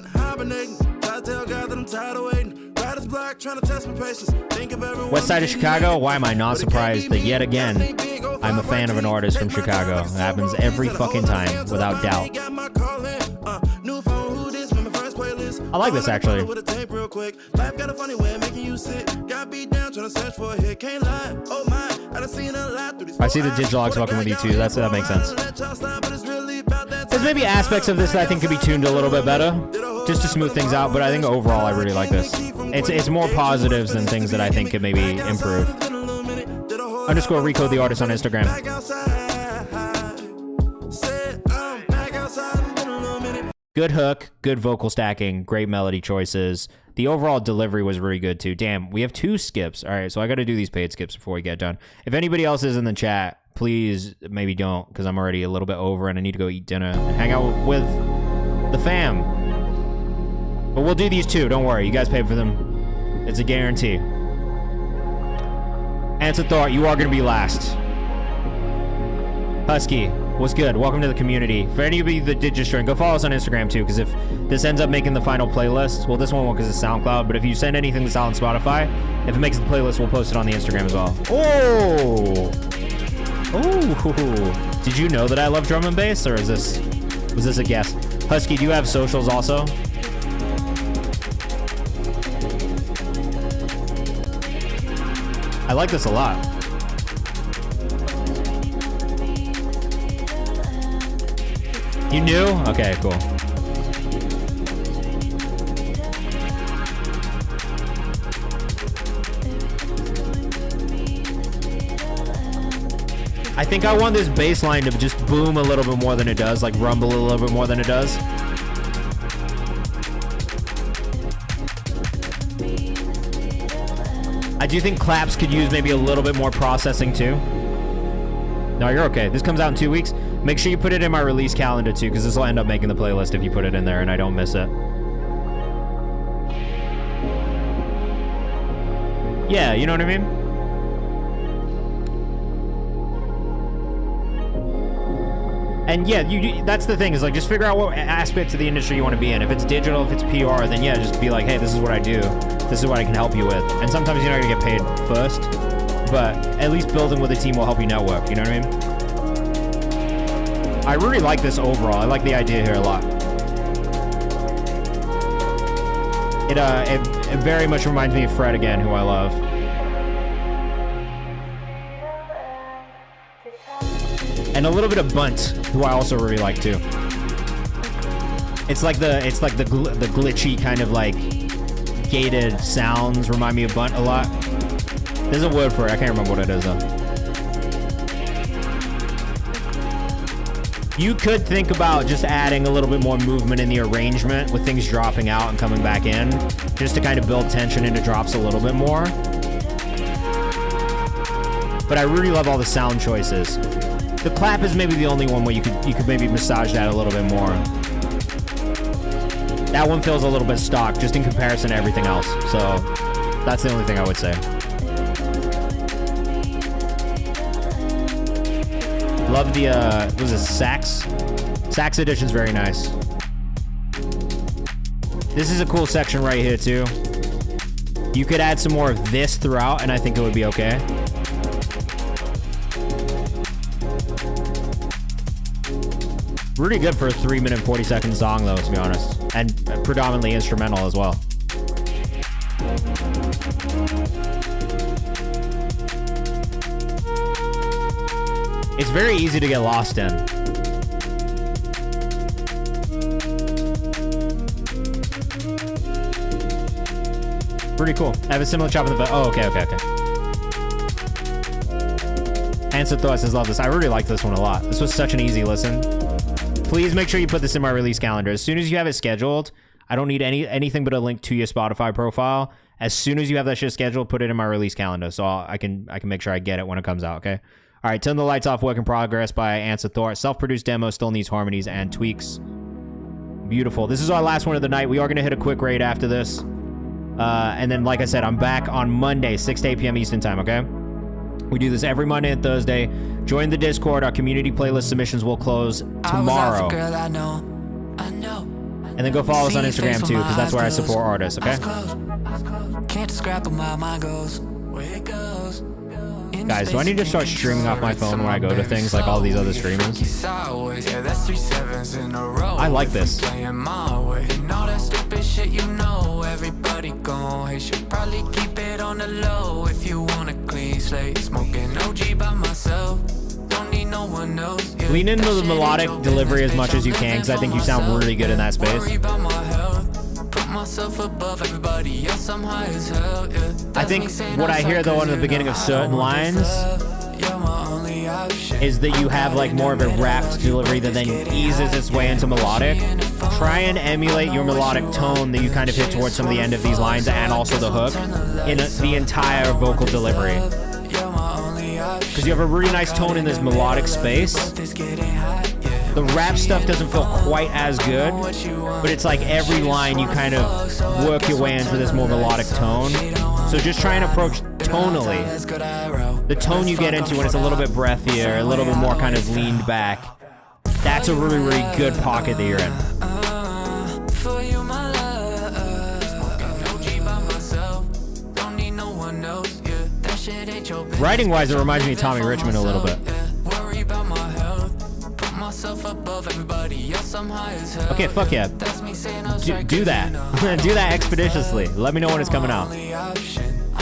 West Side of Chicago, why am I not surprised that yet again I'm a fan of an artist from Chicago? It happens every fucking time, without doubt. I like this actually. I see the Digilog's fucking with you too. That makes sense. There's maybe aspects of this that I think could be tuned a little bit better, just to smooth things out, but I think overall I really like this. It's more positives than things that I think could maybe improve. _ Rico the Artist on Instagram. Good hook, good vocal stacking, great melody choices. The overall delivery was really good too. Damn, we have 2 skips. All right, so I got to do these paid skips before we get done. If anybody else is in the chat, please maybe don't, because I'm already a little bit over and I need to go eat dinner and hang out with the fam. But we'll do these 2. Don't worry, you guys paid for them. It's a guarantee. Answer thought, you are going to be last. Husky, what's good? Welcome to the community. For any of you that did just join, go follow us on Instagram too, because if this ends up making the final playlist, well, this one won't because it's SoundCloud, but if you send anything that's out on Spotify, if it makes the playlist, we'll post it on the Instagram as well. Oh! Oh! Did you know that I love drum and bass, or was this a guess? Husky, do you have socials also? I I like this a lot. You knew? Okay, cool. I think I want this bass line to just boom a little bit more than it does, like rumble a little bit more than it does. I do think claps could use maybe a little bit more processing too. No, you're okay. This comes out in 2 weeks. Make sure you put it in my release calendar too, because this will end up making the playlist if you put it in there and I don't miss it. Yeah, you know what I mean? And yeah, that's the thing, is like just figure out what aspects of the industry you want to be in. If it's digital, if it's PR, then yeah, just be like, hey, this is what I do. This is what I can help you with. And sometimes you're not gonna get paid first, but at least building with a team will help you network, you know what I mean? I really like this overall. I like the idea here a lot. It very much reminds me of Fred again, who I love. And a little bit of Bunt, who I also really like too. It's like the glitchy kind of like gated sounds remind me of Bunt a lot. There's a word for it. I can't remember what it is though. You could think about just adding a little bit more movement in the arrangement with things dropping out and coming back in, just to kind of build tension into drops a little bit more. But I really love all the sound choices. The clap is maybe the only one where you could maybe massage that a little bit more. That one feels a little bit stock just in comparison to everything else. So that's the only thing I would say. Love the what was it, sax? Sax edition's very nice. This is a cool section right here too. You could add some more of this throughout and I think it would be okay. Really good for a 3-minute 40-second song though, to be honest. And predominantly instrumental as well. It's very easy to get lost in. Pretty cool. I have a similar chop in the... Oh, okay. Answer Thoughts says, love this. I really like this one a lot. This was such an easy listen. Please make sure you put this in my release calendar. As soon as you have it scheduled, I don't need anything but a link to your Spotify profile. As soon as you have that shit scheduled, put it in my release calendar so I can make sure I get it when it comes out, okay? All right, Turn the Lights Off, Work in Progress by Answer Thought. Self-produced demo, still needs harmonies and tweaks. Beautiful. This is our last one of the night. We are going to hit a quick raid after this. And then, like I said, I'm back on Monday, 6 to 8 p.m. Eastern time, okay? We do this every Monday and Thursday. Join the Discord. Our community playlist submissions will close tomorrow. And then go follow us on Instagram too, because that's where I support artists, okay? Can't describe where my mind goes, where it goes. Guys, do I need to start streaming off my phone when I go to things like all these other streamers? I like this. Everybody gon' hate, should probably keep it on the low if you want a clean slate. Smoking OG by myself, don't need no one else. Lean into the melodic delivery as much as you can, because I think you sound really good in that space. I think what I hear though in the beginning of certain lines is that you have like more of a rapped delivery that then eases its way into melodic. Try and emulate your melodic tone that you kind of hit towards some of the end of these lines and also the hook in the entire vocal delivery. Because you have a really nice tone in this melodic space. The rap stuff doesn't feel quite as good, but it's like every line you kind of work your way into this more melodic tone. So just try and approach tonally. The tone you get into when it's a little bit breathier, a little bit more kind of leaned back, that's a really, really good pocket that you're in. Writing-wise, it reminds me of Tommy Richmond a little bit. Okay, fuck yeah. Do that. Do that expeditiously. Let me know when it's coming out.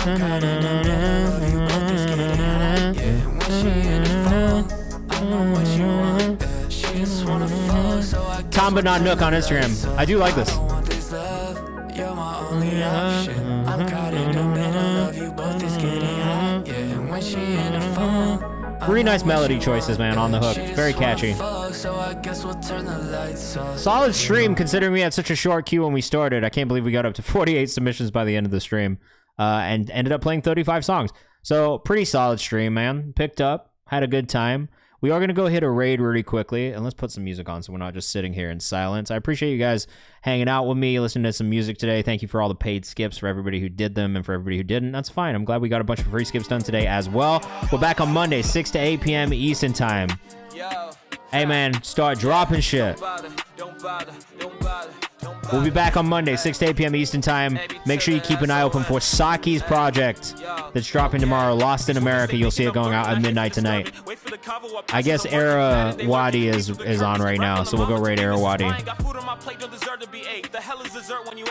I'm caught in the middle of you both is getting hot, yeah. And when she in the phone, I know what you want, yeah. She just wanna fuck, so I guess Tom but not Nook on Instagram. I do like this. I want this love, you're my only option. I'm caught in the middle of you both is getting hot, yeah. And when she in the phone, Pretty nice melody choices, man, on the hook. Very catchy. so I guess we'll turn the lights off. Solid stream, considering we had such a short queue when we started. I can't believe we got up to 48 submissions by the end of the stream, and ended up playing 35 songs. So pretty solid stream, man. Picked up, had a good time. We are going to go hit a raid really quickly, and let's put some music on so we're not just sitting here in silence. I appreciate you guys hanging out with me, listening to some music today. Thank you for all the paid skips, for everybody who did them, and for everybody who didn't. That's fine. I'm glad we got a bunch of free skips done today as well. We're back on Monday, 6 to 8 p.m. Eastern Time. Hey, man, start dropping shit. We'll be back on Monday, 6 to 8 p.m. Eastern Time. Make sure you keep an eye open for Saki's project that's dropping tomorrow, Lost in America. You'll see it going out at midnight tonight. I guess Era Wadi is on right now, so we'll go raid Era Wadi.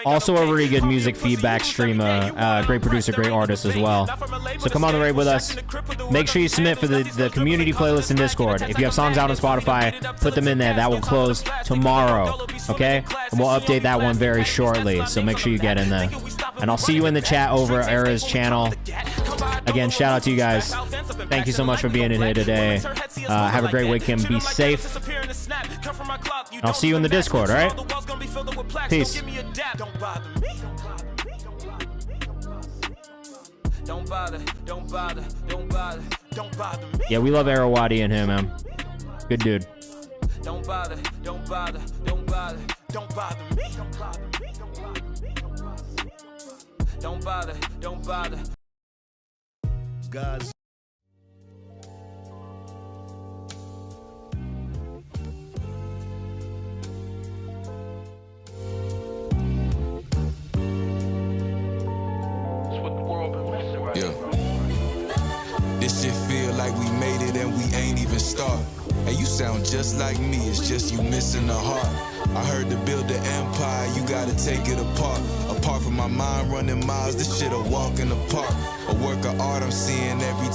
Also a really good music feedback streamer, great producer, great artist as well. So come on the raid with us. Make sure you submit for the community playlist in Discord. If you have songs out on Spotify, put them in there. That will close tomorrow, okay? And we'll update that one very shortly, so make sure you get in there. And I'll see you in the chat over Era's channel. Again, shout out to you guys. Thank you so much for being in here today. Have a great weekend. Be safe. And I'll see you in the Discord, all right? Peace. Yeah, we love Arawadi and him, man. Good dude. Don't bother, don't bother, don't bother, don't bother me. Don't bother, don't bother. Guys. Yeah. This shit feel like we made it and we ain't even start. Hey, you sound just like me, it's just you missing the heart. I heard to build the empire, you gotta take it apart. Apart from my mind running miles, this shit a walk in the park. A work of art I'm seeing every